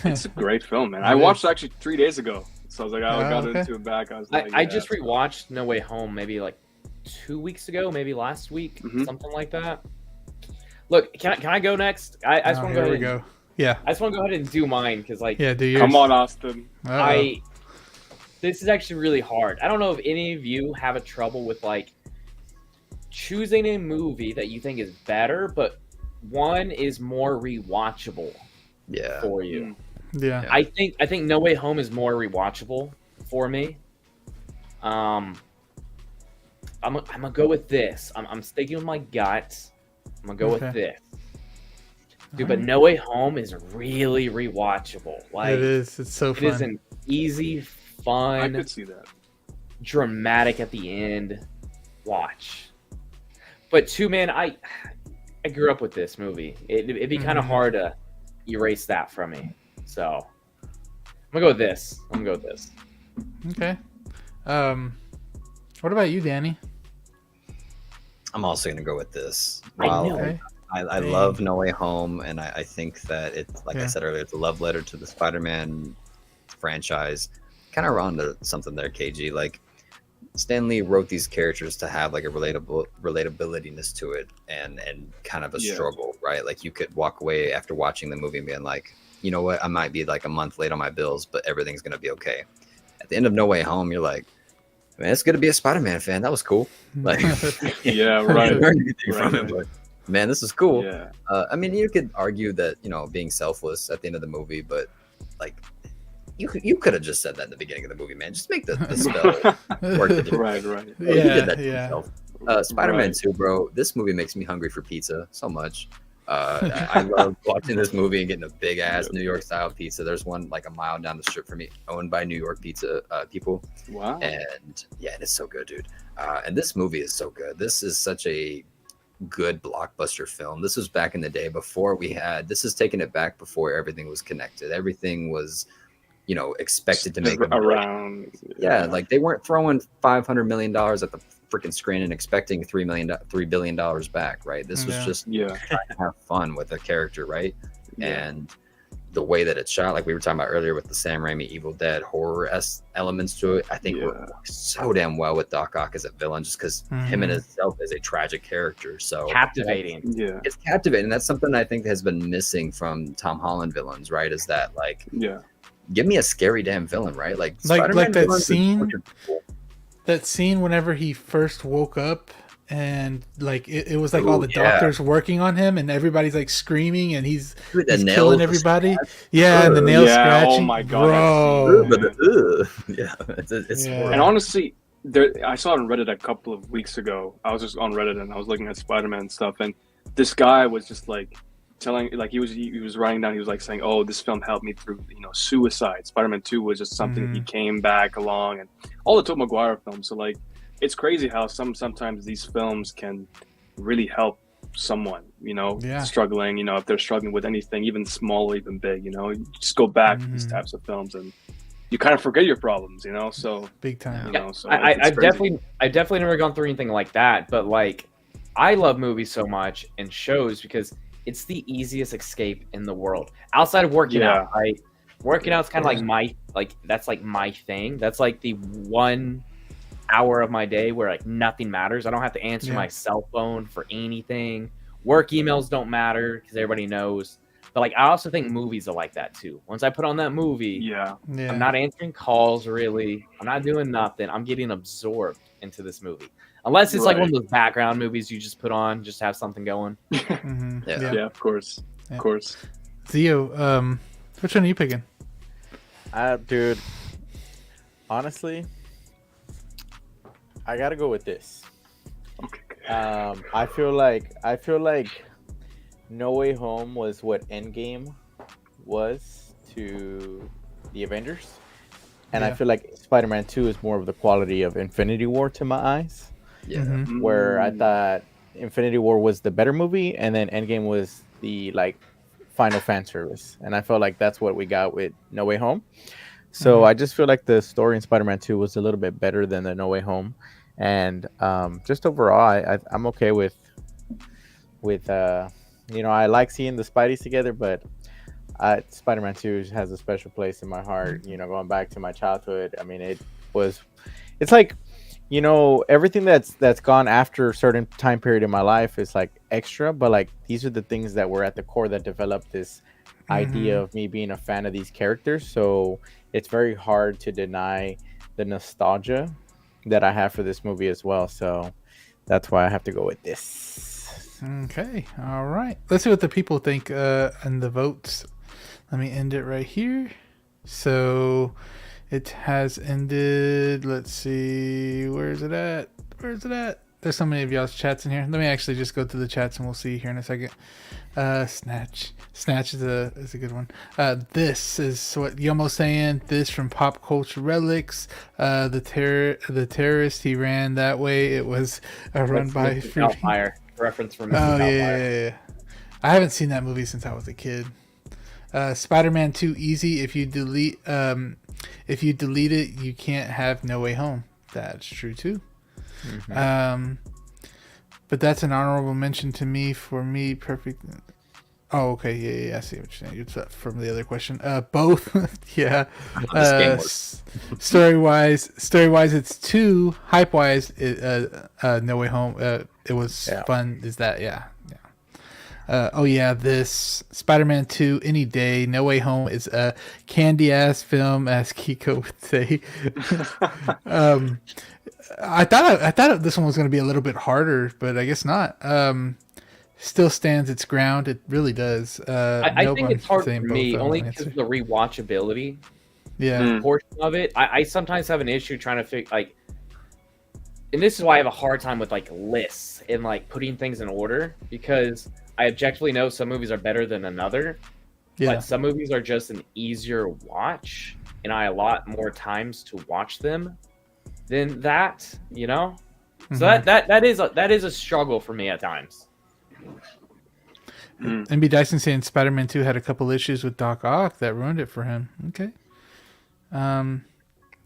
F: It's a great film, man. I watched it actually 3 days ago. So I was like, I got into it back. I was like,
E: I just rewatched No Way Home maybe like 2 weeks ago, maybe last week, something like that. Look, can I go next? I just want to go ahead.
B: Yeah.
E: I just want to go ahead and do mine because like.
B: Yeah, do yours.
F: Come on, Austin.
E: This is actually really hard. I don't know if any of you have a trouble with like choosing a movie that you think is better, but one is more rewatchable. For you.
B: Yeah.
E: I think No Way Home is more rewatchable for me. I'm gonna go with this. I'm sticking with my guts. I'm gonna go with this. Dude, but No Way Home is really rewatchable. Like
B: it is. It's so fun.
E: It is an easy, fun.
F: I could see that.
E: Dramatic at the end. Watch. But two, man, I grew up with this movie. It'd be kind of hard to erase that from me. So I'm gonna go with this.
B: Okay. What about you, Danny?
C: I'm also gonna go with this. I
B: Dang.
C: love No Way Home, and I think that it's like I said earlier, it's a love letter to the Spider-Man franchise. Kind of on to something there, KG. Like Stan Lee wrote these characters to have like a relatabilityness to it, and kind of a struggle, right? Like you could walk away after watching the movie and being like, you know what, I might be like a month late on my bills, but everything's gonna be okay. At the end of No Way Home, you're like, man, it's good to be a Spider-Man fan. That was cool. Like, from it, but, man, this is cool.
F: Yeah.
C: I mean, you could argue that being selfless at the end of the movie, but like. You could have just said that in the beginning of the movie, man. Just make the spell work.
F: Right.
C: You did that to yourself. Spider-Man 2, bro. This movie makes me hungry for pizza so much. I love watching this movie and getting a big ass New York style pizza. There's one like a mile down the strip from me, owned by New York pizza people.
F: Wow.
C: And yeah, it's so good, dude. And this movie is so good. This is such a good blockbuster film. This was back in the day before this is taking it back before everything was connected. Everything was expected to make
F: around.
C: Like they weren't throwing $500 million at the freaking screen and expecting $3 billion back, right? This was just trying to have fun with a character, right? And the way that it's shot, like we were talking about earlier with the Sam Raimi Evil Dead horror elements to it, I think works so damn well with Doc Ock as a villain, just because him in himself is a tragic character. So
E: captivating.
C: It's captivating. That's something I think has been missing from Tom Holland villains, right? Is that like give me a scary damn villain, right? Like
B: that scene. That scene whenever he first woke up and like it was like all the doctors working on him and everybody's like screaming and he's killing everybody. And the nail scratching.
F: Oh my god,
C: bro. It's
F: and honestly, I saw it on Reddit a couple of weeks ago. I was just on Reddit and I was looking at Spider-Man stuff, and this guy was just like telling, like he was writing down, he was like saying, oh, this film helped me through suicide. Spider-Man 2 was just something he came back along, and all the Tobey Maguire films. So like it's crazy how sometimes these films can really help someone struggling, if they're struggling with anything, even small or even big, you just go back to these types of films and you kind of forget your problems, so
B: big time.
F: So
E: I've definitely never gone through anything like that, but like I love movies so much and shows because it's the easiest escape in the world outside of working out, right? Working out's kind of like that's like my thing. That's like the 1 hour of my day where like nothing matters. I don't have to answer my cell phone for anything. Work emails don't matter because everybody knows. But like I also think movies are like that too. Once I put on that movie, I'm not answering calls really. I'm not doing nothing. I'm getting absorbed into this movie. Unless it's like one of those background movies you just put on, just have something going.
F: Of course.
B: Zio, which one are you picking?
D: Dude, honestly, I gotta go with this. I feel like No Way Home was what Endgame was to the Avengers, and I feel like Spider-Man 2 is more of the quality of Infinity War to my eyes.
C: Yeah.
B: Mm-hmm.
D: Where I thought Infinity War was the better movie, and then Endgame was the final fan service, and I felt like that's what we got with No Way Home. So I just feel like the story in Spider-Man 2 was a little bit better than the No Way Home, and just overall, I'm okay with I like seeing the Spideys together, but Spider-Man 2 has a special place in my heart. Going back to my childhood, I mean, it's like, everything that's gone after a certain time period in my life is like extra, but like these are the things that were at the core that developed this idea of me being a fan of these characters. So it's very hard to deny the nostalgia that I have for this movie as well. So that's why I have to go with this.
B: Okay. All right. Let's see what the people think in the votes. Let me end it right here. So it has ended. Let's see. Where's it at? There's so many of y'all's chats in here. Let me actually just go through the chats and we'll see here in a second. Snatch is a good one. This is what Yomo's saying. This from Pop Culture Relics. The terrorist, he ran that way. It was run by
E: Fire. Reference from
B: yeah. I haven't seen that movie since I was a kid. Spider-Man 2 easy. If you delete it, you can't have No Way Home. That's true too. But that's an honorable mention to me. For me, perfect. Oh, okay. Yeah. I see what you're saying. It's from the other question. Both. Yeah. Story-wise, it's 2. Hype-wise, No Way Home. It was fun. Is that? Yeah. This Spider-Man 2 any day. No Way Home is a candy-ass film, as Kiko would say. I thought this one was going to be a little bit harder, but I guess not. Still stands its ground. It really does.
E: I think it's hard for me only because of the rewatchability.
B: Yeah.
E: Portion of it. I sometimes have an issue trying to figure and this is why I have a hard time with lists and putting things in order, because I objectively know some movies are better than another. Yeah. But some movies are just an easier watch, and I allot more times to watch them than that, So that is a struggle for me at times.
B: MB Dyson saying Spider-Man 2 had a couple issues with Doc Ock that ruined it for him. Okay.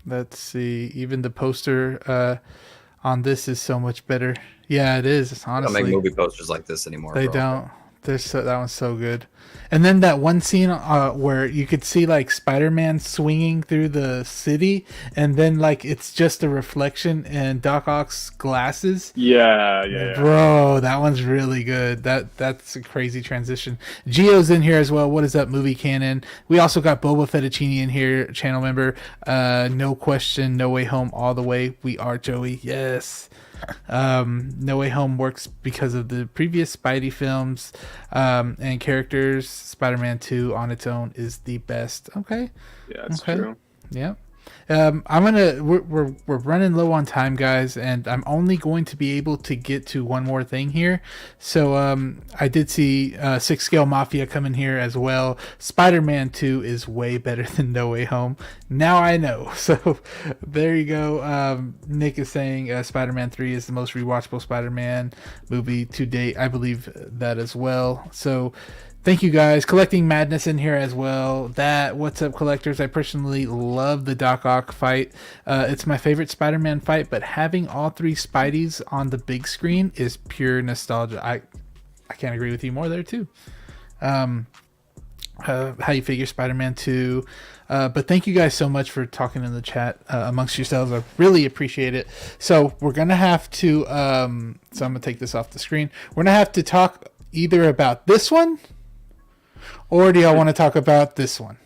B: Let's see. Even the poster on this is so much better. Yeah, it is. Honestly,
C: they don't make movie posters like this anymore.
B: They don't. That one's so good. And then that one scene where you could see Spider-Man swinging through the city, and then it's just a reflection in Doc Ock's glasses.
F: Yeah.
B: Bro, that one's really good. That's a crazy transition. Gio's in here as well. What is up, Movie Canon? We also got Boba Fettuccine in here, channel member. No question, No Way Home all the way. We are Joey. Yes. No Way Home works because of the previous Spidey films and characters. Spider-Man 2 on its own is the best. Okay.
F: Yeah, that's true.
B: Yeah. We're running low on time, guys, and I'm only going to be able to get to one more thing here. So I did see 6 Scale Mafia come in here as well. Spider-Man 2 is way better than No Way Home. Now I know. So there you go. Nick is saying Spider-Man 3 is the most rewatchable Spider-Man movie to date. I believe that as well. So thank you guys. Collecting Madness in here as well. What's up, collectors? I personally love the Doc Ock fight. It's my favorite Spider-Man fight, but having all 3 Spideys on the big screen is pure nostalgia. I can't agree with you more there too. How you figure Spider-Man 2. But thank you guys so much for talking in the chat amongst yourselves. I really appreciate it. So we're going to have to, so I'm going to take this off the screen. We're going to have to talk either about this one, or do y'all want to talk about this one?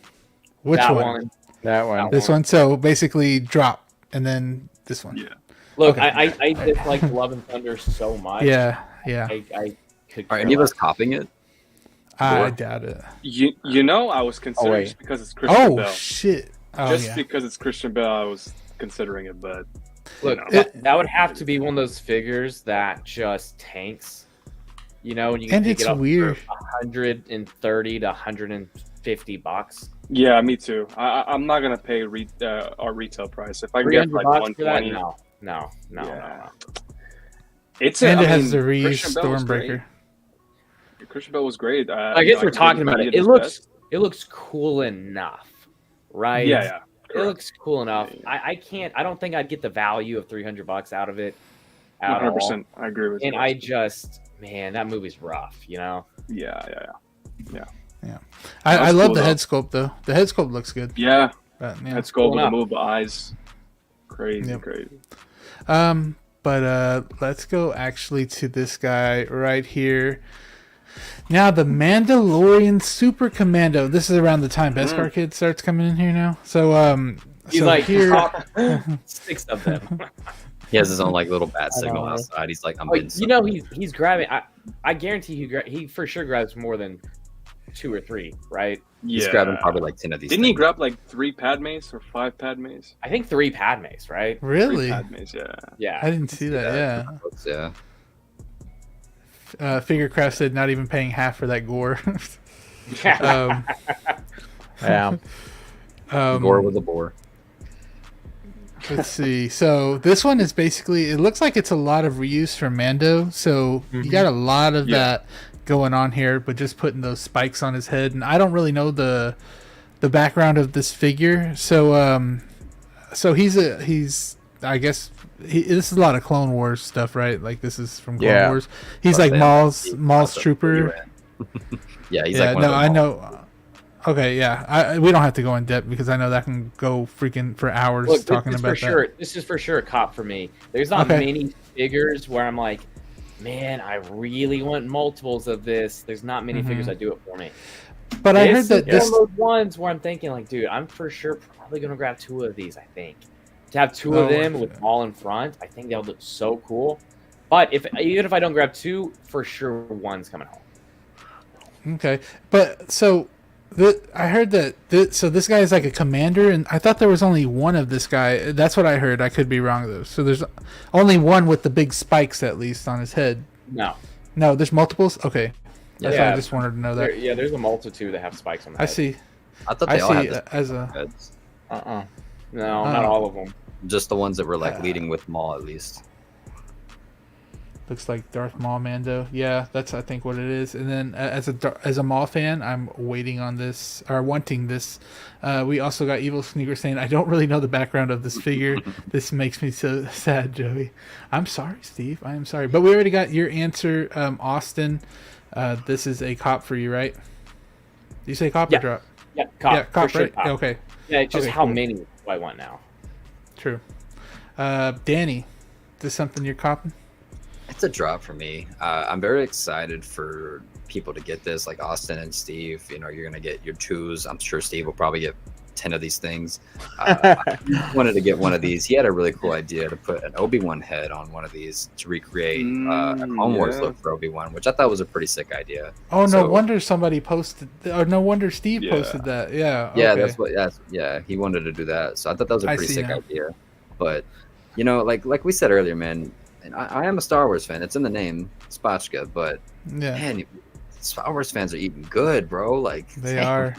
B: Which one?
D: That one.
B: This one. So basically drop and then this one.
F: Yeah.
E: Look, okay. I dislike Love and Thunder so much.
B: Yeah.
E: I could.
C: Are any of us copying it?
B: I doubt it.
F: I was considering just because it's Christian Bale.
B: Shit.
F: Just because it's Christian Bale, I was considering it, but
E: look, that would have to be one of those figures that just tanks. You know, and you can pick it up weird. For $130 to $150.
F: Yeah, me too. I'm not gonna pay our retail price if I can get like $120.
E: No.
F: It
B: has the reused Stormbreaker.
F: Christian Bale was great.
E: I guess we're talking about it. It looks cool enough, right?
F: Yeah.
E: It looks cool enough. I don't think I'd get the value of $300 out of it.
F: 100%. I agree with you.
E: And man, that movie's rough, you know?
F: Yeah.
B: I love the head sculpt though. The head sculpt looks good.
F: Yeah. Head sculpt with the move, the eyes. Crazy.
B: But let's go actually to this guy right here. Now the Mandalorian Super Commando. This is around the time Beskar Kid starts coming in here now. So
E: he's like here, top 6 of them.
C: He has his own like little bat signal outside. He's like, I'm getting
E: you know, he's grabbing. I guarantee he for sure grabs more than 2 or 3, right?
C: He's grabbing probably like 10 of these.
F: Didn't he grab like 3 Padmes or 5 Padmes?
E: I think 3 Padmes, right?
B: Really?
F: 3 Padmes,
E: yeah.
B: I didn't see that.
C: Yeah.
B: Figurecraft said not even paying half for that Gorr.
C: Gorr with a boar.
B: Let's see. So this one is basically, it looks like it's a lot of reuse from Mando. So you got a lot of that going on here, but just putting those spikes on his head. And I don't really know the background of this figure. So he's I guess this is a lot of Clone Wars stuff, right? Like this is from Clone Wars. He's like Maul's trooper.
C: He's like one of
B: I know. Okay, we don't have to go in depth because I know that can go freaking for hours talking about that.
E: This is for sure a cop for me. There's not many figures where I'm like, man, I really want multiples of this. There's not many figures that do it for me.
B: But I heard that
E: this one of those ones where I'm thinking like, dude, I'm for sure probably gonna grab 2 of these. I think to have 2 of them with Maul in front, I think they'll look so cool. But even if I don't grab 2, for sure one's coming home.
B: Okay, but so. I heard that so this guy is like a commander, and I thought there was only one of this guy. That's what I heard. I could be wrong though. So there's only one with the big spikes, at least on his head.
E: No,
B: there's multiples. Okay, that's why I just wanted to know that.
E: There's a multitude that have spikes on.
B: I see.
C: I thought they all had
B: heads.
E: No, not all of them.
C: Just the ones that were like leading with Maul, at least.
B: Looks like Darth Maul Mando. Yeah, that's I think what it is. And then as a Maul fan, I'm waiting on this or wanting this. We also got Evil Sneaker saying, I don't really know the background of this figure. This makes me so sad, Joey. I'm sorry, Steve. I am sorry. But we already got your answer, Austin. This is a cop for you, right? You say cop or drop?
E: Yeah, cop.
B: Yeah, cop,
E: sure,
B: right?
E: Cop.
B: Okay.
E: Yeah, just how many do I want now?
B: True. Danny, is this something you're copping?
C: It's a drop for me. I'm very excited for people to get this, like Austin and Steve. You know, you're gonna get your 2s. I'm sure Steve will probably get 10 of these things. I wanted to get one of these. He had a really cool idea to put an Obi-Wan head on one of these to recreate a Clone Wars look for Obi-Wan, which I thought was a pretty sick idea.
B: Oh, no wonder somebody posted, or no wonder Steve posted that. Yeah.
C: Okay. He wanted to do that. So I thought that was a pretty sick idea. But you know, like we said earlier, man. And I am a Star Wars fan. It's in the name, Spotchka, but man, Star Wars fans are eating good, bro. Like
B: they are.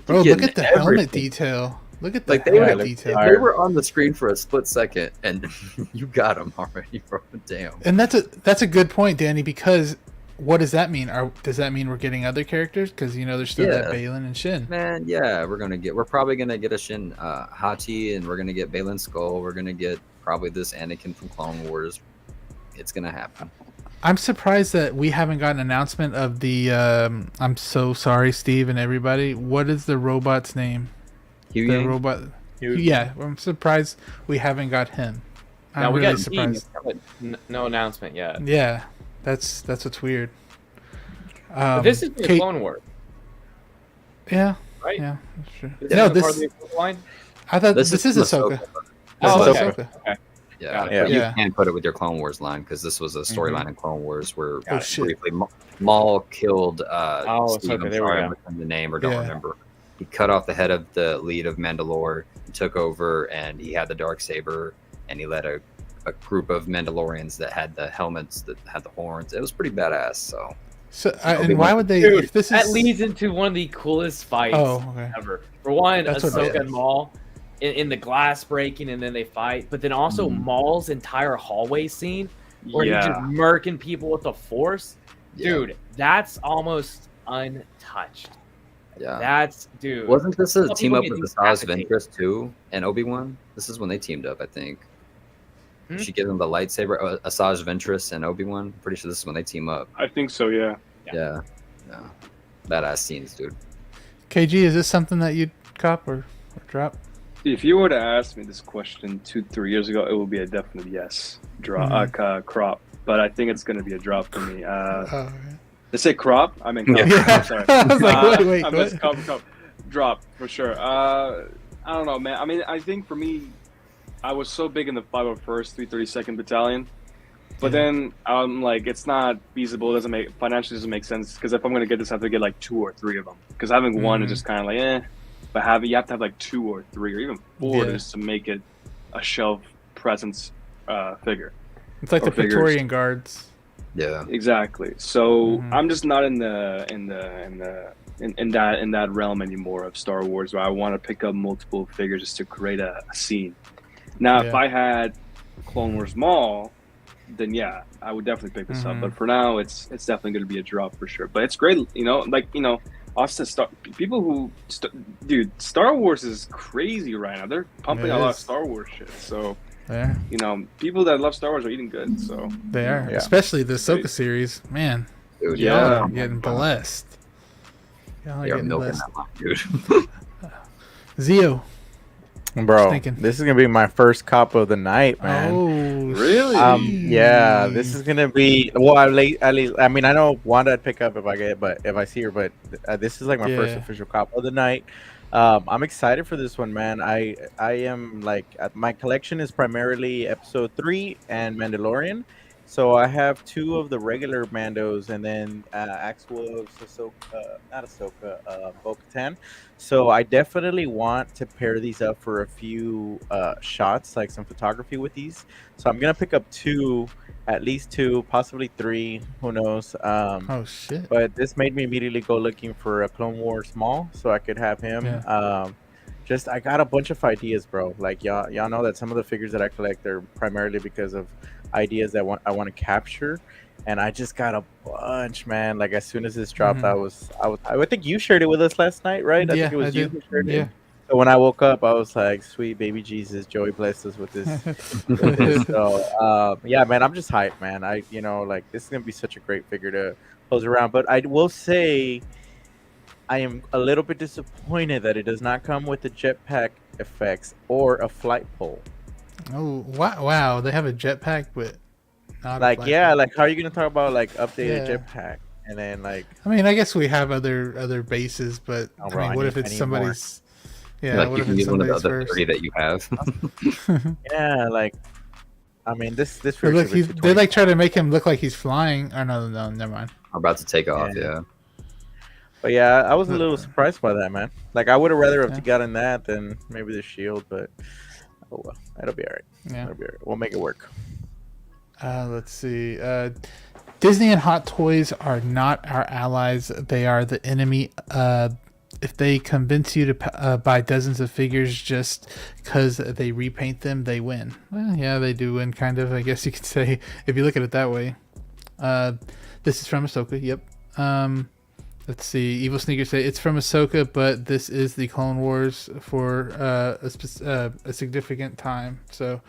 B: Bro, look at the helmet detail. Look at the helmet detail.
C: They were on the screen for a split second, and you got them already, bro. Damn.
B: And that's a good point, Danny. Because what does that mean? Does that mean we're getting other characters? Because you know there's still that Baylan and Shin.
C: Man, yeah, we're probably gonna get a Shin Hati, and we're gonna get Baylan Skull. We're gonna get probably this Anakin from Clone Wars. It's gonna happen.
B: I'm surprised that we haven't got an announcement of the. I'm so sorry, Steve and everybody. What is the robot's name?
C: Hugh
B: the robot. Yeah, I'm surprised we haven't got him.
E: I'm really surprised. No announcement yet.
B: Yeah, that's what's weird.
E: But this is the Clone Wars.
B: Yeah.
E: Right.
B: Yeah. Sure.
E: This line?
B: I thought this is Ahsoka.
E: Okay.
C: Yeah. You can put it with your Clone Wars line because this was a storyline in Clone Wars where briefly Maul killed Steve. I'm sorry, I'm the name or don't remember. he cut off the head of the lead of Mandalore, took over, and he had the Darksaber, and he led a group of Mandalorians that had the helmets, that had the horns. It was pretty badass. So
B: and why would they?
E: Dude,
B: if this
E: that
B: is...
E: leads into one of the coolest fights ever. For one, Ahsoka and Maul in the glass breaking, and then they fight. But then also Maul's entire hallway scene where he's just murking people with the Force. Dude, that's almost untouched.
C: Yeah,
E: that's dude.
C: Wasn't this a team up with the Asajj Ventress too and Obi-Wan? This is when they teamed up, I think. She gives him the lightsaber, Asajj Ventress and Obi-Wan. Pretty sure this is when they team up.
F: I think so. Yeah.
C: Badass scenes, dude.
B: KG, is this something that you'd cop or drop?
F: If you were to ask me this question 2-3 years ago, it would be a definite yes. Crop. But I think it's going to be a drop for me. They say crop? I mean, I'm sorry.
B: I was like, wait,
F: I missed cup. Drop, for sure. I don't know, man. I mean, I think for me, I was so big in the 501st 332nd Battalion. But then I'm like, it's not feasible. It financially doesn't make sense. Because if I'm going to get this, I have to get like 2 or 3 of them. Because having one is just kind of like, But you have to have like 2 or 3 or even 4 just to make it a shelf presence figure.
B: It's like the Praetorian Guards.
C: Yeah,
F: exactly. So I'm just not in that realm anymore of Star Wars where I want to pick up multiple figures just to create a scene. Now, if I had Clone Wars Maul, then I would definitely pick this up. But for now, it's definitely going to be a drop for sure. But it's great, Austin, Star Wars is crazy right now. They're pumping a lot of Star Wars shit. So.
B: Yeah.
F: People that love Star Wars are eating good, so
B: they are, especially the Ahsoka series. Man,
C: dude,
B: y'all are getting blessed. Y'all are getting blessed,
C: dude.
B: Zio,
D: bro, this is gonna be my first cop of the night, man.
B: Oh,
F: really?
D: Yeah, this is gonna be. Well, at least, I mean, I know Wanda I'd pick up if I see her, but this is like my first official cop of the night. I'm excited for this one, man. I am like, my collection is primarily Episode 3 and Mandalorian, so I have 2 of the regular Mandos and then Axe Wolves, Bo-Katan. So I definitely want to pair these up for a few shots, like some photography with these. So I'm gonna pick up 2, at least 2, possibly 3. Who knows?
B: Oh shit!
D: But this made me immediately go looking for a Clone Wars Maul, so I could have him. I got a bunch of ideas, bro. Like y'all know that some of the figures that I collect are primarily because of ideas that I want to capture, and I just got a bunch, man. Like as soon as this dropped, I think you shared it with us last night, right? I think it was you who shared it. So when I woke up, I was like, "Sweet baby Jesus, Joey blessed us with this." So man, I'm just hyped, man. Like this is gonna be such a great figure to pose around. But I will say, I am a little bit disappointed that it does not come with the jetpack effects or a flight pole.
B: Oh wow! They have a jetpack, but not
D: like like how are you gonna talk about like updated jetpack and then like?
B: I mean, I guess we have other bases, but I mean, what if it's somebody's? Yeah,
C: like
B: what
C: you
B: if
C: can
B: it's
C: use one of the
B: somebody's
C: other
B: first?
C: 30 that you have.
D: Like I mean, this
B: look, they like try to make him look like he's flying. Oh no, never mind.
C: I'm about to take off.
D: But I was a little surprised by that, man. Like I would have rather have gotten that than maybe the shield, but oh well, that'll be alright.
B: Yeah,
D: it'll be alright. We'll make it work.
B: Let's see. Disney and Hot Toys are not our allies; they are the enemy. If they convince you to buy dozens of figures just because they repaint them, they win. Well, yeah, they do win, kind of. I guess you could say if you look at it that way. This is from Ahsoka. Yep. Let's see. Evil Sneakers say it's from Ahsoka, but this is the Clone Wars for a significant time. So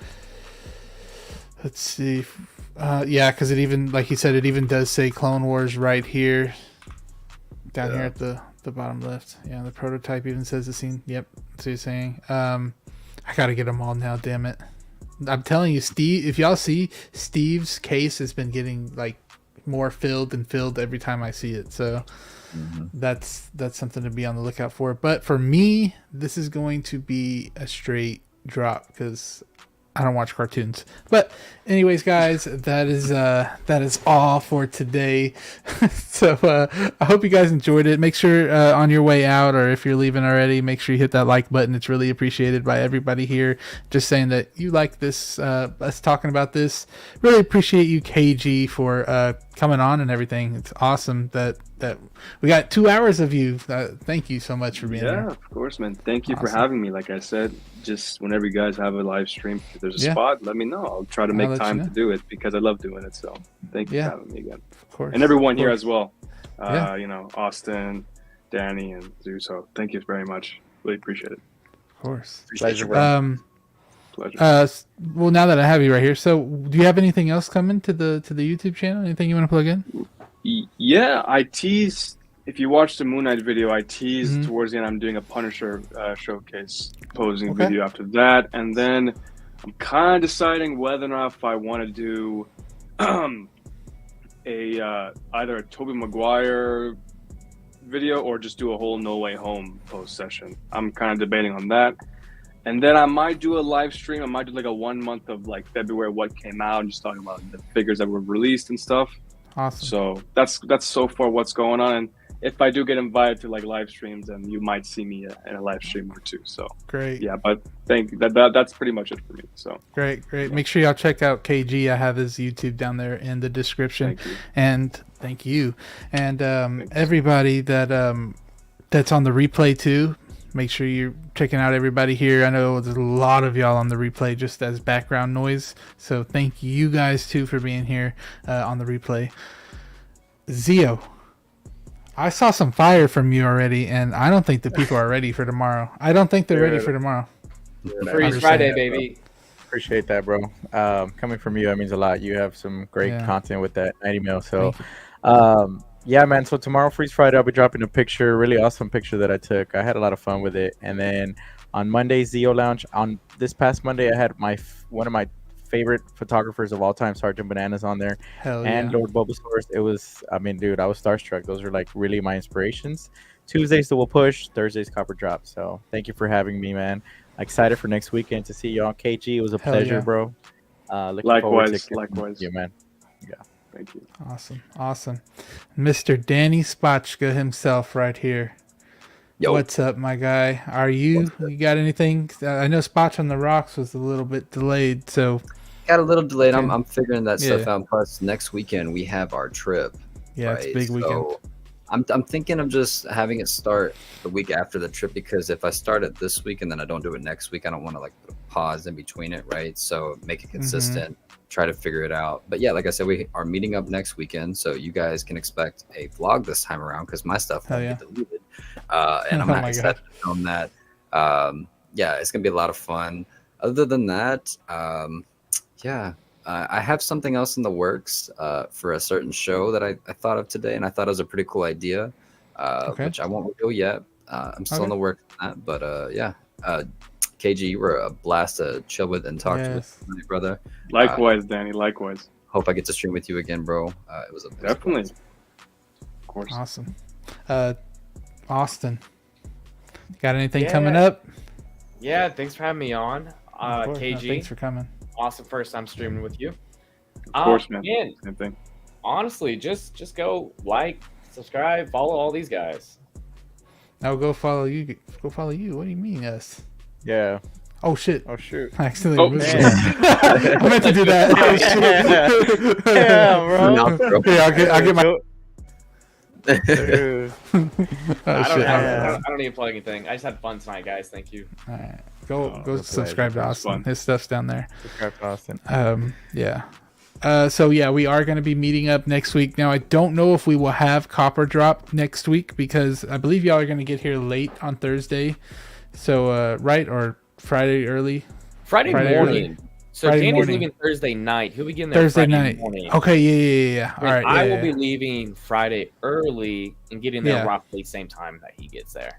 B: let's see. Because it even, like he said, it even does say Clone Wars right here, down here at the bottom left. Yeah, the prototype even says the scene. Yep, that's what you're saying. I gotta get them all now. Damn it! I'm telling you, Steve. If y'all see, Steve's case has been getting like more filled and filled every time I see it. So that's something to be on the lookout for. But for me, this is going to be a straight drop because I don't watch cartoons. But anyways, guys, that is all for today. So I hope you guys enjoyed it. Make sure on your way out, or if you're leaving already, make sure you hit that like button. It's really appreciated by everybody here. Just saying that you like this, us talking about this. Really appreciate you, KG, for coming on and everything. It's awesome that we got 2 hours of you. Thank you so much for being here.
F: Yeah, of course, man. Thank you for having me. Like I said, just whenever you guys have a live stream, if there's a spot, let me know. I'll try to make time to do it because I love doing it. So thank you for having me again.
B: Of course.
F: And everyone here as well. You know, Austin, Danny, and Zeus. So thank you very much. Really appreciate it.
B: Of course.
C: Pleasure.
F: Pleasure.
B: Well, now that I have you right here, so do you have anything else coming to the YouTube channel? Anything you want to plug in?
F: Yeah, I teased. If you watch the Moon Knight video, I teased towards the end. I'm doing a Punisher showcase posing video after that, and then I'm kind of deciding whether or not if I want to do either a Tobey Maguire video or just do a whole No Way Home post session. I'm kind of debating on that. And then I might do a live stream. I might do like a 1 month of like February, what came out, and just talking about the figures that were released and stuff.
B: Awesome.
F: So that's so far what's going on. And if I do get invited to like live streams, then you might see me in a live stream or two. So
B: great.
F: Yeah, but that's pretty much it for me. So
B: great. Make sure y'all check out KG. I have his YouTube down there in the description. Thank you. And everybody that's on the replay too. Make sure you're checking out everybody here. I know there's a lot of y'all on the replay just as background noise. So thank you guys too for being here on the replay. Zio, I saw some fire from you already, and I don't think the people are ready for tomorrow. I don't think they're ready for tomorrow.
E: Freeze Friday, baby.
D: Appreciate that, bro. Coming from you, that means a lot. You have some great content with that night email. So, yeah, man. So tomorrow, Freeze Friday, I'll be dropping a picture, really awesome picture that I took. I had a lot of fun with it. And then on Monday, Zio Lounge. On this past Monday, I had one of my favorite photographers of all time, Sergeant Bananas, on there, and Lord Bulbasaurus. It was, I mean, dude, I was starstruck. Those are like really my inspirations. Tuesdays, the Will Push. Thursdays, Copper Drop. So thank you for having me, man. Excited for next weekend to see you on KG. It was a pleasure, bro.
F: Likewise.
D: Yeah, man. Yeah.
F: Thank you.
B: Awesome. Mr. Danny Spotchka himself right here.
C: Yo.
B: What's up, my guy? You got anything? I know Spotch on the Rocks was a little bit delayed, so
C: got a little delayed. I'm figuring that stuff out. Plus, next weekend we have our trip.
B: Yeah, right? It's a big weekend.
C: So I'm thinking of just having it start the week after the trip, because if I start it this week and then I don't do it next week, I don't want to like put a pause in between it, right? So make it consistent. Try to figure it out. But yeah, like I said, we are meeting up next weekend, so you guys can expect a vlog this time around because my stuff won't get deleted. And I'm not excited to film that. Yeah, it's gonna be a lot of fun. Other than that, I have something else in the works for a certain show that I thought of today, and I thought it was a pretty cool idea, which I won't reveal yet. I'm still in the works on that, but KG, you were a blast to chill with and talk to, my brother.
F: Likewise, Danny. Likewise.
C: Hope I get to stream with you again, bro. It was
F: definitely, of course.
B: Awesome. Austin, got anything coming up?
E: Yeah, thanks for having me on. KG,
B: thanks for coming.
E: Awesome, first time streaming with you.
F: Of course, man. Same thing.
E: Honestly, just go like, subscribe, follow all these guys.
B: Now go follow you. Go follow you. What do you mean, us?
D: Yeah.
B: Oh shit!
D: Oh shoot!
B: I accidentally moved it. I meant to do that.
D: Yeah, bro.
B: Yeah, I'll get my.
E: I don't need to plug anything. I just had fun tonight, guys. Thank you.
B: All right. Go subscribe to Austin. His stuff's down there.
D: Subscribe to Austin.
B: Yeah. So yeah, we are going to be meeting up next week. Now I don't know if we will have Copper Drop next week because I believe y'all are going to get here late on Thursday. So right, or Friday early.
E: Friday morning.
B: Early.
E: So
B: Friday
E: Danny's
B: morning.
E: leaving Thursday night. He'll be getting there
B: Thursday
E: Friday
B: night.
E: morning.
B: Okay, yeah. All right.
E: I will be leaving Friday early and getting there roughly same time that he gets there.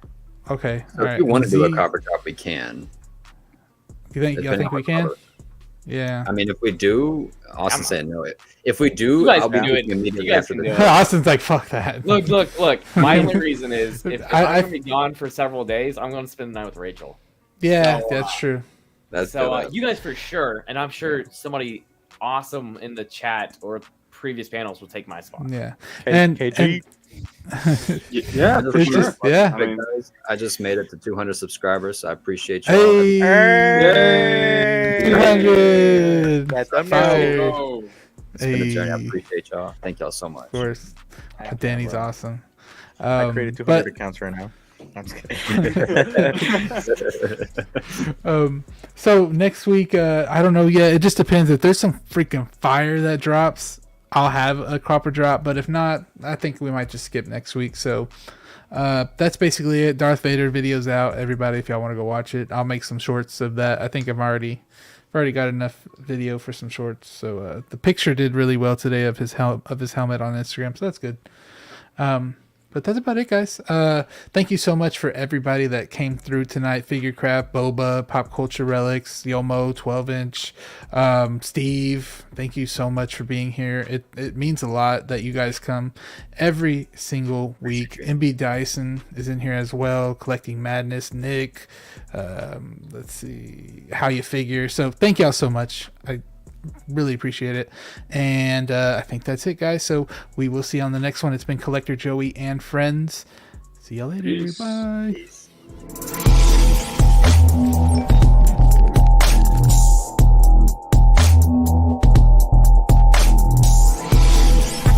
B: Okay.
C: So if you want to do a Copper Drop, we can.
B: You think we can? Yeah.
C: I mean, if we do, Austin said no. If we do, I'll be doing immediately after the
B: Austin's like, fuck that.
E: Look. My only reason is if I'm going to be gone for several days, I'm going to spend the night with Rachel.
B: Yeah, so, that's true.
C: That's
E: so you guys for sure, and I'm sure somebody awesome in the chat or previous panels will take my spot.
B: Yeah,
D: and
F: yeah, for
B: it's
F: sure.
B: just, yeah.
C: I just made it to 200 subscribers, so I appreciate y'all.
B: Hey, 200.
D: That's a
B: Fire.
C: It's been a journey. I appreciate y'all. Thank y'all so much.
B: Of course, Danny's awesome.
D: I created 200 accounts right now. I'm just
B: kidding. So next week, I don't know yet. It just depends. If there's some freaking fire that drops, I'll have a cropper drop. But if not, I think we might just skip next week. So that's basically it. Darth Vader video's out. Everybody, if y'all want to go watch it, I'll make some shorts of that. I think I've already got enough video for some shorts. So the picture did really well today of his helmet on Instagram. So that's good. But that's about it, guys. Thank you so much for everybody that came through tonight. Figurecraft, Boba, Pop Culture Relics, Yomo, 12-inch, Steve. Thank you so much for being here. It means a lot that you guys come every single week. MB Dyson is in here as well, Collecting Madness, Nick. Let's see, How You Figure. So thank y'all so much. I really appreciate it. And I think that's it, guys. So we will see you on the next one. It's been Collector Joey and friends. See y'all later.
F: Peace.
B: Bye.
C: Peace.